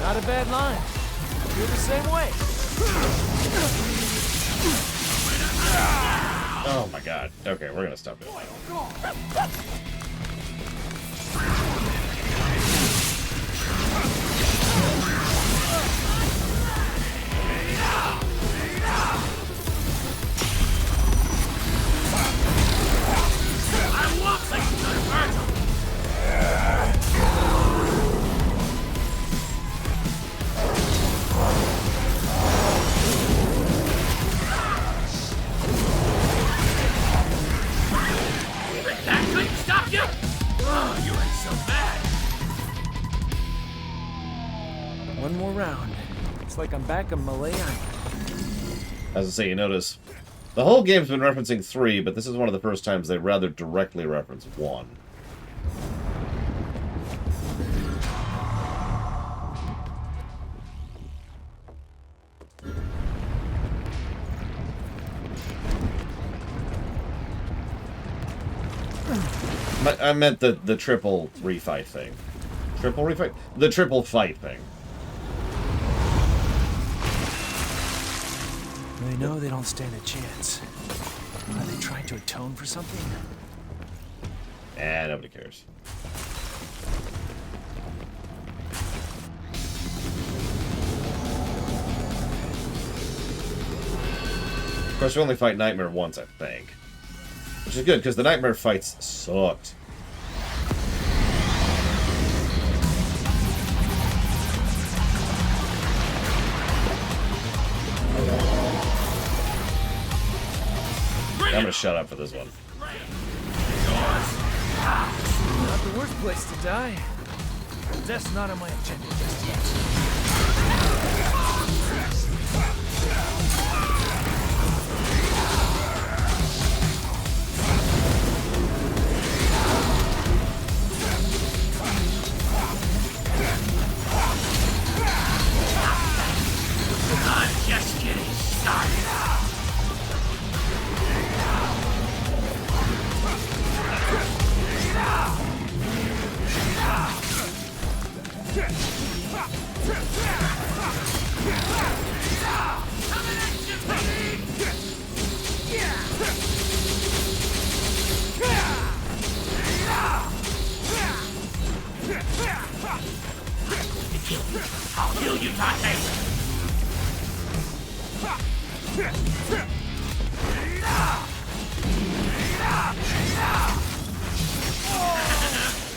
Not a bad line. You're the same way. Oh my god. Okay, we're gonna stop it. One more round. It's like I'm back on Malay Island. As I say, you notice the whole game's been referencing 3, but this is one of the first times they rather directly reference 1. I meant the triple refight thing. Triple refight? The triple fight thing. They know they don't stand a chance. Are they trying to atone for something? Nobody cares. Of course, we only fight Nightmare once, I think. Which is good, because the Nightmare fights sucked. I'm gonna shut up for this one. Not the worst place to die. That's not on my agenda just yet. I'm just getting started. I'll kill you, Dante!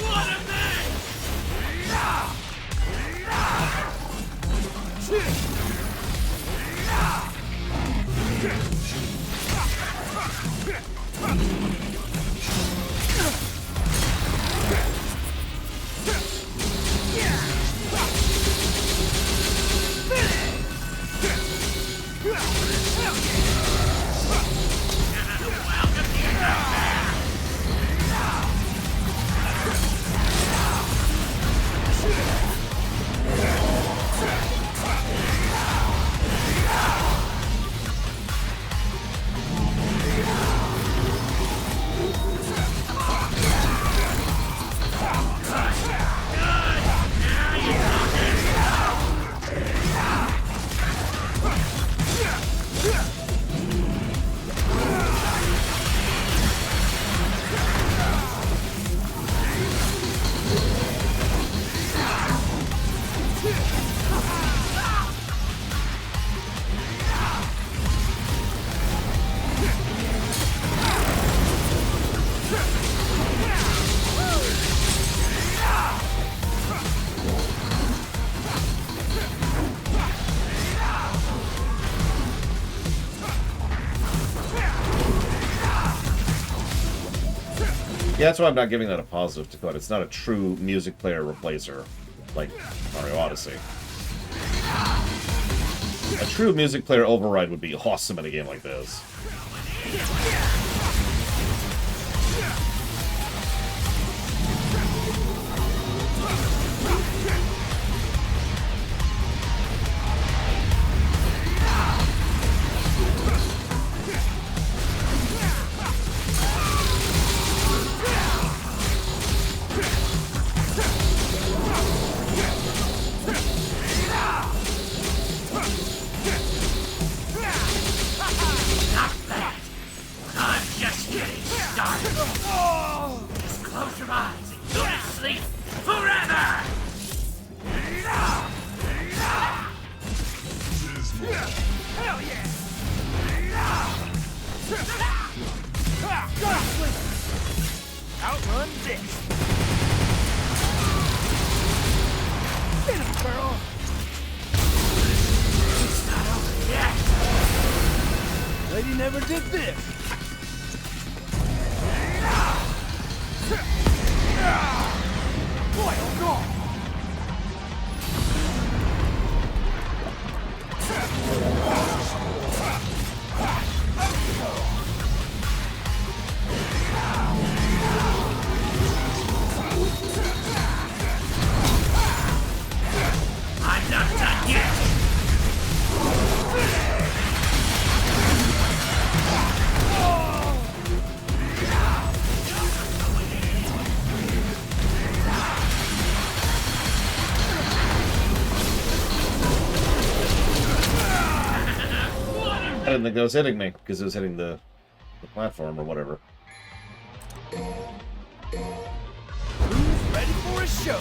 What a man! Yeah, that's why I'm not giving that a positive to Code. It's not a true music player replacer like Mario Odyssey. A true music player override would be awesome in a game like this. Close your eyes and go to sleep forever! Hell yeah! Outrun this! Get him, girl! It's not over yet! Lady never did this! Boy, oh God! I'm not done yet! I didn't think that was hitting me, because it was hitting the platform or whatever. Who's ready for a show?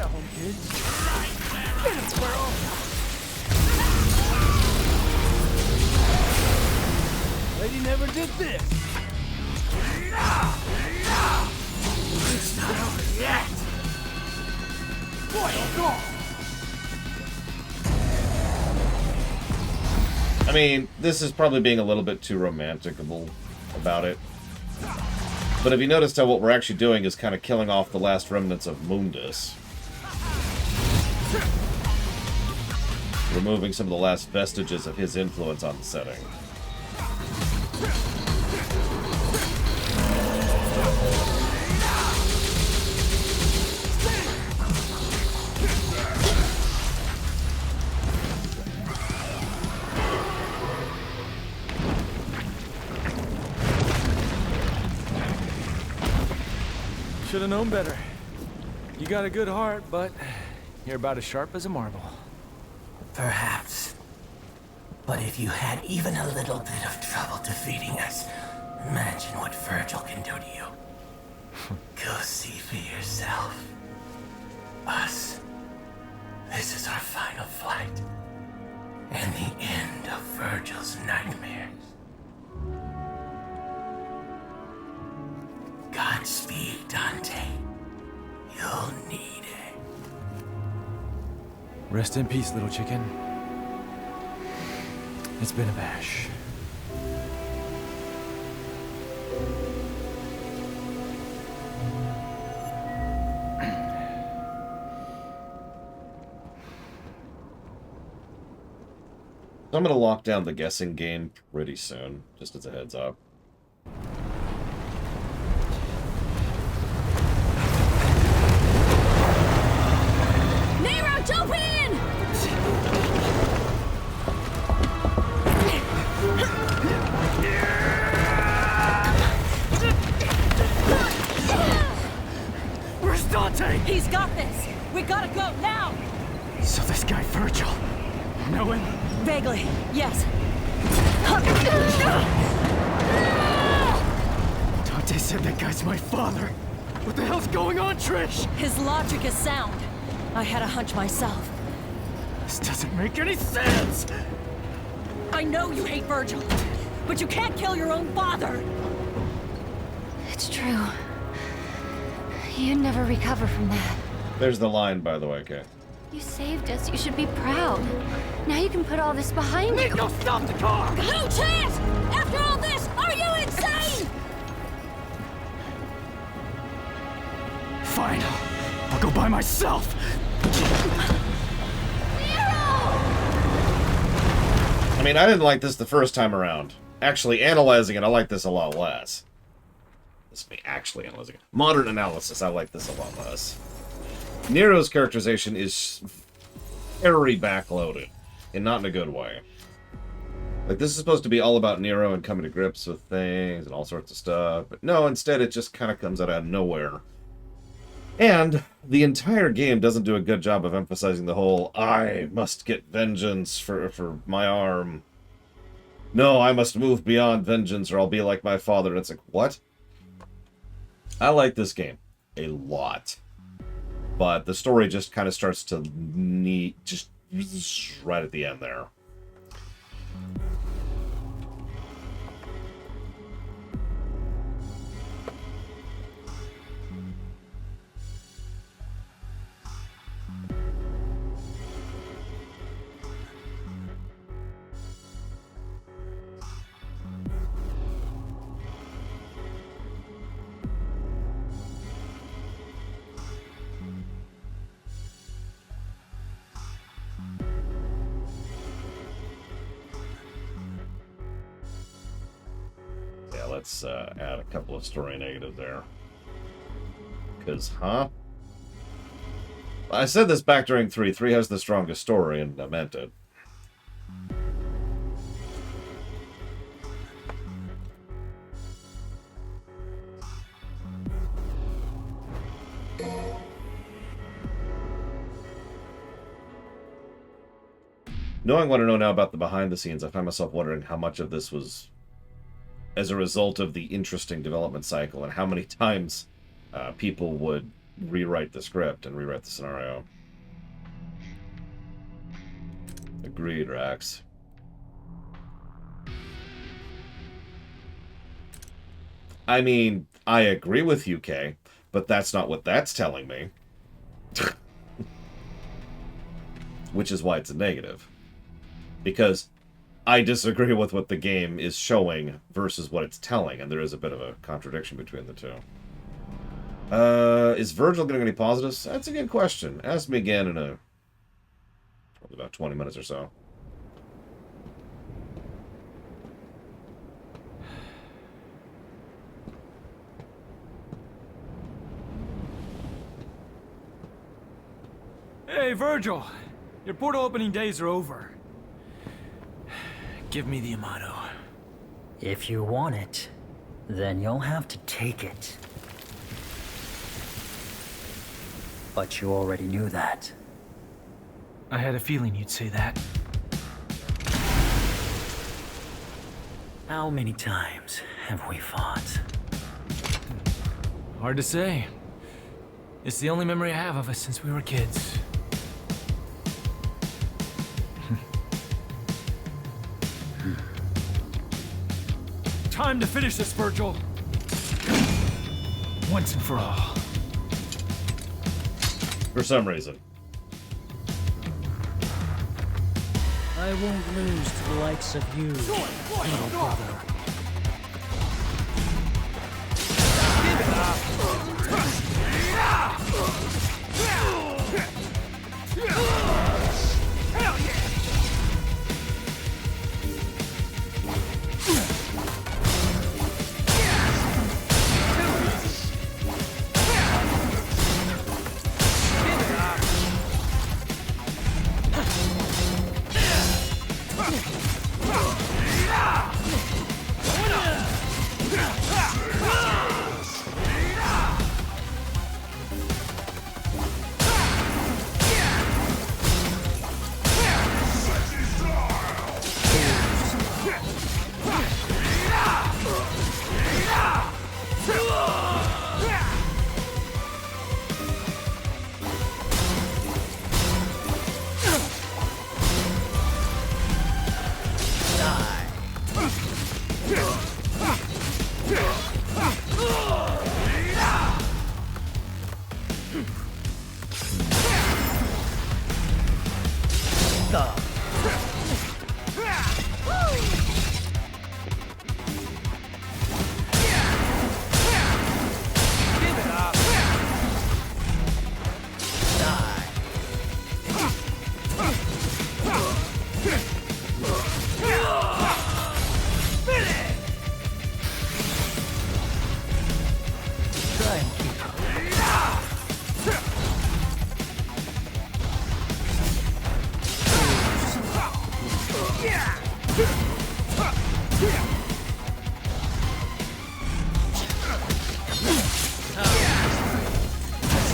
at home, kid. Get him, squirrel! Lady never did this. It's not over yet. Boy, oh God! I mean, this is probably being a little bit too romanticable about it. But have you noticed how what we're actually doing is kind of killing off the last remnants of Mundus? Removing some of the last vestiges of his influence on the setting. Should have known better. You got a good heart, but you're about as sharp as a marble. Perhaps. But if you had even a little bit of trouble defeating us, imagine what Virgil can do to you. Go see for yourself. Us. This is our final fight. And the end of Virgil's nightmares. Godspeed, Dante. You'll need it. Rest in peace, little chicken. It's been a bash. So I'm going to lock down the guessing game pretty soon, just as a heads up. Nero, jump in! Where's Dante? He's got this! We gotta go, now! So this guy Virgil, you know him? Vaguely, yes. Dante said that guy's my father. What the hell's going on, Trish? His logic is sound. I had a hunch myself. This doesn't make any sense! I know you hate Virgil, but you can't kill your own father! It's true. You'd never recover from that. There's the line, by the way, Kay. You saved us. You should be proud. Now you can put all this behind you. Nico, stop the car! No chance! After all this, are you insane? Fine. I'll go by myself. I mean, I didn't like this the first time around. Actually, analyzing it, I like this a lot less. This is me actually analyzing it. Modern analysis, I like this a lot less. Nero's characterization is very backloaded, and not in a good way. Like, this is supposed to be all about Nero and coming to grips with things and all sorts of stuff, but no, instead it just kind of comes out of nowhere. And the entire game doesn't do a good job of emphasizing the whole, I must get vengeance for my arm. No, I must move beyond vengeance or I'll be like my father. And it's like, what? I like this game a lot. But the story just kind of starts to just right at the end there. Let's add a couple of story negatives there. Because, I said this back during 3. 3 has the strongest story, and I meant it. Knowing what I know now about the behind the scenes, I find myself wondering how much of this was as a result of the interesting development cycle and how many times people would rewrite the script and rewrite the scenario. Agreed, Rax. I mean, I agree with you, Kay, but that's not what that's telling me. Which is why it's a negative. Because I disagree with what the game is showing versus what it's telling, and there is a bit of a contradiction between the two. Is Virgil getting any positives? That's a good question. Ask me again in probably about 20 minutes or so. Hey, Virgil! Your portal opening days are over. Give me the Amato. If you want it, then you'll have to take it. But you already knew that. I had a feeling you'd say that. How many times have we fought? Hard to say. It's the only memory I have of us since we were kids. Time to finish this, Virgil. Once and for all. For some reason. I won't lose to the likes of you, little brother.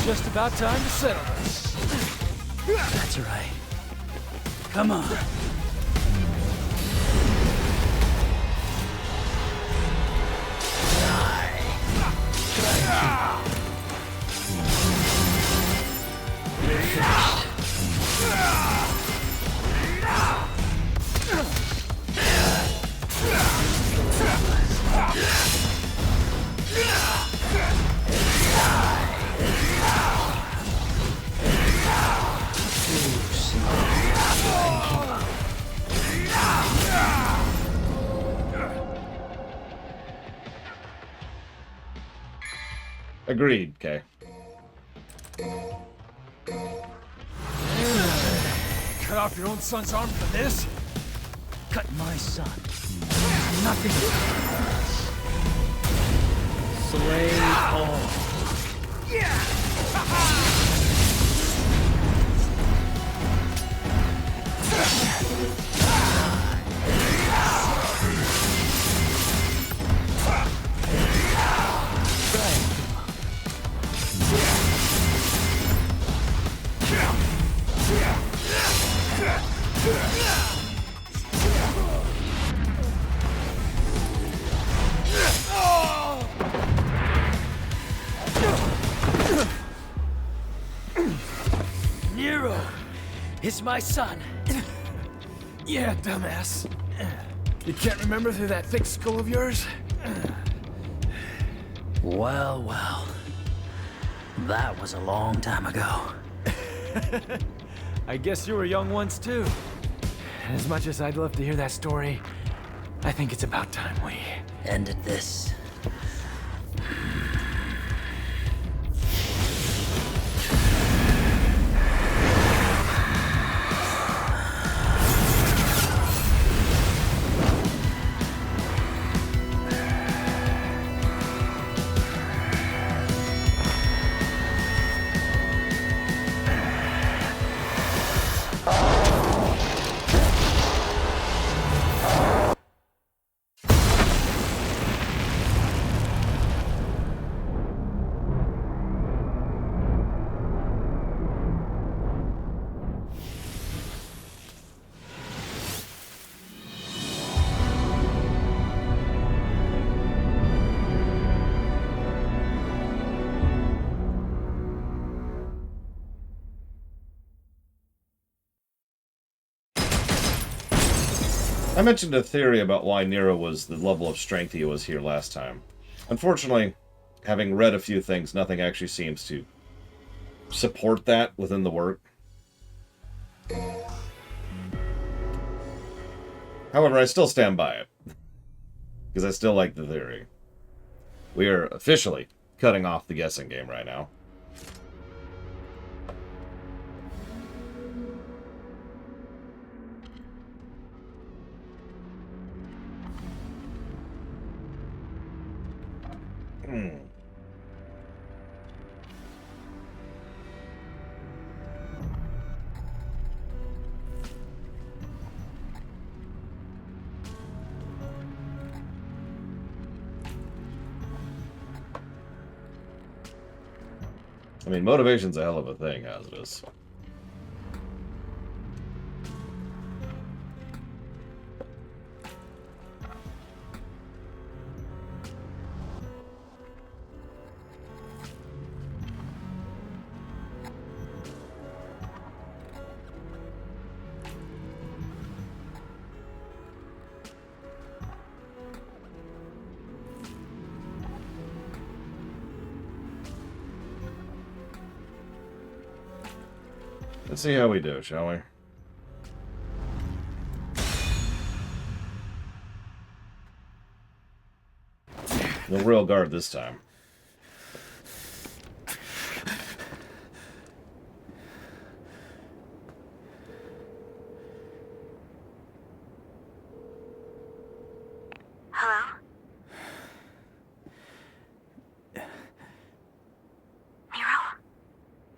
Just about time to settle this. That's right. Come on. Agreed, okay. Cut off your own son's arm for this? Cut my son. Nothing. Slay all. Nero is my son. Yeah, dumbass. You can't remember through that thick skull of yours? Well, well. That was a long time ago. I guess you were young once, too. As much as I'd love to hear that story, I think it's about time we... Ended this. I mentioned a theory about why Nero was the level of strength he was here last time. Unfortunately, having read a few things, nothing actually seems to support that within the work. However, I still stand by it, because I still like the theory. We are officially cutting off the guessing game right now. I mean, motivation's a hell of a thing, as it is. Let's see how we do, shall we? No real guard this time. Hello? Nero?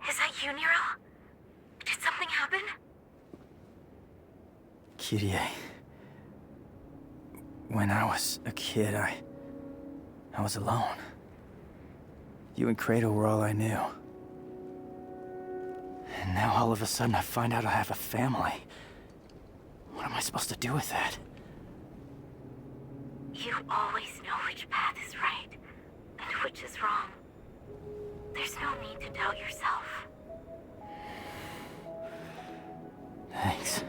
Is that you, Nero? Did something happen? Kyrie. When I was a kid, I was alone. You and Kratos were all I knew. And now all of a sudden I find out I have a family. What am I supposed to do with that? You always know which path is right and which is wrong. There's no need to doubt yourself. Thanks.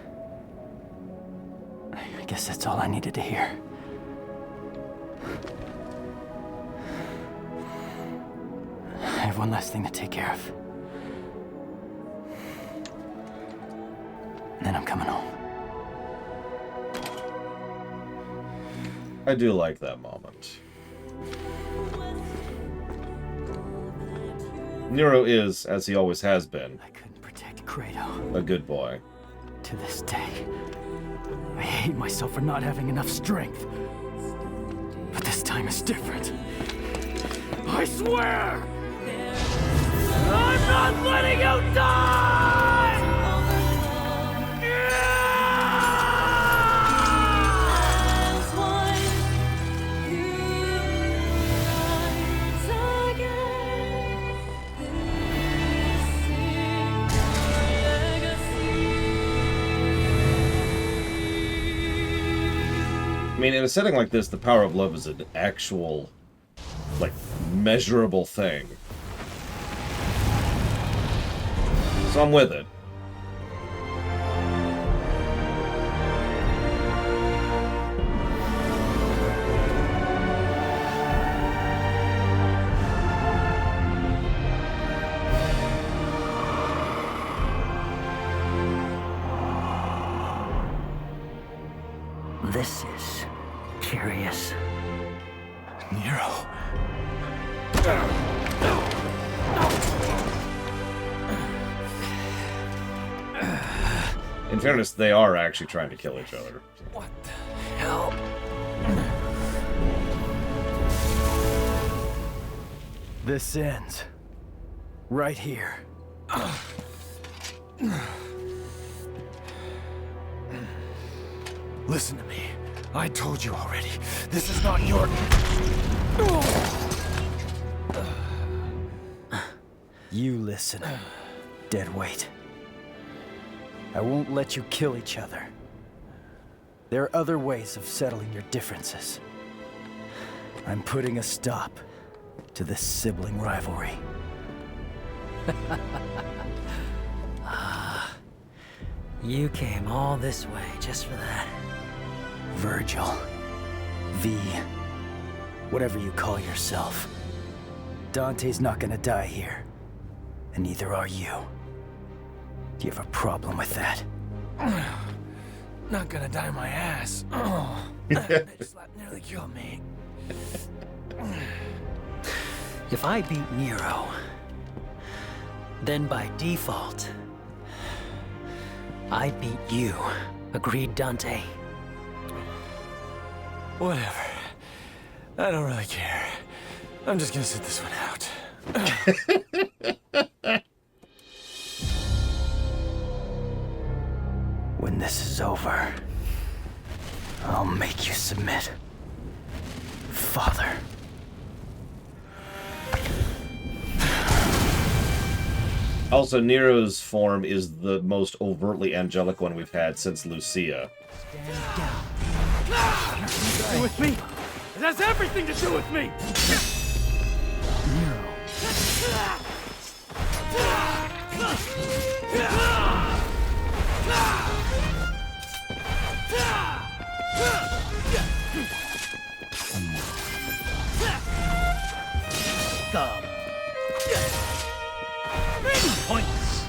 I guess that's all I needed to hear. I have one last thing to take care of. Then I'm coming home. I do like that moment. Nero is, as he always has been, I couldn't protect Kratos. a good boy. To this day, I hate myself for not having enough strength. But this time is different. I swear! I'm not letting you die! I mean, in a setting like this, the power of love is an actual, like, measurable thing. So I'm with it. This is curious. Nero. In fairness, they are actually trying to kill each other. What the hell? This ends right here. Listen to me. I told you already. This is not your... You listen, deadweight. I won't let you kill each other. There are other ways of settling your differences. I'm putting a stop to this sibling rivalry. You came all this way just for that. Virgil. V. Whatever you call yourself. Dante's not gonna die here. And neither are you. Do you have a problem with that? Not gonna die my ass. That slap nearly killed me. If I beat Nero, then by default, I beat you. Agreed, Dante? Whatever. I don't really care. I'm just gonna sit this one out. When this is over, I'll make you submit. Father. Also, Nero's form is the most overtly angelic one we've had since Lucia. Stand down. To do with me? It has everything to do with me! Nero. Come. Points.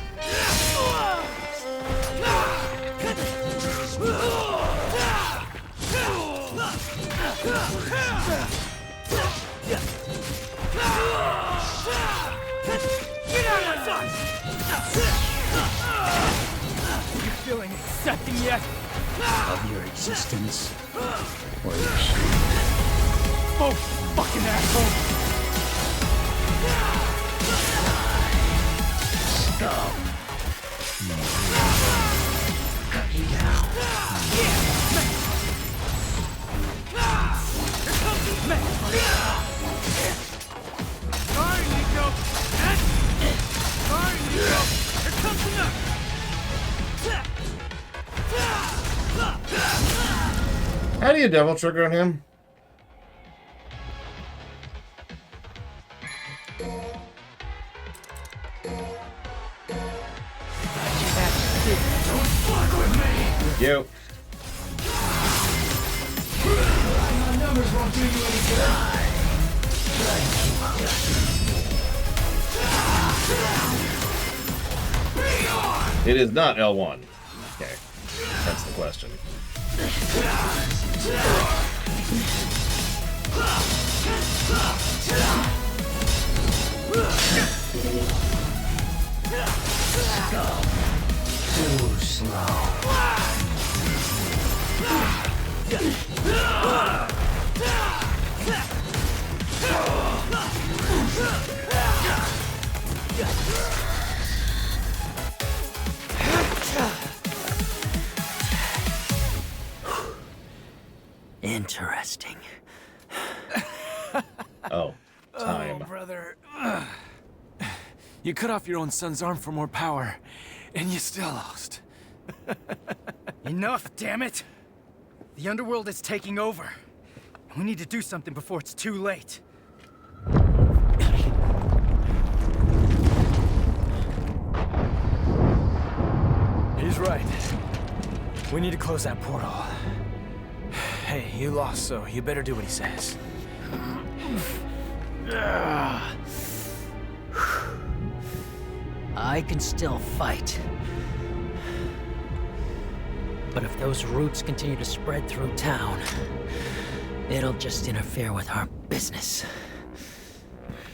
Get out of my sight! You feeling accepting yet? Of your existence. Or your Oh, fucking asshole! scum. Cut you down. Yeah! Here comes the Sorry, Nico! Sorry, Nico! Here comes the nut! How do you devil trigger on him? Don't fuck with me! You. My numbers won't do you any good. It is not L1. Okay. That's the question. Too slow. Interesting. Oh. Time. Oh, brother. You cut off your own son's arm for more power, and you still lost. Enough, damn it! The underworld is taking over. We need to do something before it's too late. He's right. We need to close that portal. Hey, you lost, so you better do what he says. I can still fight. But if those roots continue to spread through town, it'll just interfere with our business.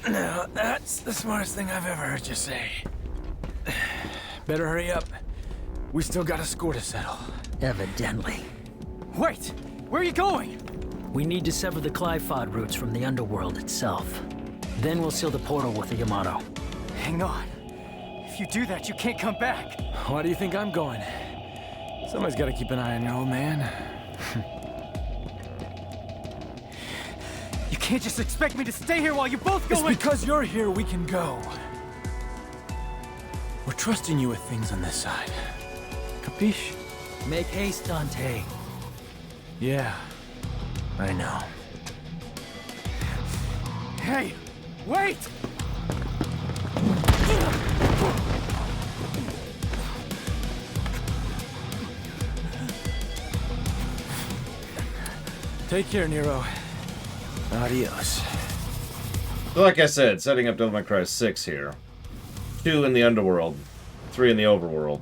Now, that's the smartest thing I've ever heard you say. Better hurry up. We still got a score to settle. Evidently. Wait! Where are you going? We need to sever the Clifod roots from the underworld itself. Then we'll seal the portal with the Yamato. Hang on. If you do that, you can't come back. Why do you think I'm going? Somebody's got to keep an eye on your old man. You can't just expect me to stay here while you both go It's because you're here we can go. We're trusting you with things on this side. Capiche? Make haste, Dante. Yeah, I know. Hey, wait! Take care, Nero. Adios. So like I said, setting up Devil May Cry 6 here. 2 in the underworld, 3 in the overworld.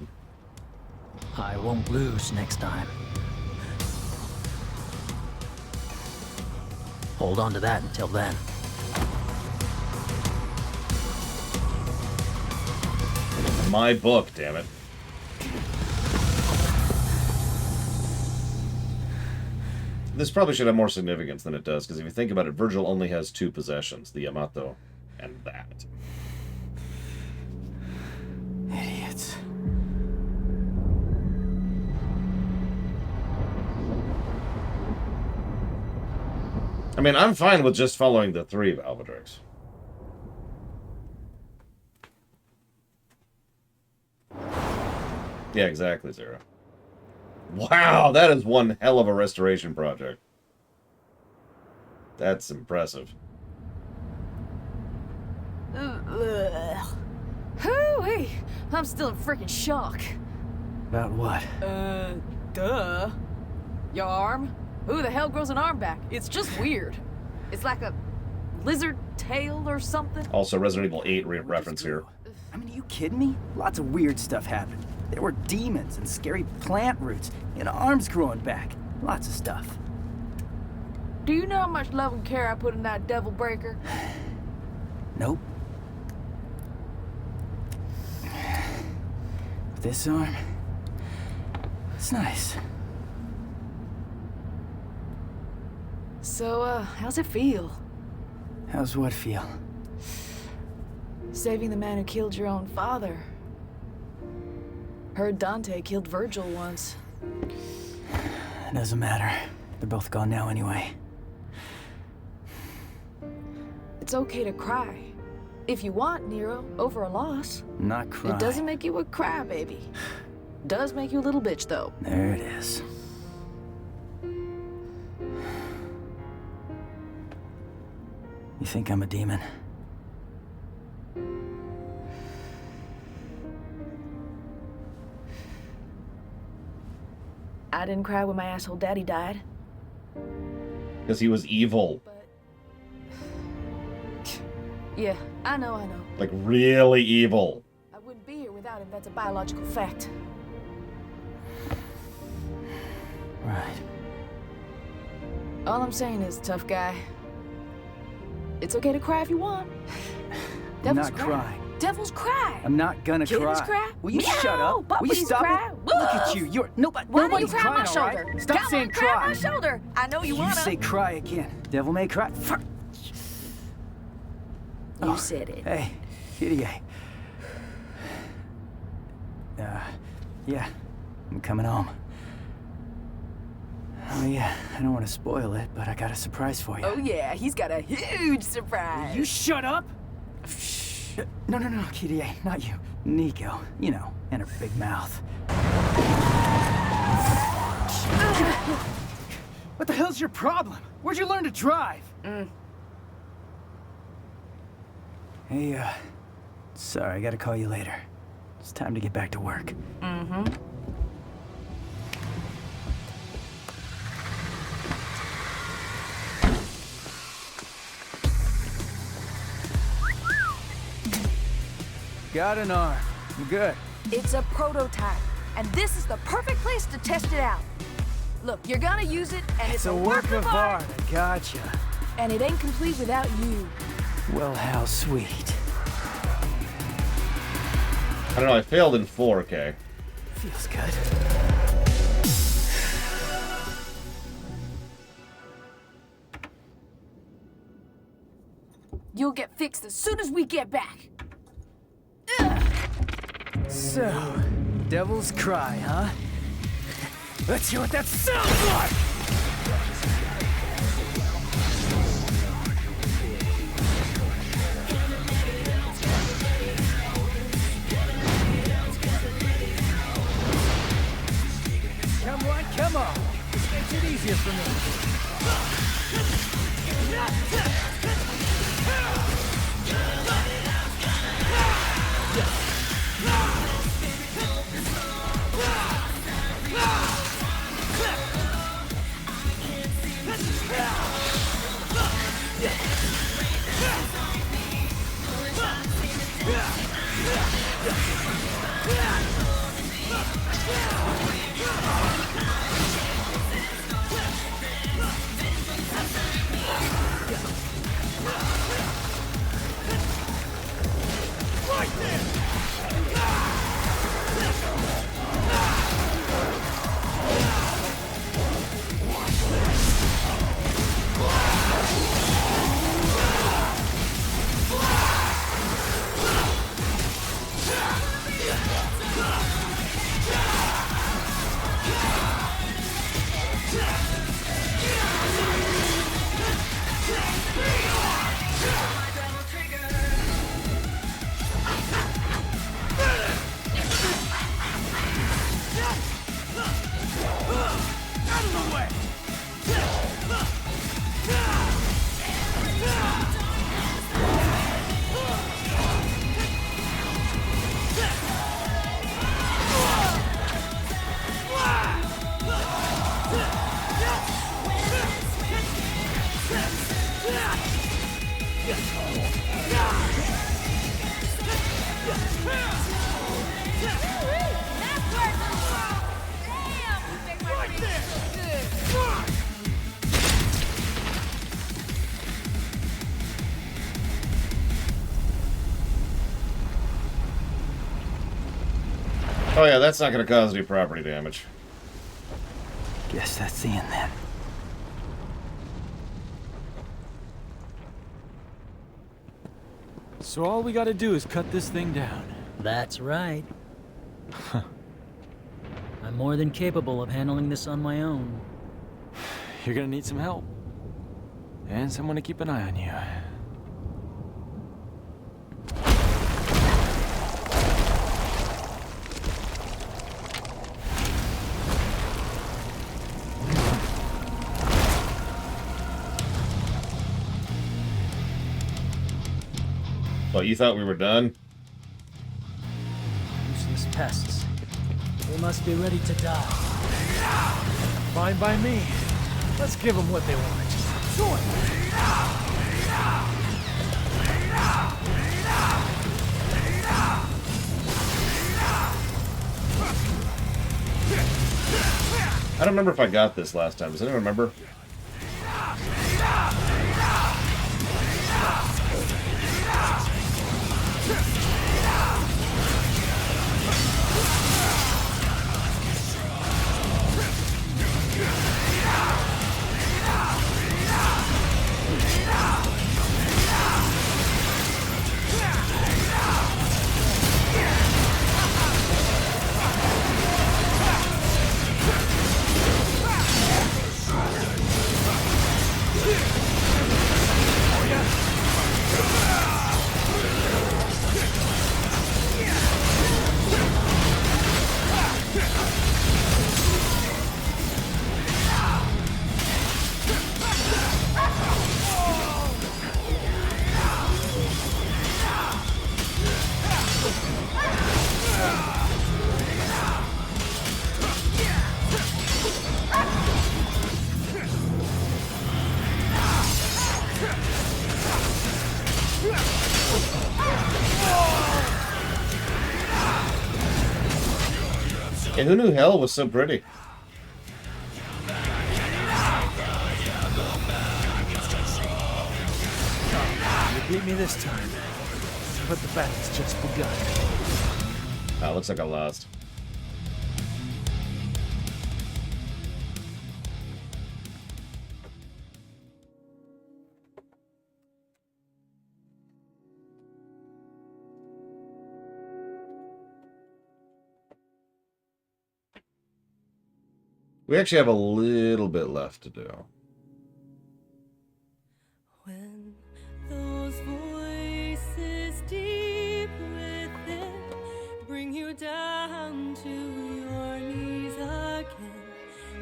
I won't lose next time. Hold on to that until then. My book, damn it. This probably should have more significance than it does, because if you think about it, Virgil only has 2 possessions, the Yamato and that. Idiots. I mean, I'm fine with just following the 3 of Alvadrex. Yeah, exactly, Zara. Wow, that is one hell of a restoration project. That's impressive. Hooey! I'm still in freaking shock. About what? Duh. Your arm? Who the hell grows an arm back? It's just weird. It's like a lizard tail or something. Also, Resident Evil 8 reference here. I mean, are you kidding me? Lots of weird stuff happened. There were demons and scary plant roots and arms growing back. Lots of stuff. Do you know how much love and care I put in that devil breaker? Nope. But this arm, it's nice. So, how's it feel? How's what feel? Saving the man who killed your own father. Heard Dante killed Virgil once. It doesn't matter. They're both gone now anyway. It's okay to cry. If you want, Nero, over a loss. Not cry. It doesn't make you a crybaby. Does make you a little bitch, though. There it is. You think I'm a demon? I didn't cry when my asshole daddy died. Because he was evil. Yeah, I know. Like, really evil. I wouldn't be here without him, that's a biological fact. Right. All I'm saying is, tough guy, it's okay to cry if you want. I'm Devils not cry. crying. Devils cry. I'm not gonna Kittens cry. cry. Will you Meow. shut up? Will you Puppies stop cry. it? Look at you. You're Why nobody's don't you cry on my crying, all shoulder? right? Stop Come saying on, cry on cry. my shoulder. I know you You wanna. say cry again. Devil may cry. You said it. Hey, kitty. Yeah, I'm coming home. Oh yeah, I don't want to spoil it, but I got a surprise for you. Oh yeah, he's got a huge surprise. You shut up! No, kitty, not you. Nico, you know, and her big mouth. What the hell's your problem? Where'd you learn to drive? Hey, sorry, I gotta call you later. It's time to get back to work. Got an arm. I'm good. It's a prototype. and this is the perfect place to test it out. Look, you're gonna use it, and it's a work of art. I gotcha. And it ain't complete without you. Well, how sweet. I don't know, I failed in 4K. Feels good. You'll get fixed as soon as we get back. So, Devil's Cry, huh? Let's hear what that sounds like! Come on! This makes it easier for me. Oh yeah, that's not going to cause any property damage. Guess that's the end then. So all we gotta do is cut this thing down. That's right. I'm more than capable of handling this on my own. You're gonna need some help. And someone to keep an eye on you. Oh, you thought we were done? Useless pests. They must be ready to die. Fine by me. Let's give them what they want. Sure. I don't remember if I got this last time. Does anyone remember? And who knew hell was so pretty? You beat me this time, but the battle's just begun. Oh, looks like I lost. We actually have a little bit left to do. When those voices deep within bring you down to your knees again,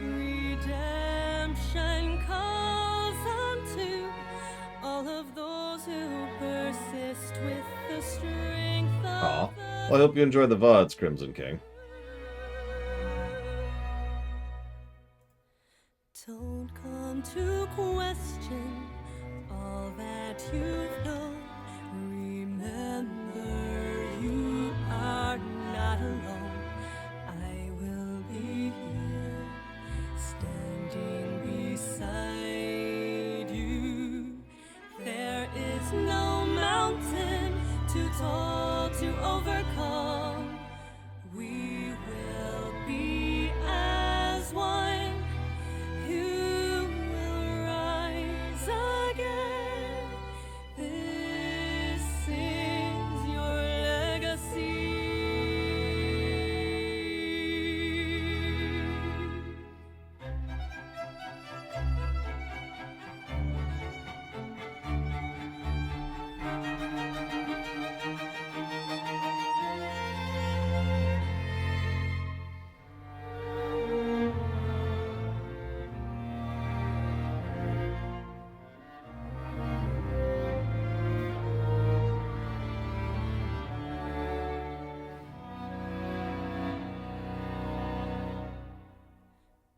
redemption calls unto all of those who persist with the strength Aw. of Well, I hope you enjoy the VODs, Crimson King. Don't come to question all that you've known. Remember, you are not alone. I will be here, standing beside you. There is no mountain too tall to overcome. We will be as one. You will rise again. This is your legacy.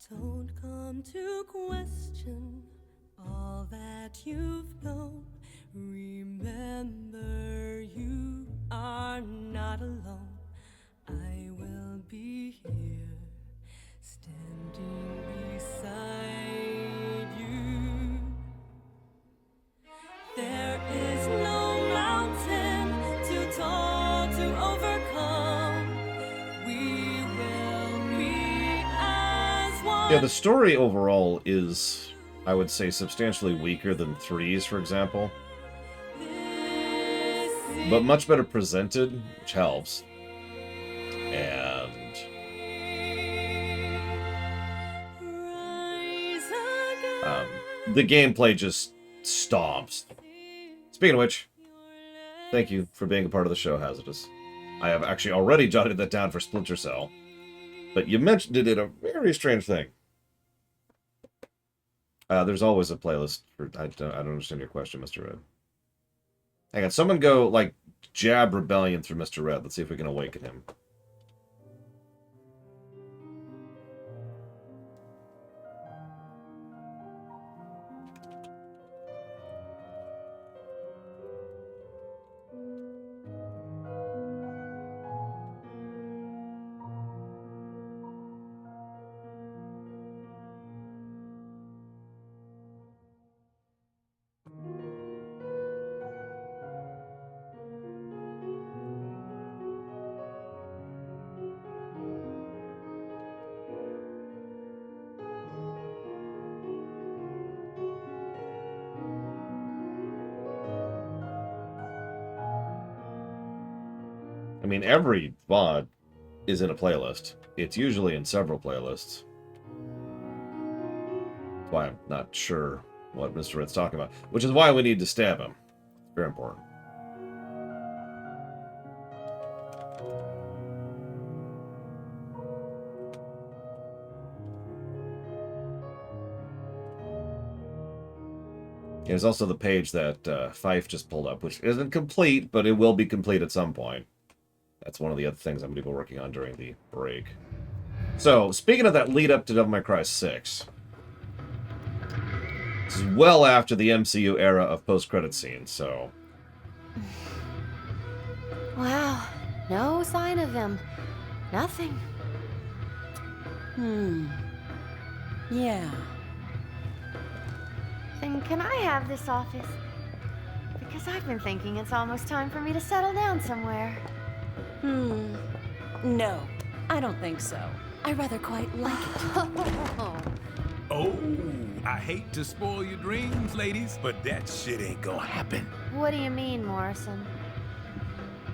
Don't come to question all that you've known. Remember, you are not alone. I will be here, standing beside you. There is no mountain too tall to overcome. We will be as one. Yeah, the story overall is, I would say, substantially weaker than 3's, for example. But much better presented, which helps. And the gameplay just stomps. Speaking of which, thank you for being a part of the show, Hazardous. I have actually already jotted that down for Splinter Cell, but you mentioned it in a very strange thing. There's always a playlist for... I don't understand your question, Mr. Red. Hang on, someone go, like, jab Rebellion through Mr. Red. Let's see if we can awaken him. I mean, every VOD is in a playlist. It's usually in several playlists. That's why I'm not sure what Mr. Red's talking about. Which is why we need to stab him. It's very important. There's also the page that Fife just pulled up, which isn't complete, but it will be complete at some point. That's one of the other things I'm going to be working on during the break. So, speaking of that lead up to Devil May Cry 6, this is well after the MCU era of post-credit scenes, so... Wow, no sign of him. Nothing. Yeah. Then can I have this office? Because I've been thinking it's almost time for me to settle down somewhere. No, I don't think so. I rather quite like it. Oh, I hate to spoil your dreams, ladies, but that shit ain't gonna happen. What do you mean, Morrison?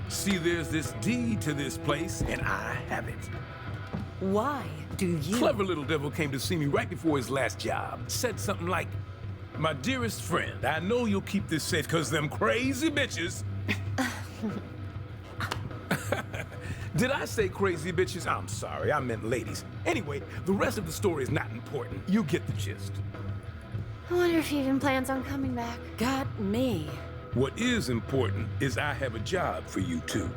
See, there's this deed to this place, and I have it. Why do you? Clever little devil came to see me right before his last job. Said something like, "My dearest friend, I know you'll keep this safe because them crazy bitches..." Did I say crazy bitches? I'm sorry, I meant ladies. Anyway, the rest of the story is not important. You get the gist. I wonder if he even plans on coming back. Got me. What is important is I have a job for you two.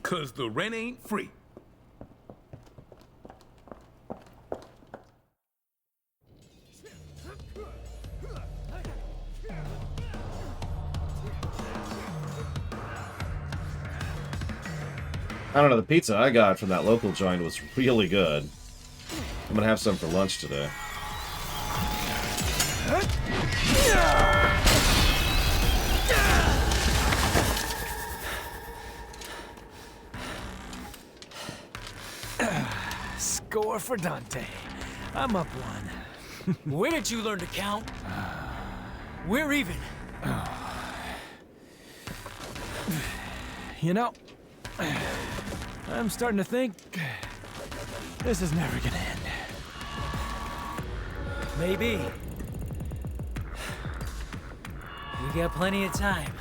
Cause the rent ain't free. I don't know, the pizza I got from that local joint was really good. I'm gonna have some for lunch today. Score for Dante. I'm up one. When did you learn to count? We're even. You know, I'm starting to think this is never gonna end. Maybe. We got plenty of time.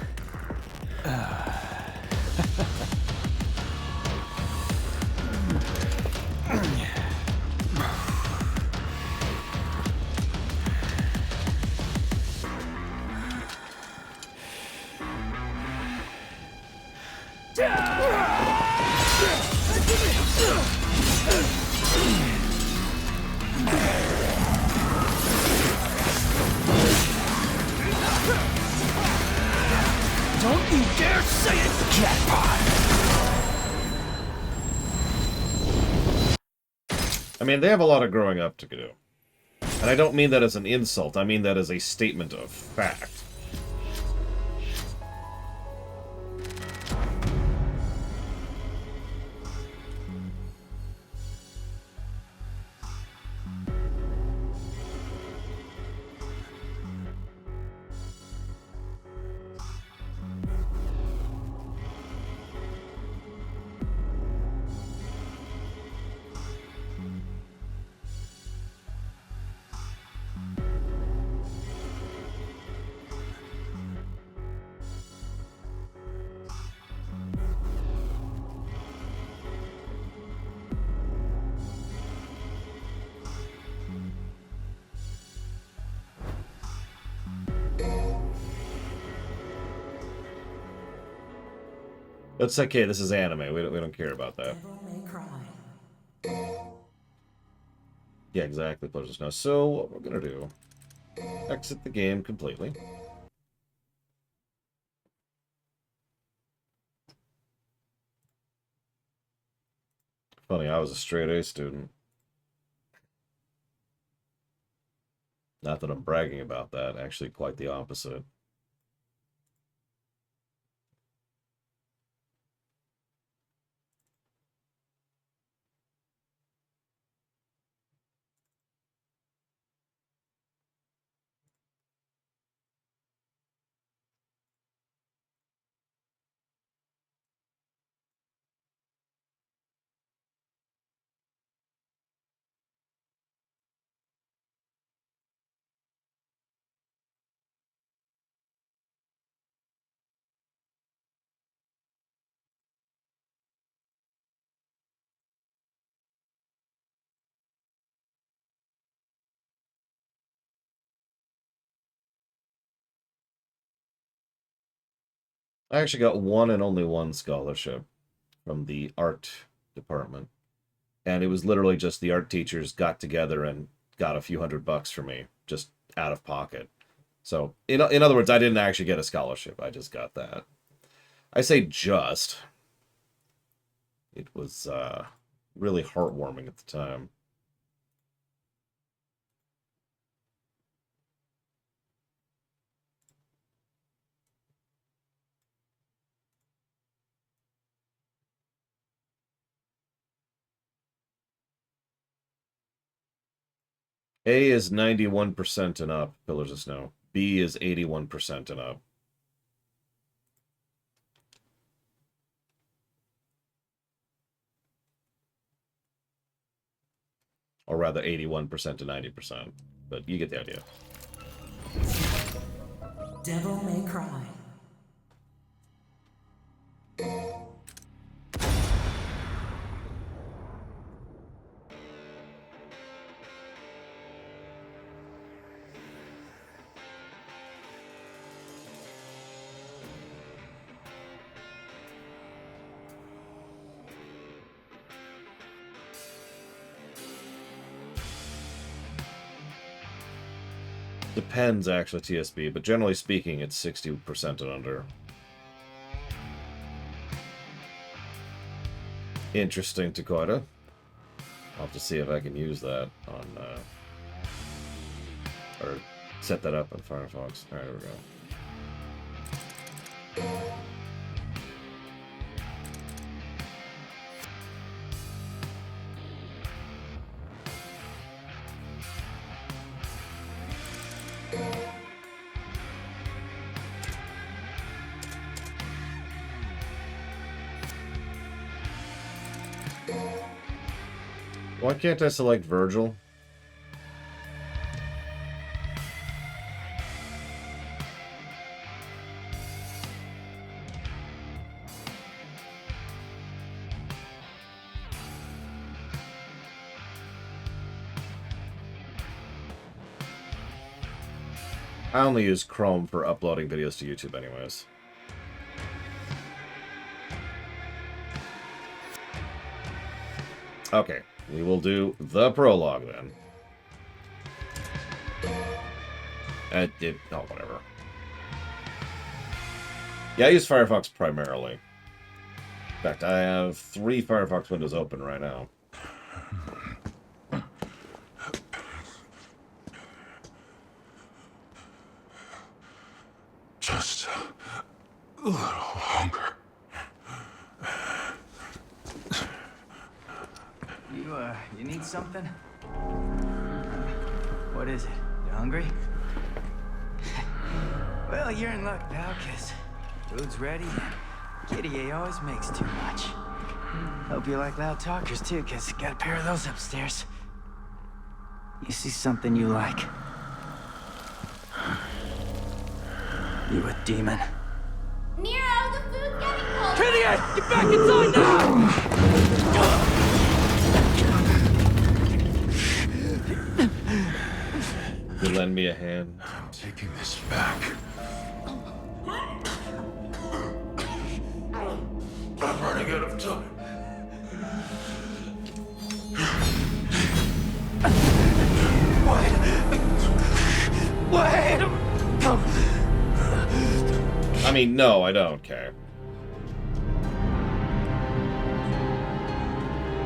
Don't you dare say it, jackpot! I mean, they have a lot of growing up to do. And I don't mean that as an insult, I mean that as a statement of fact. It's okay, this is anime. We don't care about that. Yeah, exactly, Pleasure Snow. So, what we're gonna do... exit the game completely. Funny, I was a straight A student. Not that I'm bragging about that, actually quite the opposite. I actually got one and only one scholarship from the art department. And it was literally just the art teachers got together and got a few $100 for me, just out of pocket. So, in other words, I didn't actually get a scholarship. I just got that. I say just. It was really heartwarming at the time. A is 91% and up, Pillars of Snow. B is 81% and up. Or rather, 81% to 90%. But you get the idea. Devil May Cry. Depends, actually, TSB, but generally speaking, it's 60% and under. Interesting, Dakota. I'll have to see if I can use that on, or set that up on Firefox. Alright, here we go. Why can't I select Virgil? I only use Chrome for uploading videos to YouTube anyways. Okay, we will do the prologue then. Oh, whatever. Yeah, I use Firefox primarily. In fact, I have 3 Firefox windows open right now. Just a little longer. You need something? What is it? You hungry? Well, you're in luck, pal, 'cause food's ready and Kitty A always makes too much. Hope you like loud talkers, too, 'cause got a pair of those upstairs. You see something you like? You a demon? Nero, the food's getting cold! Kitty, get back inside now! You lend me a hand. I'm taking this back. I'm running out of time. Wait! I mean, no, I don't care.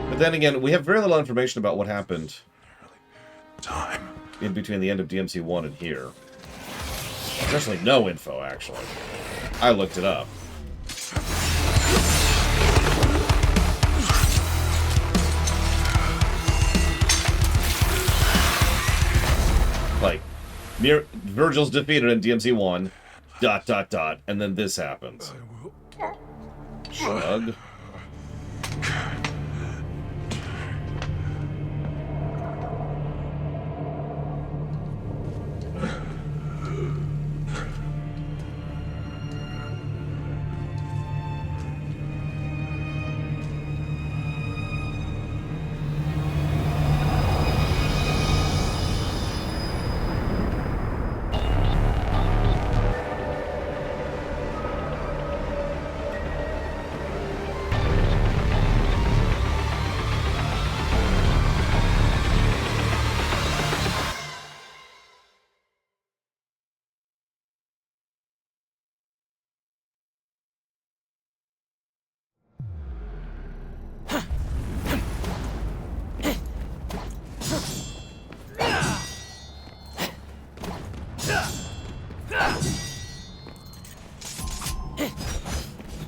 But then again, we have very little information about what happened in between the end of DMC 1 and here. Essentially no info, actually. I looked it up. Like, Virgil's defeated in DMC 1, ... and then this happens. Shrug.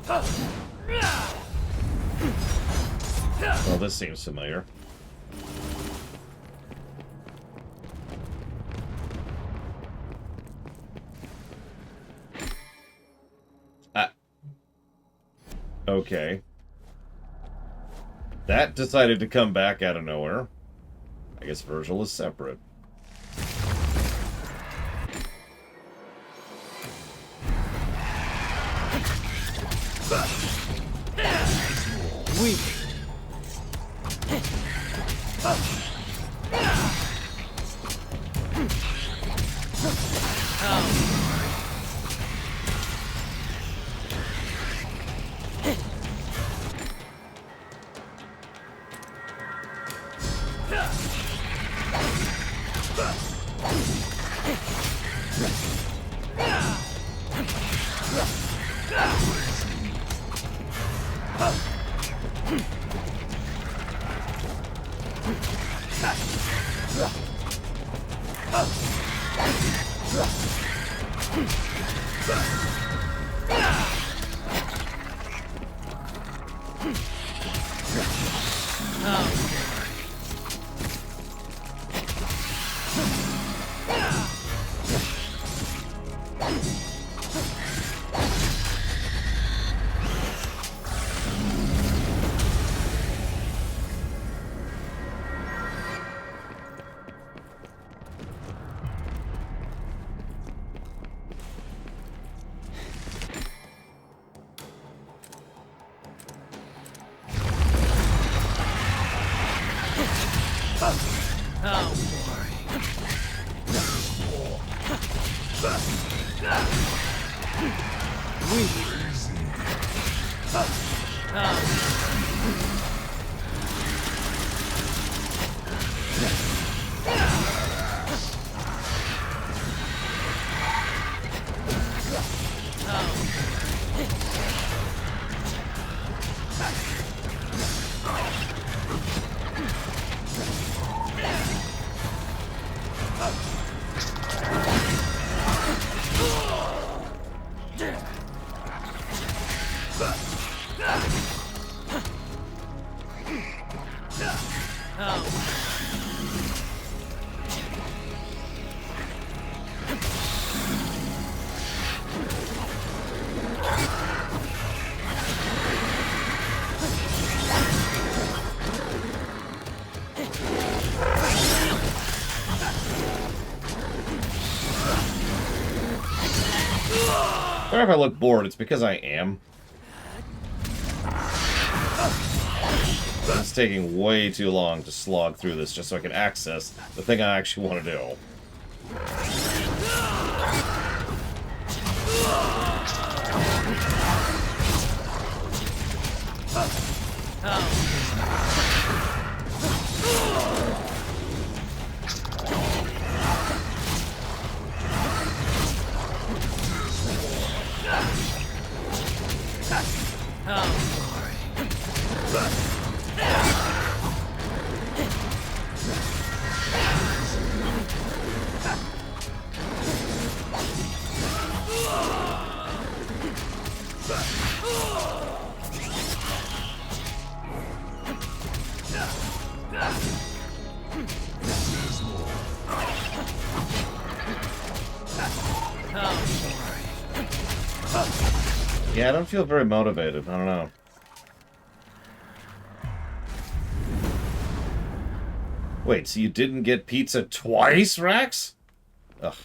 Well, this seems familiar. Okay. That decided to come back out of nowhere. I guess Virgil is separate. Weak. Sorry if I look bored, it's because I am. It's taking way too long to slog through this just so I can access the thing I actually want to do. Yeah, I don't feel very motivated. I don't know. Wait, so you didn't get pizza twice, Rax? Ugh.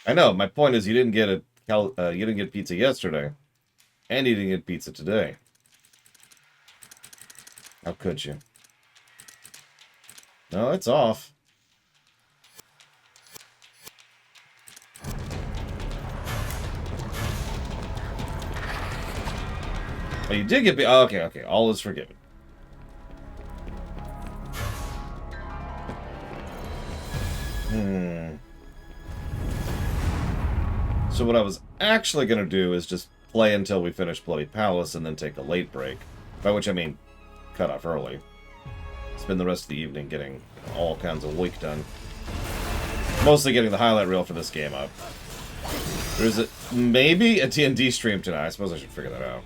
I know. My point is, you didn't get you didn't get pizza yesterday, and you didn't get pizza today. How could you? No, it's off. Oh, you did get pizza. Oh, okay. All is forgiven. So So what I was actually going to do is just play until we finish Bloody Palace and then take a late break. By which I mean cut off early. Spend the rest of the evening getting all kinds of work done. Mostly getting the highlight reel for this game up. There's maybe a D&D stream tonight. I suppose I should figure that out.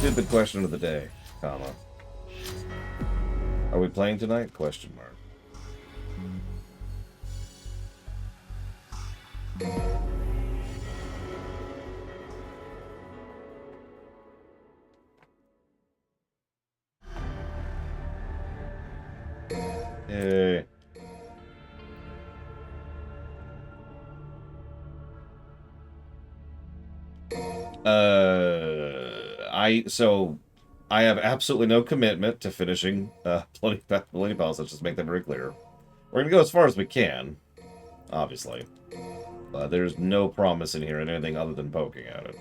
Stupid question of the day, comma. Are we playing tonight? Question mark. Yay. I have absolutely no commitment to finishing Bloody Palace. Let's just make that very clear. We're gonna go as far as we can, obviously. There's no promise in here in anything other than poking at it.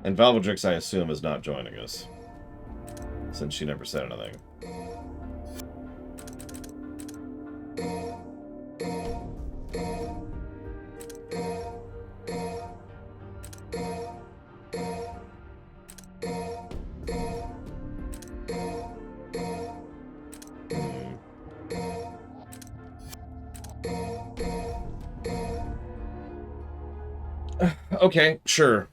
And Valvedrix, I assume, is not joining us, since she never said anything. Okay, sure.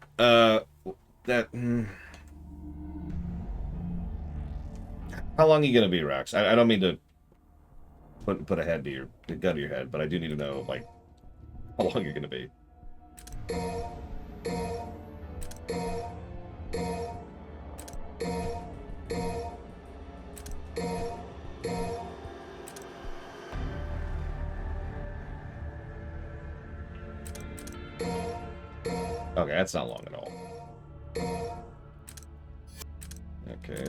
How long are you gonna be, Rax? I don't mean to put a head to a gun to your head, but I do need to know, like, how long you're gonna be. Okay, that's not long at all. Okay.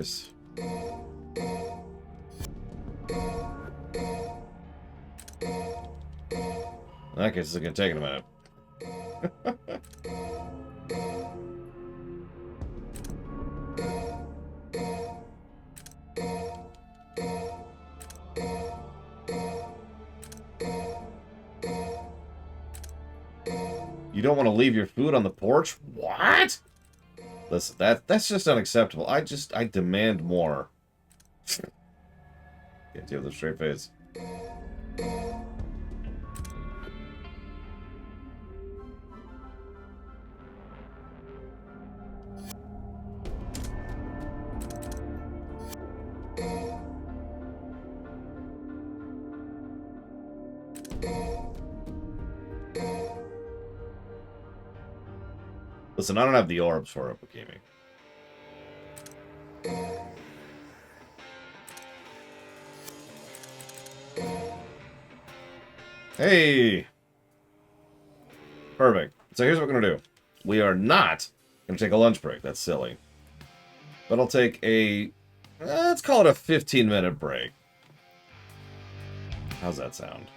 In that case, it's gonna take a minute. You don't want to leave your food on the porch? What? Listen, that's just unacceptable. I demand more. Can't deal with a straight face. Listen, I don't have the orbs for it, Bikini. Hey! Perfect. So here's what we're going to do. We are not going to take a lunch break. That's silly. But I'll take a... let's call it a 15-minute break. How's that sound?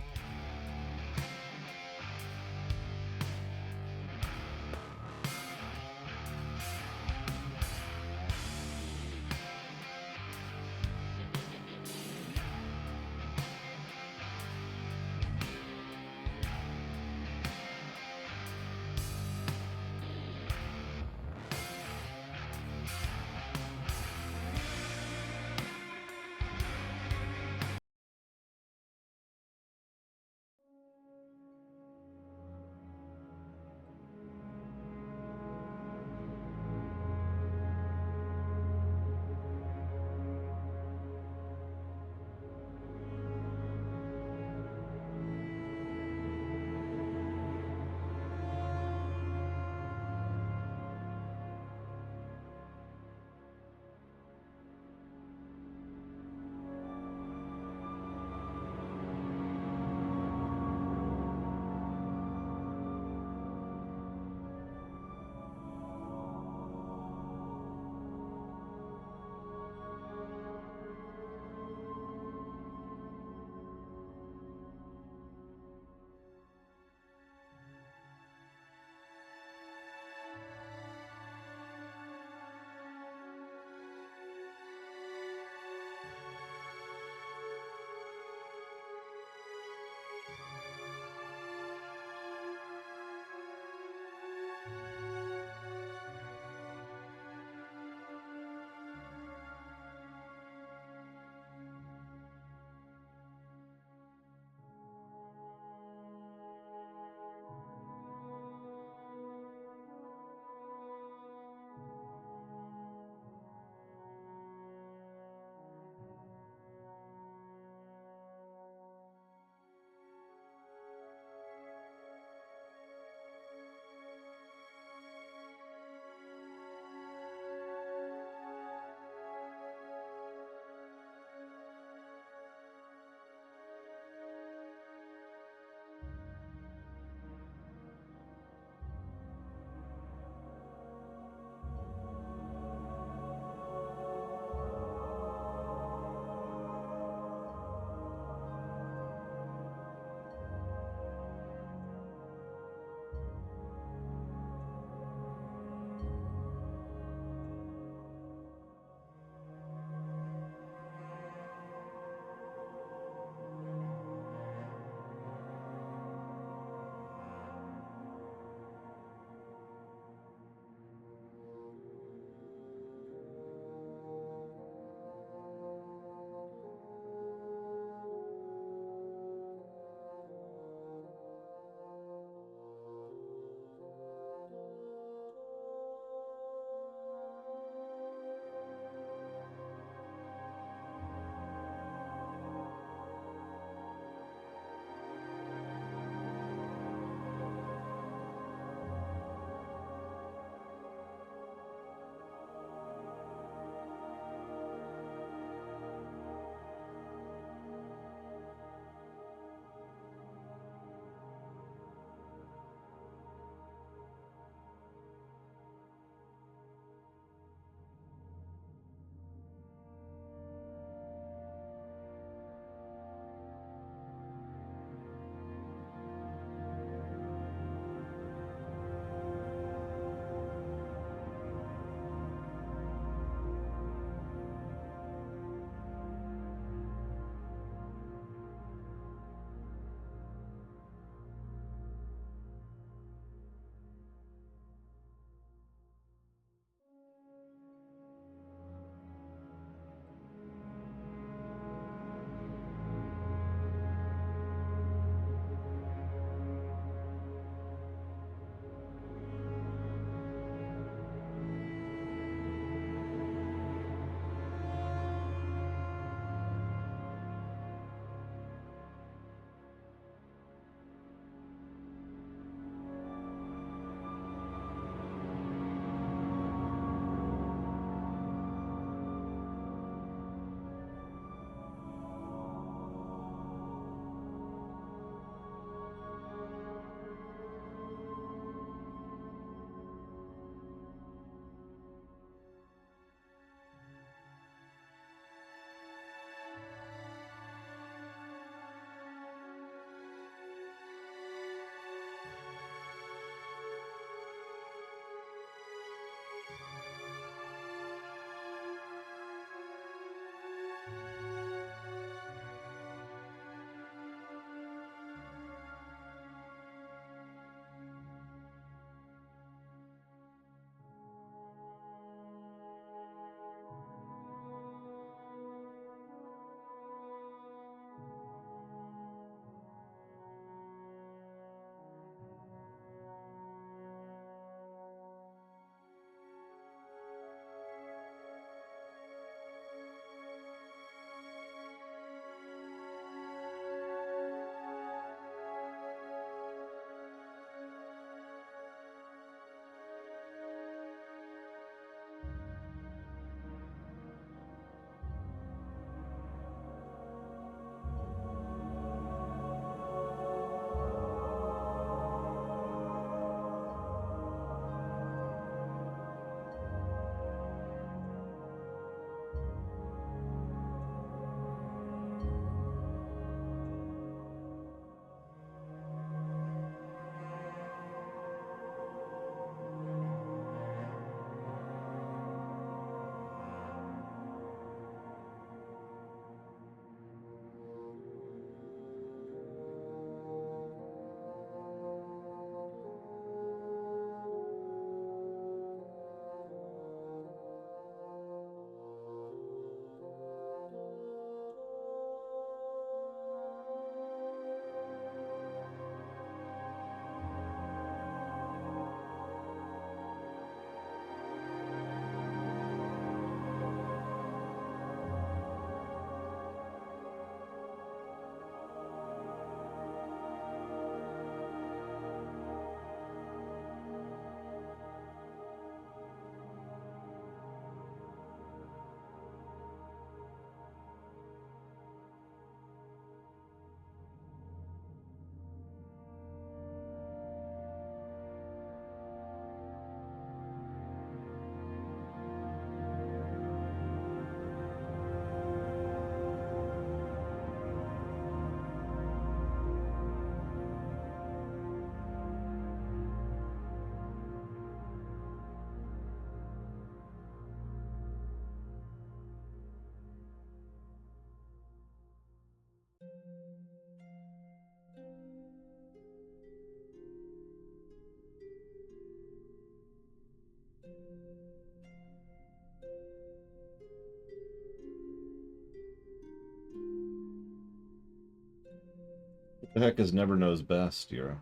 The heck is Never Knows Best, Nero?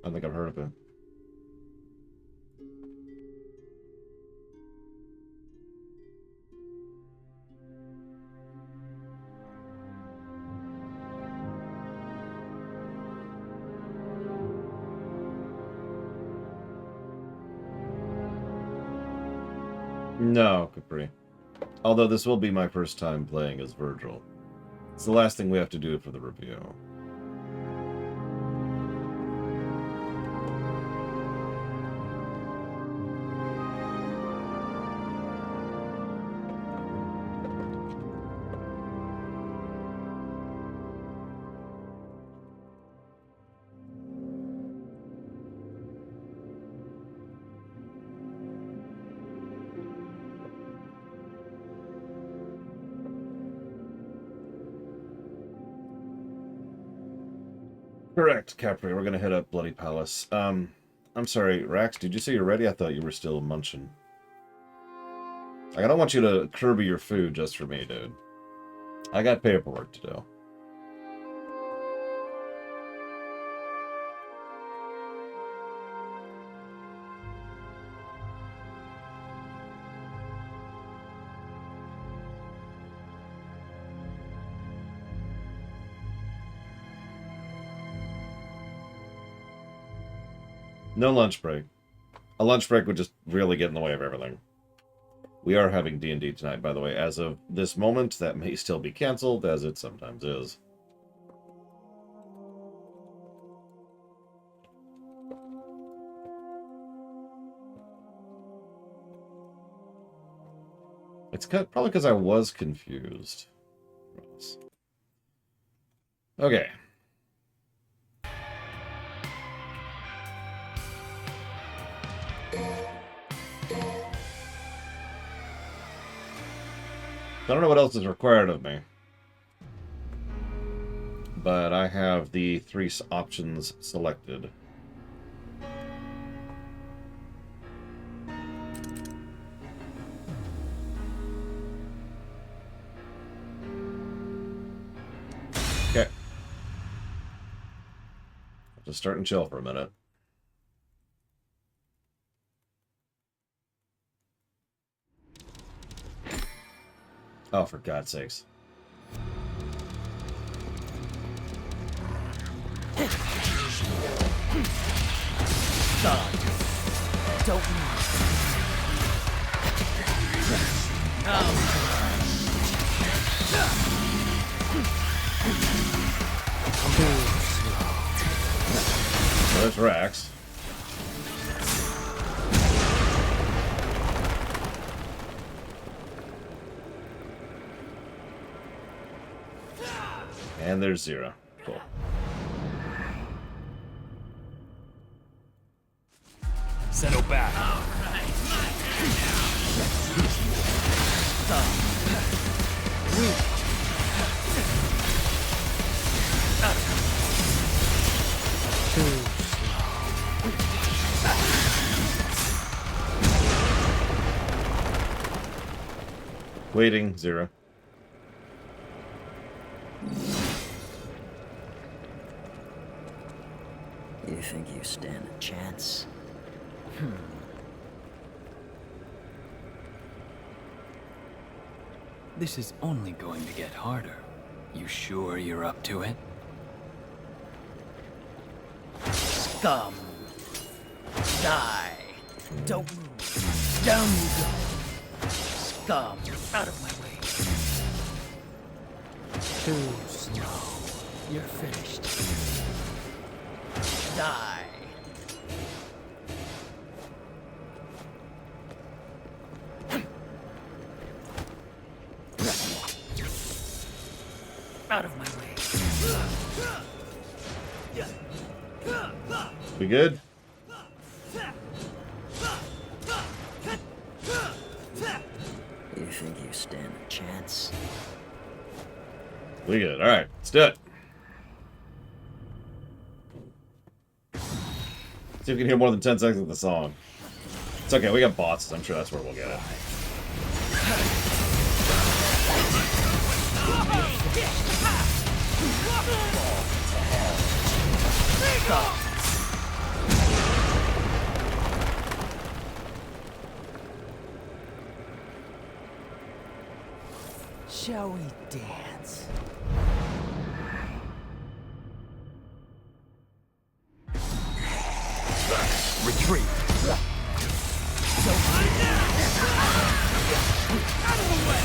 I think I've heard of it. No, Capri. Although this will be my first time playing as Virgil. It's the last thing we have to do for the review. Correct, Capri. We're gonna hit up Bloody Palace. I'm sorry, Rax, did you say you're ready? I thought you were still munching. Like, I don't want you to curb your food just for me, dude. I got paperwork to do. No lunch break. A lunch break would just really get in the way of everything. We are having D&D tonight, by the way. As of this moment, that may still be canceled, as it sometimes is. It's probably because I was confused. Okay. I don't know what else is required of me, but I have the 3 options selected. Okay. Just start and chill for a minute. Oh, for God's sakes. God. Don't move. There's Rax. And there's Zero. Cool. Settle back. Waiting, Zero. You think you stand a chance? This is only going to get harder. You sure you're up to it? Scum. Die. Don't move. Down you go. Scum. Out of my way. Too slow. You're finished. Die. Out of my way. We good? You think you stand a chance? We good. Alright, let's do it. See if we can hear more than 10 seconds of the song. It's okay, we got bots. I'm sure that's where we'll get it. Shall we dance? Retreat. Out of the way!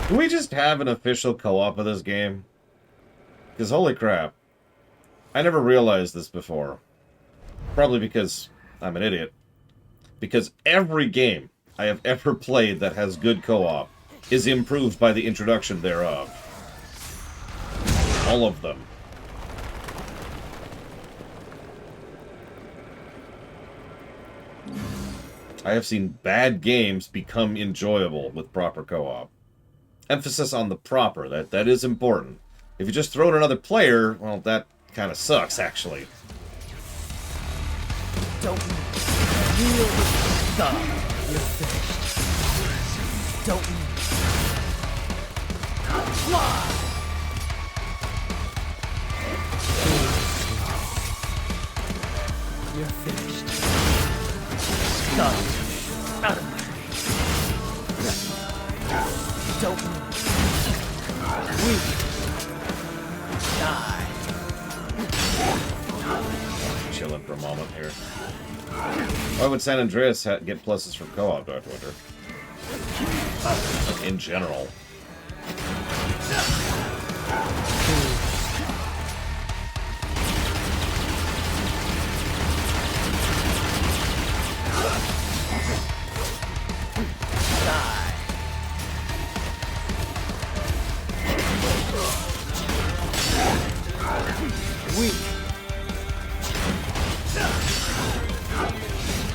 Do we just have an official co-op of this game? Because holy crap. I never realized this before. Probably because I'm an idiot. Because every game I have ever played that has good co-op is improved by the introduction thereof. All of them. I have seen bad games become enjoyable with proper co-op. Emphasis on the proper. That is important. If you just throw in another player, well, that kind of sucks, actually. Don't kneel with God. You're finished. Don't fly. You're finished. Done. Out of my way. Don't weak. Die. Chilling for a moment here. Why would San Andreas get pluses for co-op, do I wonder? In general.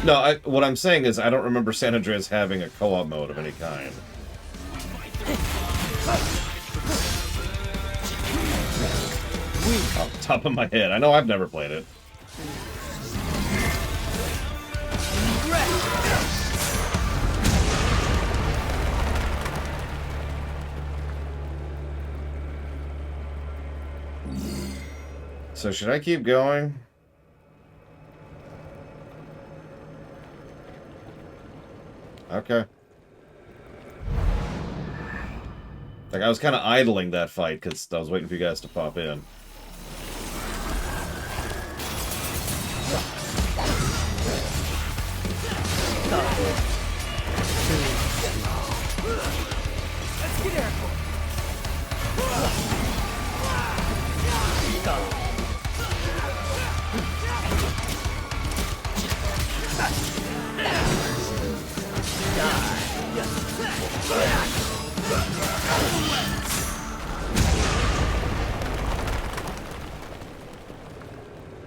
No, what I'm saying is I don't remember San Andreas having a co-op mode of any kind. Off the top of my head. I know I've never played it. So should I keep going? Okay. Like, I was kind of idling that fight because I was waiting for you guys to pop in. Let's get airborne.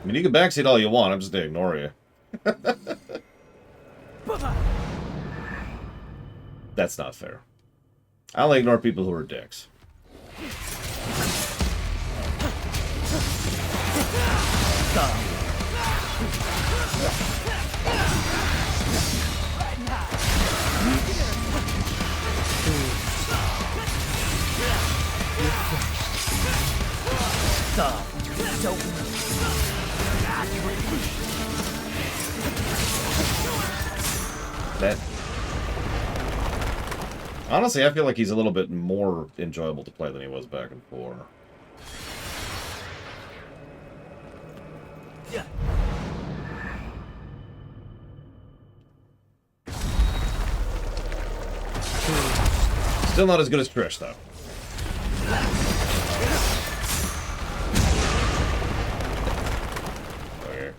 I mean, you can backseat all you want, I'm just gonna ignore you. That's not fair. I only ignore people who are dicks. That... Honestly, I feel like he's a little bit more enjoyable to play than he was back in 4. Still not as good as Trish, though. Okay.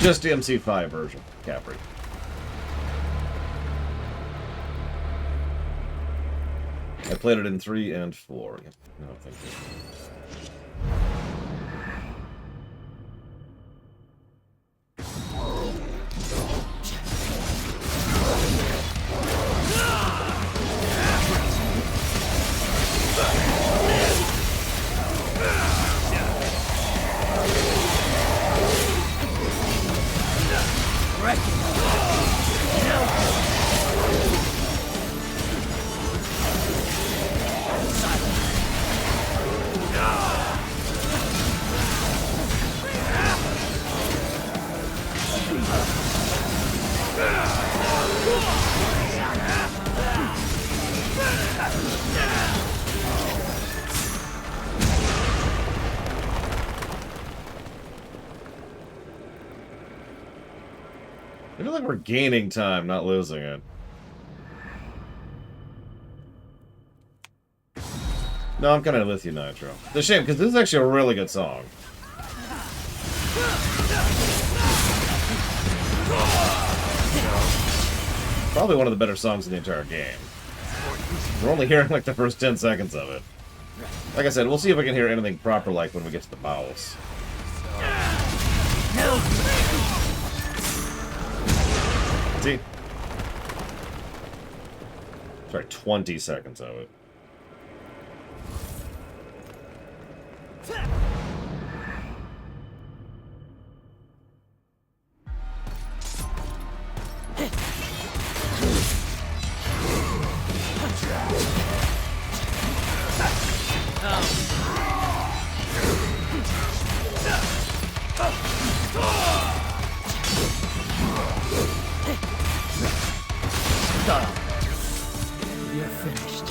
just DMC5 version, Capri. I played it in 3 and 4. No, thank you. I feel like we're gaining time, not losing it. No, I'm kind of with you, Nitro. It's a shame, because this is actually a really good song. Probably one of the better songs in the entire game. We're only hearing like the first 10 seconds of it. Like I said, we'll see if we can hear anything proper like when we get to the bowels. See? Sorry, 20 seconds of it. You're finished.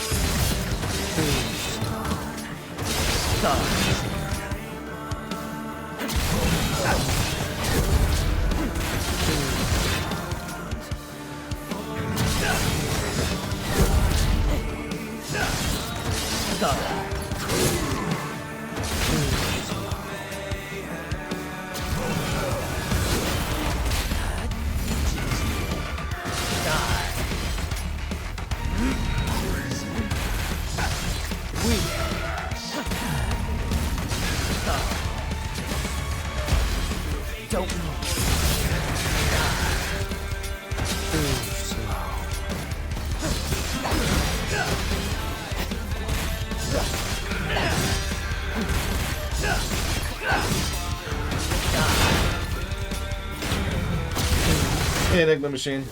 Don't know. Hey, Enigma Machine.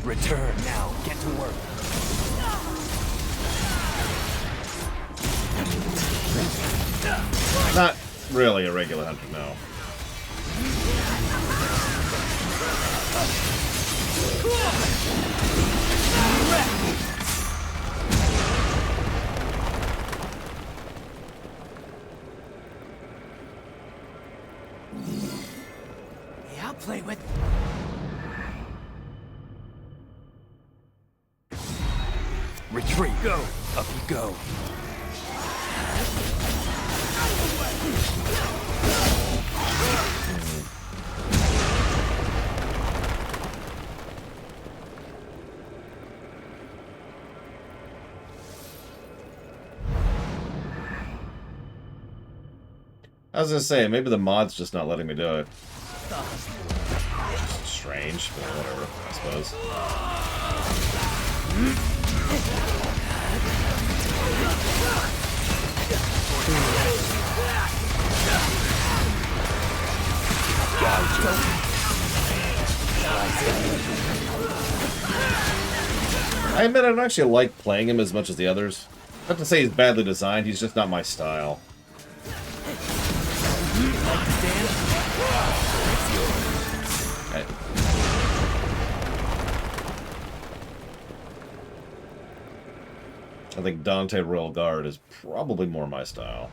Return now. Get to work. Not really a regular hunter, no. Yeah, I'll play with. Retreat. Go. Up you go. I was gonna say, maybe the mod's just not letting me do it. Strange, but whatever, I suppose. I admit I don't actually like playing him as much as the others. Not to say he's badly designed, he's just not my style. I think Dante Royal Guard is probably more my style.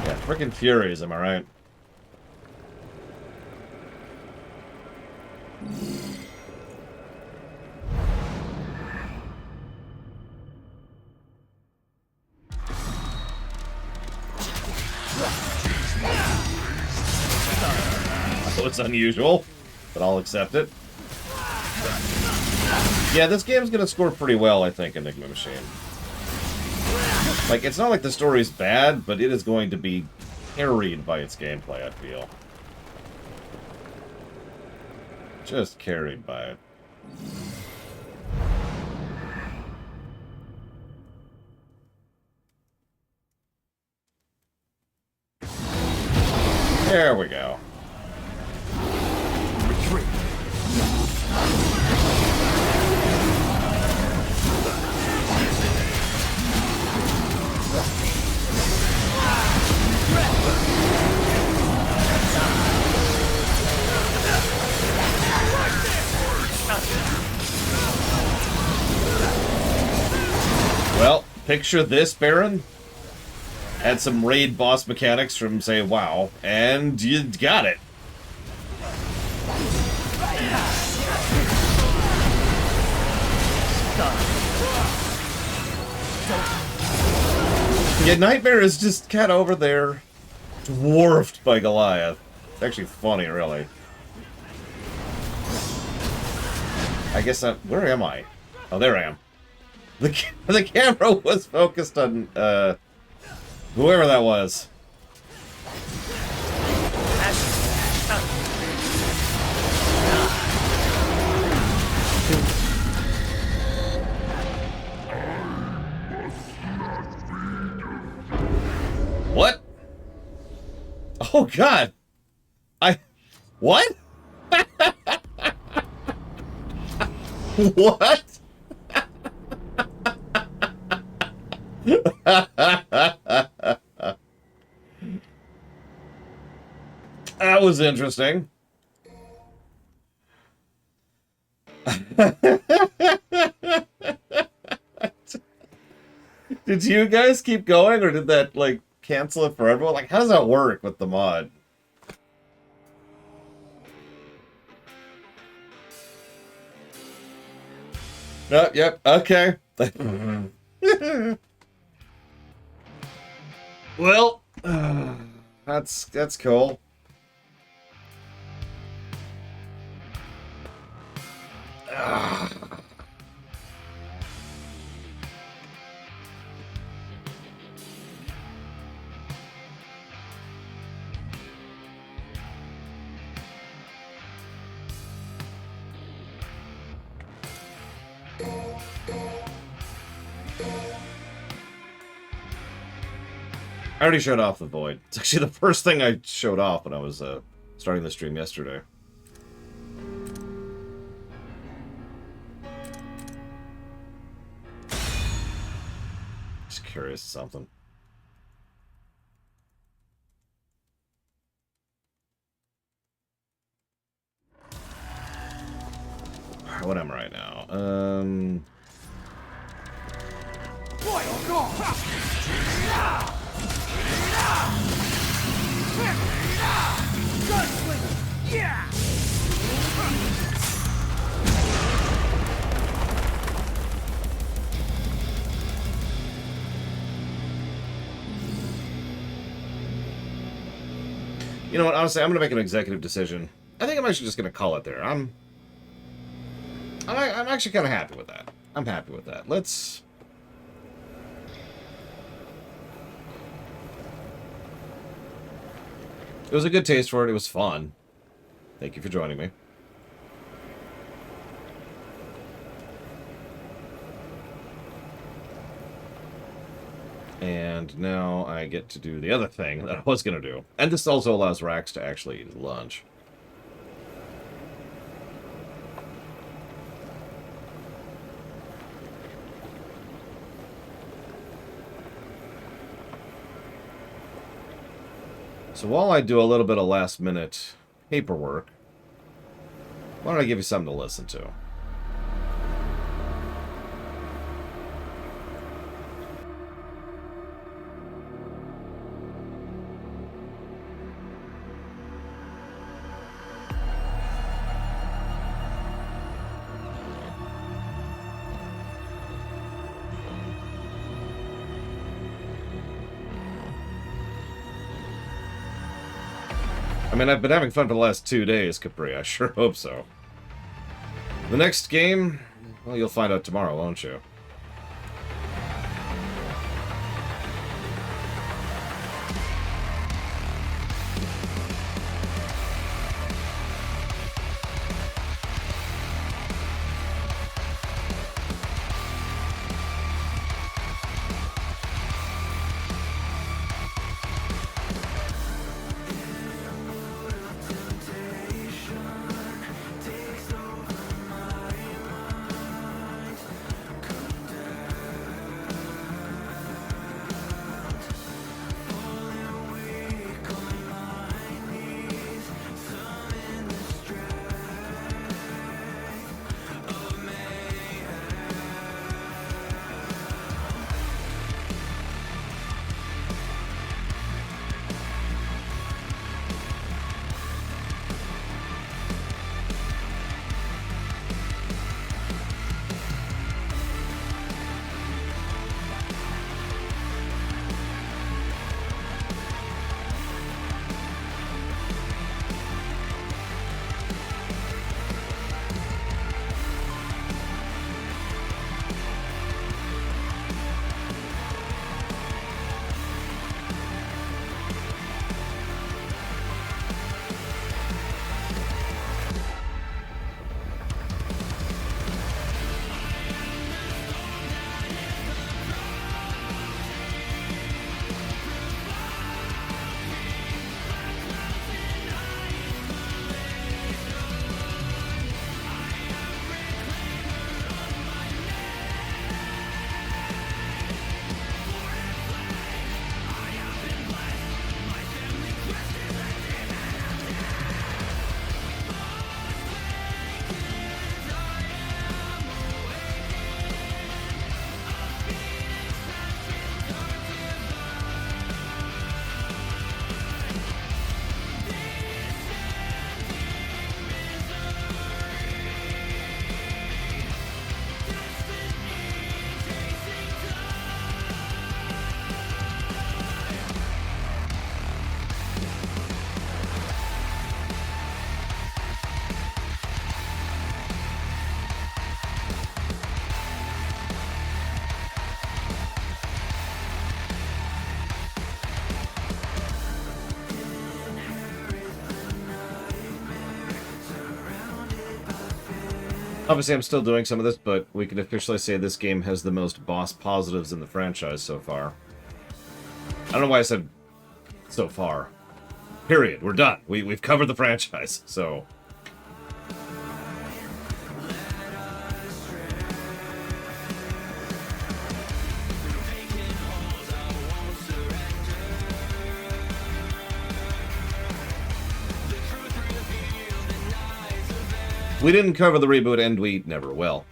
Yeah, frickin' Furies, am I right? So it's unusual, but I'll accept it. Yeah, this game's gonna score pretty well, I think, Enigma Machine. Like, it's not like the story's bad, but it is going to be carried by its gameplay, I feel. Just carried by it. There we go. Retreat. Well, picture this, Baron. Add some raid boss mechanics from, say, WoW, and you got it. Yeah, Nightmare is just kind of over there, dwarfed by Goliath. It's actually funny, really. I guess where am I? Oh, there I am. The camera was focused on, whoever that was. What? Oh, God. What? What? That was interesting. Did you guys keep going, or did that, like, cancel it for everyone? Like, how does that work with the mod? Oh, yep, okay. Well, that's cool. I already showed off the Void. It's actually the first thing I showed off when I was starting the stream yesterday. Just curious something. What am I right now? Yeah! You know what? Honestly, I'm going to make an executive decision. I think I'm actually just going to call it there. I'm actually kind of happy with that. I'm happy with that. Let's... It was a good taste for it. It was fun. Thank you for joining me. And now I get to do the other thing that I was going to do. And this also allows Rax to actually eat his lunch. So while I do a little bit of last-minute paperwork, why don't I give you something to listen to? I mean, I've been having fun for the last 2 days, Capri. I sure hope so. The next game, well, you'll find out tomorrow, won't you? Obviously, I'm still doing some of this, but we can officially say this game has the most boss positives in the franchise so far. I don't know why I said so far. Period. We're done. We've covered the franchise, so... We didn't cover the reboot, and we never will.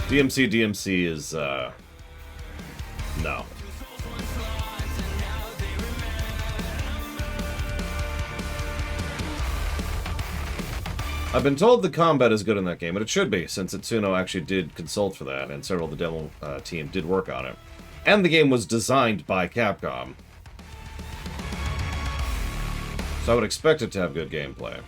DMC is, no. I've been told the combat is good in that game, and it should be, since Itsuno actually did consult for that, and several of the demo team did work on it. And the game was designed by Capcom. So I would expect it to have good gameplay.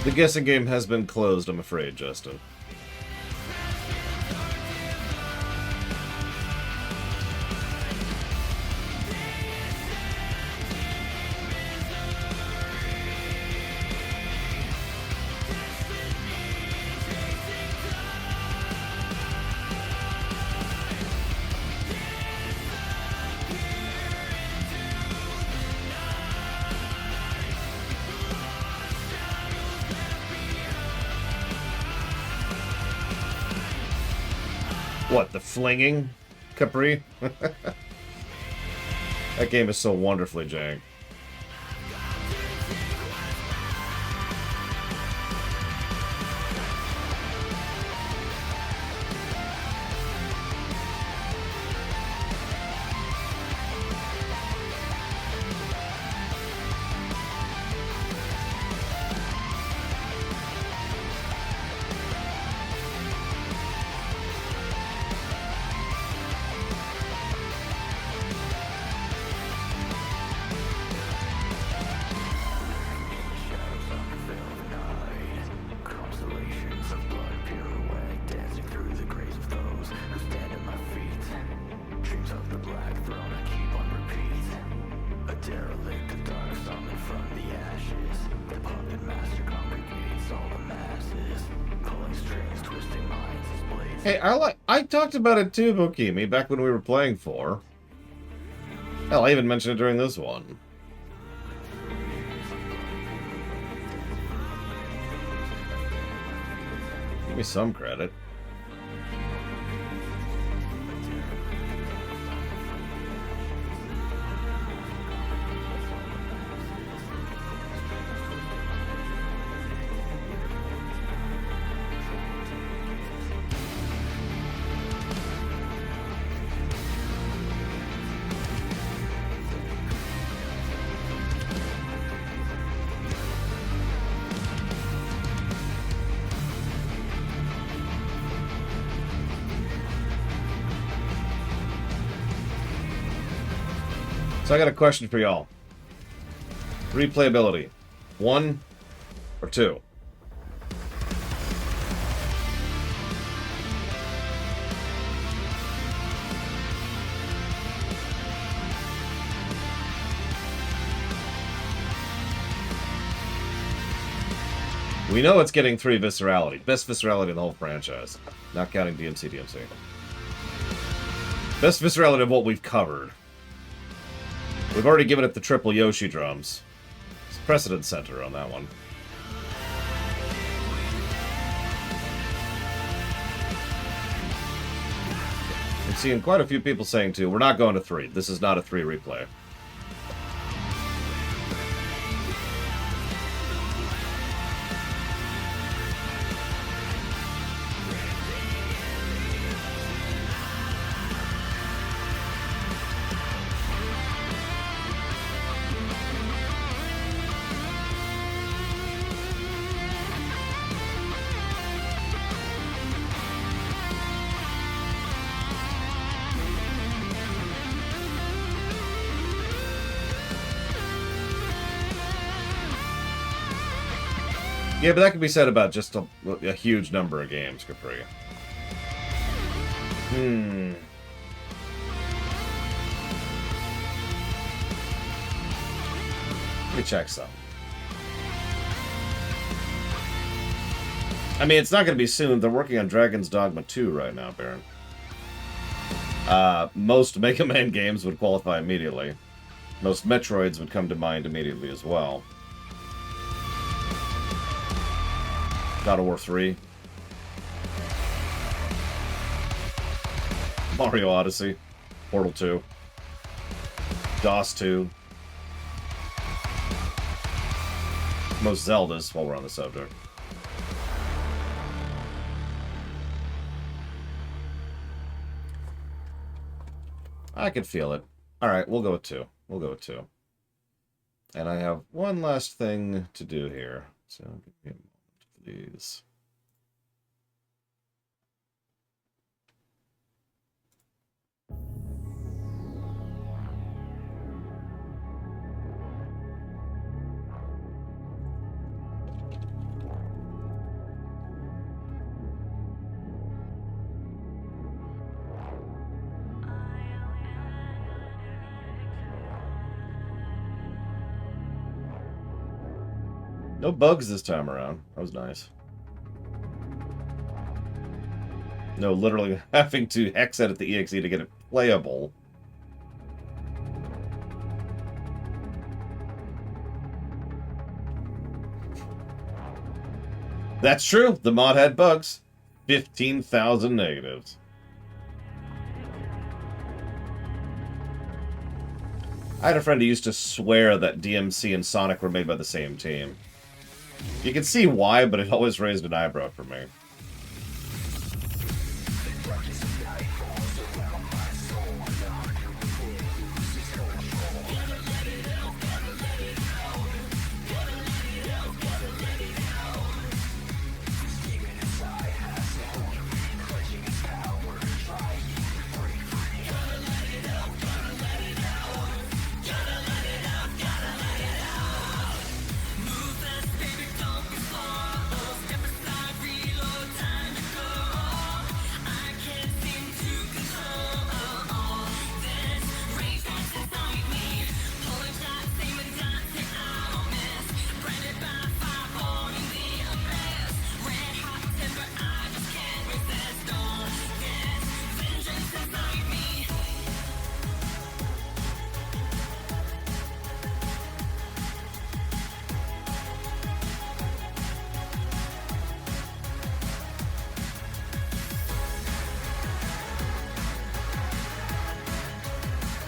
The guessing game has been closed, I'm afraid, Justin. What, the flinging Capri? That game is so wonderfully jank. Hey, I talked about it too, Bokimi, back when we were playing 4. Hell, I even mentioned it during this one. Give me some credit. So I got a question for y'all. Replayability. 1 or 2? We know it's getting 3 viscerality. Best viscerality in the whole franchise. Not counting DMC. Best viscerality of what we've covered. We've already given it the triple Yoshi drums. It's precedent center on that one. I'm seeing quite a few people saying too, we're not going to 3. This is not a 3 replay. Yeah, but that could be said about just a huge number of games, Capri. Let me check some. I mean, it's not going to be soon. They're working on Dragon's Dogma 2 right now, Baron. Most Mega Man games would qualify immediately. Most Metroids would come to mind immediately as well. God of War 3. Mario Odyssey. Portal 2. DOS 2. Most Zeldas, while we're on the subject. I can feel it. Alright, we'll go with 2. We'll go with 2. And I have one last thing to do here. So give me a moment, please. No bugs this time around. That was nice. No, literally having to hex edit the EXE to get it playable. That's true. The mod had bugs. 15,000 negatives. I had a friend who used to swear that DMC and Sonic were made by the same team. You can see why, but it always raised an eyebrow for me.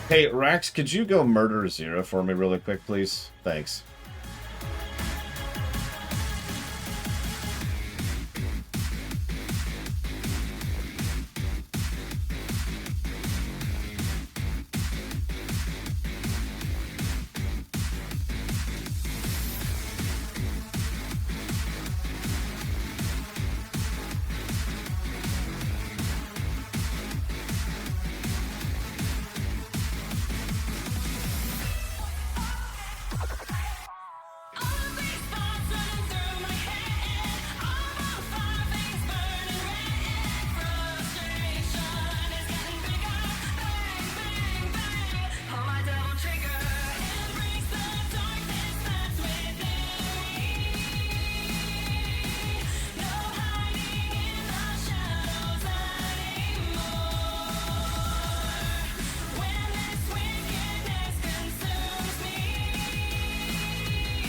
Hey, Rax, could you go murder Zero for me really quick, please? Thanks.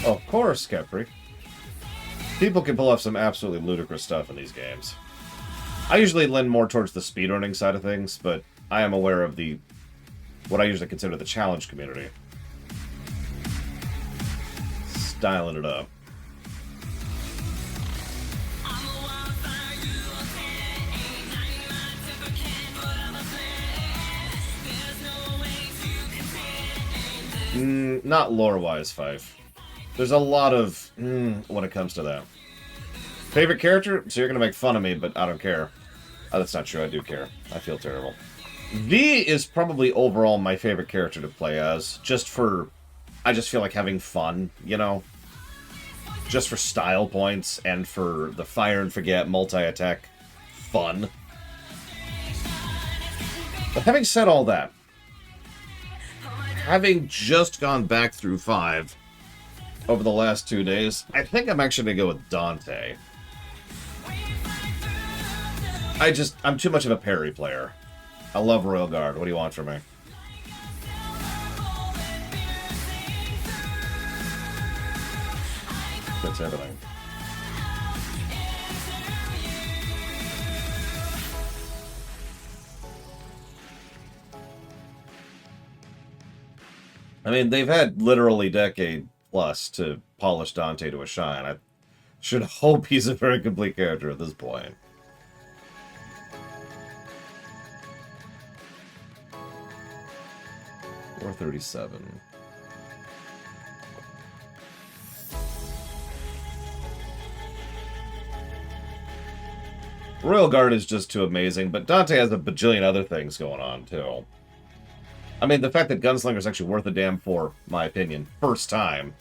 Of course, Kepri. People can pull off some absolutely ludicrous stuff in these games. I usually lean more towards the speedrunning side of things, but I am aware of the what I usually consider the challenge community. Styling it up. Not lore-wise, Fife. There's a lot of when it comes to that. Favorite character? So you're gonna make fun of me, but I don't care. Oh, that's not true. I do care. I feel terrible. V is probably overall my favorite character to play as. I just feel like having fun, you know? just for style points and for the fire and forget multi-attack fun. But having said all that, having just gone back through 5 over the last 2 days, I think I'm actually going to go with Dante. I'm too much of a parry player. I love Royal Guard. What do you want from me? That's everything. I mean, they've had literally decade plus to polish Dante to a shine. I should hope he's a very complete character at this point. $437. Royal Guard is just too amazing, but Dante has a bajillion other things going on, too. I mean, the fact that Gunslinger is actually worth a damn for, my opinion, first time.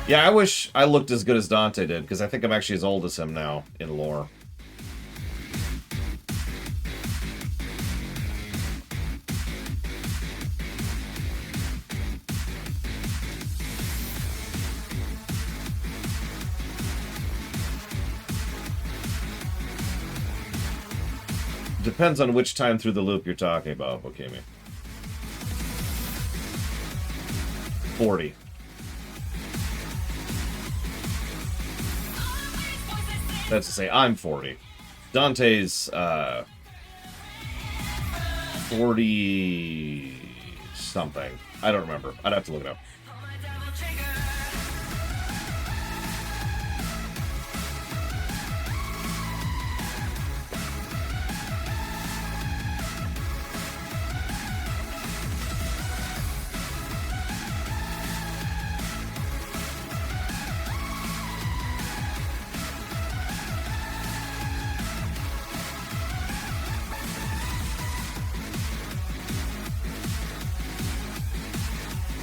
Yeah, I wish I looked as good as Dante did, because I think I'm actually as old as him now, in lore. Depends on which time through the loop you're talking about, Bokimi. 40. That's to say, I'm 40. Dante's, 40-something. I don't remember. I'd have to look it up.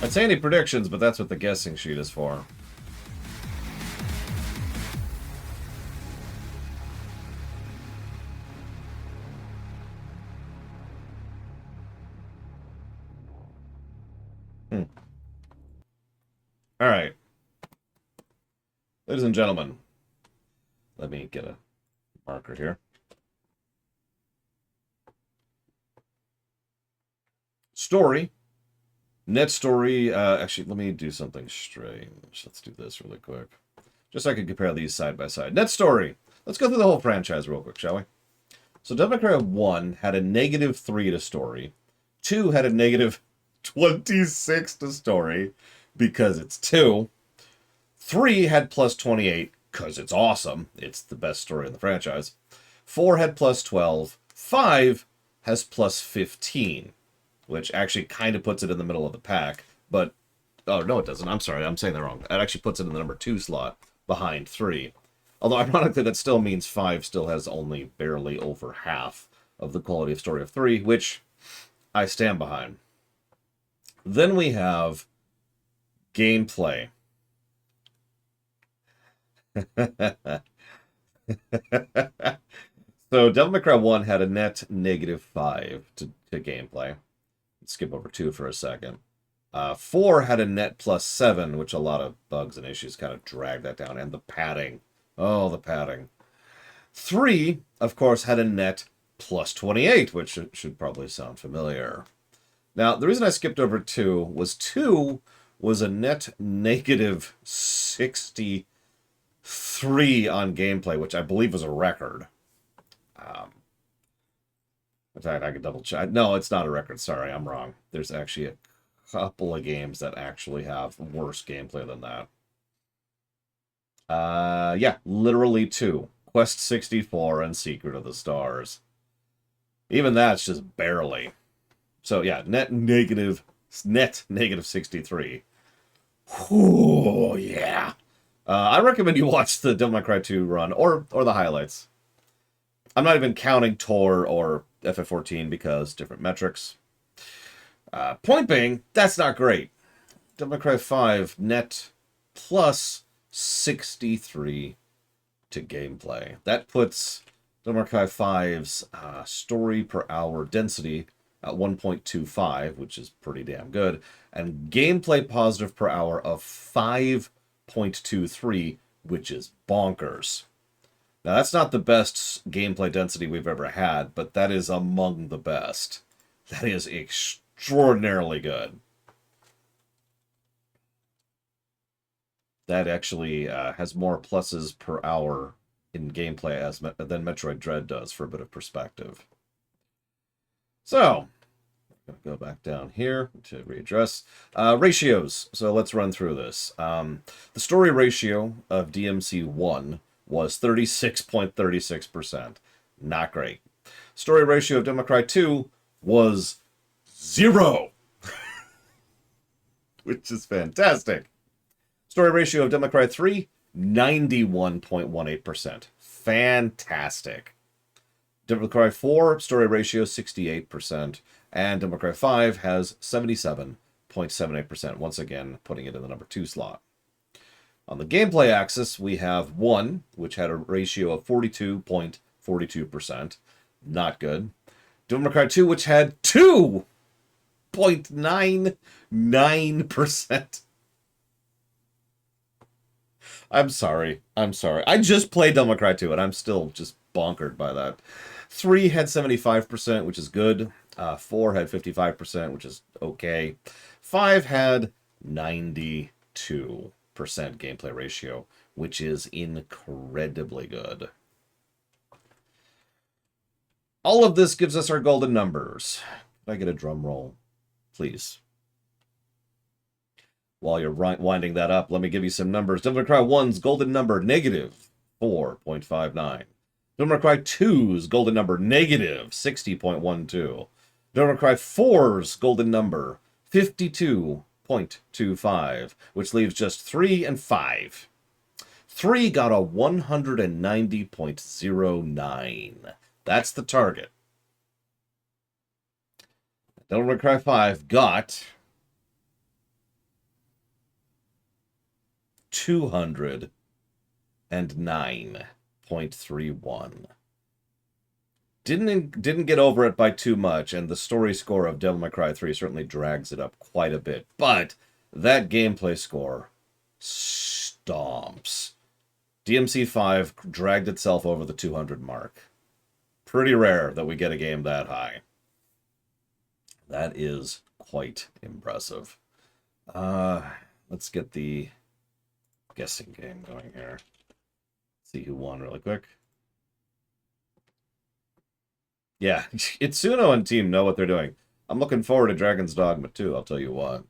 I'd say any predictions, but that's what the guessing sheet is for. Alright. Ladies and gentlemen, let me get a marker here. Story. Net story, actually, let me do something strange. Let's do this really quick. Just so I can compare these side by side. Net story. Let's go through the whole franchise real quick, shall we? So Devil May Cry 1 had a -3 to story. 2 had a -26 to story, because it's 2. 3 had +28, because it's awesome. It's the best story in the franchise. 4 had +12. 5 has +15. Which actually kind of puts it in the middle of the pack, but... Oh, no, it doesn't. I'm sorry, I'm saying that wrong. It actually puts it in the number 2 slot, behind 3. Although, ironically, that still means 5 still has only barely over half of the quality of story of 3, which I stand behind. Then we have gameplay. So, Devil May Cry 1 had a net -5 to gameplay. Skip over 2 for a second. 4 had a net +7, which a lot of bugs and issues kind of dragged that down. And the padding. Oh, the padding. 3, of course, had a net +28, which should probably sound familiar. Now, the reason I skipped over 2 was a net -63 on gameplay, which I believe was a record. In fact, I could double check. No, it's not a record. Sorry, I'm wrong. There's actually a couple of games that actually have worse gameplay than that. Yeah, literally 2. Quest 64 and Secret of the Stars. Even that's just barely. So yeah, net -63. Ooh, yeah. I recommend you watch the Devil May Cry 2 run, or the highlights. I'm not even counting Tor or FF14 because different metrics. Point being, that's not great. Devil May Cry 5 net plus 63 to gameplay. That puts Devil May Cry 5's story per hour density at 1.25, which is pretty damn good, and gameplay positive per hour of 5.23, which is bonkers. Now, that's not the best gameplay density we've ever had, but that is among the best. That is extraordinarily good. That actually has more pluses per hour in gameplay than Metroid Dread does, for a bit of perspective. So, I'm going to go back down here to readdress. Ratios. So let's run through this. The story ratio of DMC 1 was 36.36%. Not great. Story ratio of Devil May Cry 2 was 0. Which is fantastic. Story ratio of Devil May Cry 3, 91.18%. Fantastic. Devil May Cry 4, story ratio 68%. And Devil May Cry 5 has 77.78%. Once again, putting it in the number 2 slot. On the gameplay axis, we have 1, which had a ratio of 42.42%. Not good. Devil May Cry 2, which had 2.99%. I'm sorry. I just played Devil May Cry 2, and I'm still just bonkered by that. 3 had 75%, which is good. 4 had 55%, which is okay. 5 had 92% gameplay ratio, which is incredibly good. All of this gives us our golden numbers. Can I get a drum roll, please? While you're winding that up, let me give you some numbers. Devil May Cry 1's golden number, negative 4.59. Devil May Cry 2's golden number, negative 60.12. Devil May Cry 4's golden number, 52.25, which leaves just 3 and 5. 3 got a 190.09. That's the target. Devil May Cry 5 got 209.31. Didn't get over it by too much, and the story score of Devil May Cry 3 certainly drags it up quite a bit. But that gameplay score stomps. DMC 5 dragged itself over the 200 mark. Pretty rare that we get a game that high. That is quite impressive. Let's get the guessing game going here. See who won really quick. Yeah, Itsuno and team know what they're doing. I'm looking forward to Dragon's Dogma 2, I'll tell you what.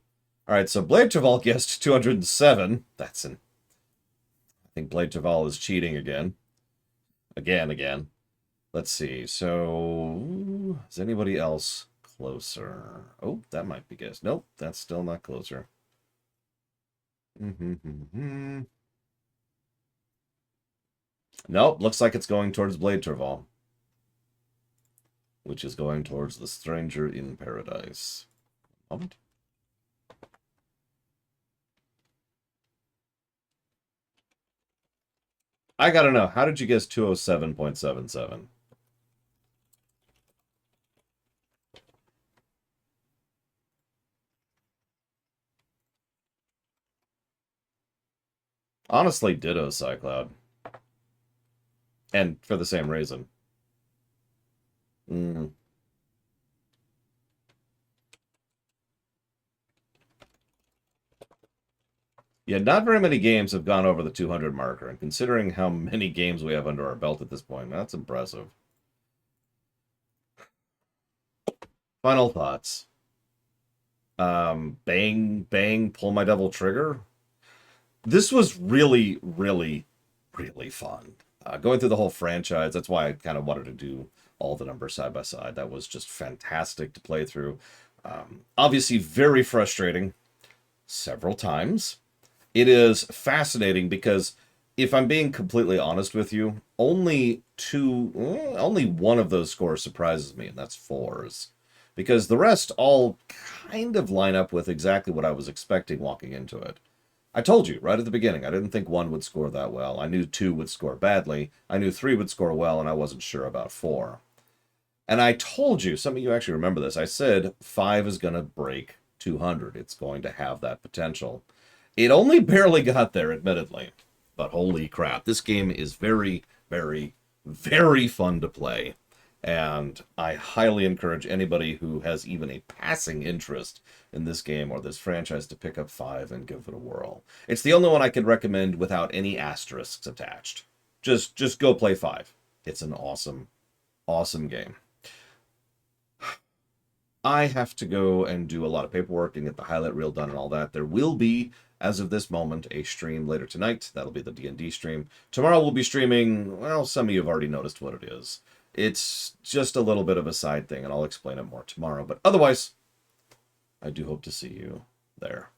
Alright, so Blade Traval guessed 207. That's I think Blade Traval is cheating again. Again. Let's see, so... Is anybody else closer? Oh, that might be guessed. Nope, that's still not closer. Nope, looks like it's going towards Blade Traval, which is going towards The Stranger in Paradise. Moment. I gotta know, how did you guess 207.77? Honestly, ditto Cycloud. And for the same reason. Yeah, not very many games have gone over the 200 marker, and considering how many games we have under our belt at this point, that's impressive. Final thoughts. Bang, pull my devil trigger. This was really, really, really fun. Going through the whole franchise, that's why I kind of wanted to do all the numbers side by side. That was just fantastic to play through. Obviously, very frustrating several times. It is fascinating because if I'm being completely honest with you, only one of those scores surprises me, and that's 4s. Because the rest all kind of line up with exactly what I was expecting walking into it. I told you right at the beginning, I didn't think 1 would score that well. I knew 2 would score badly. I knew 3 would score well, and I wasn't sure about 4. And I told you, some of you actually remember this, I said 5 is going to break 200. It's going to have that potential. It only barely got there, admittedly. But holy crap, this game is very, very, very fun to play. And I highly encourage anybody who has even a passing interest in this game or this franchise to pick up 5 and give it a whirl. It's the only one I could recommend without any asterisks attached. Just go play 5. It's an awesome, awesome game. I have to go and do a lot of paperwork and get the highlight reel done and all that. There will be, as of this moment, a stream later tonight. That'll be the D&D stream. Tomorrow we'll be streaming, well, some of you have already noticed what it is. It's just a little bit of a side thing, and I'll explain it more tomorrow. But otherwise, I do hope to see you there.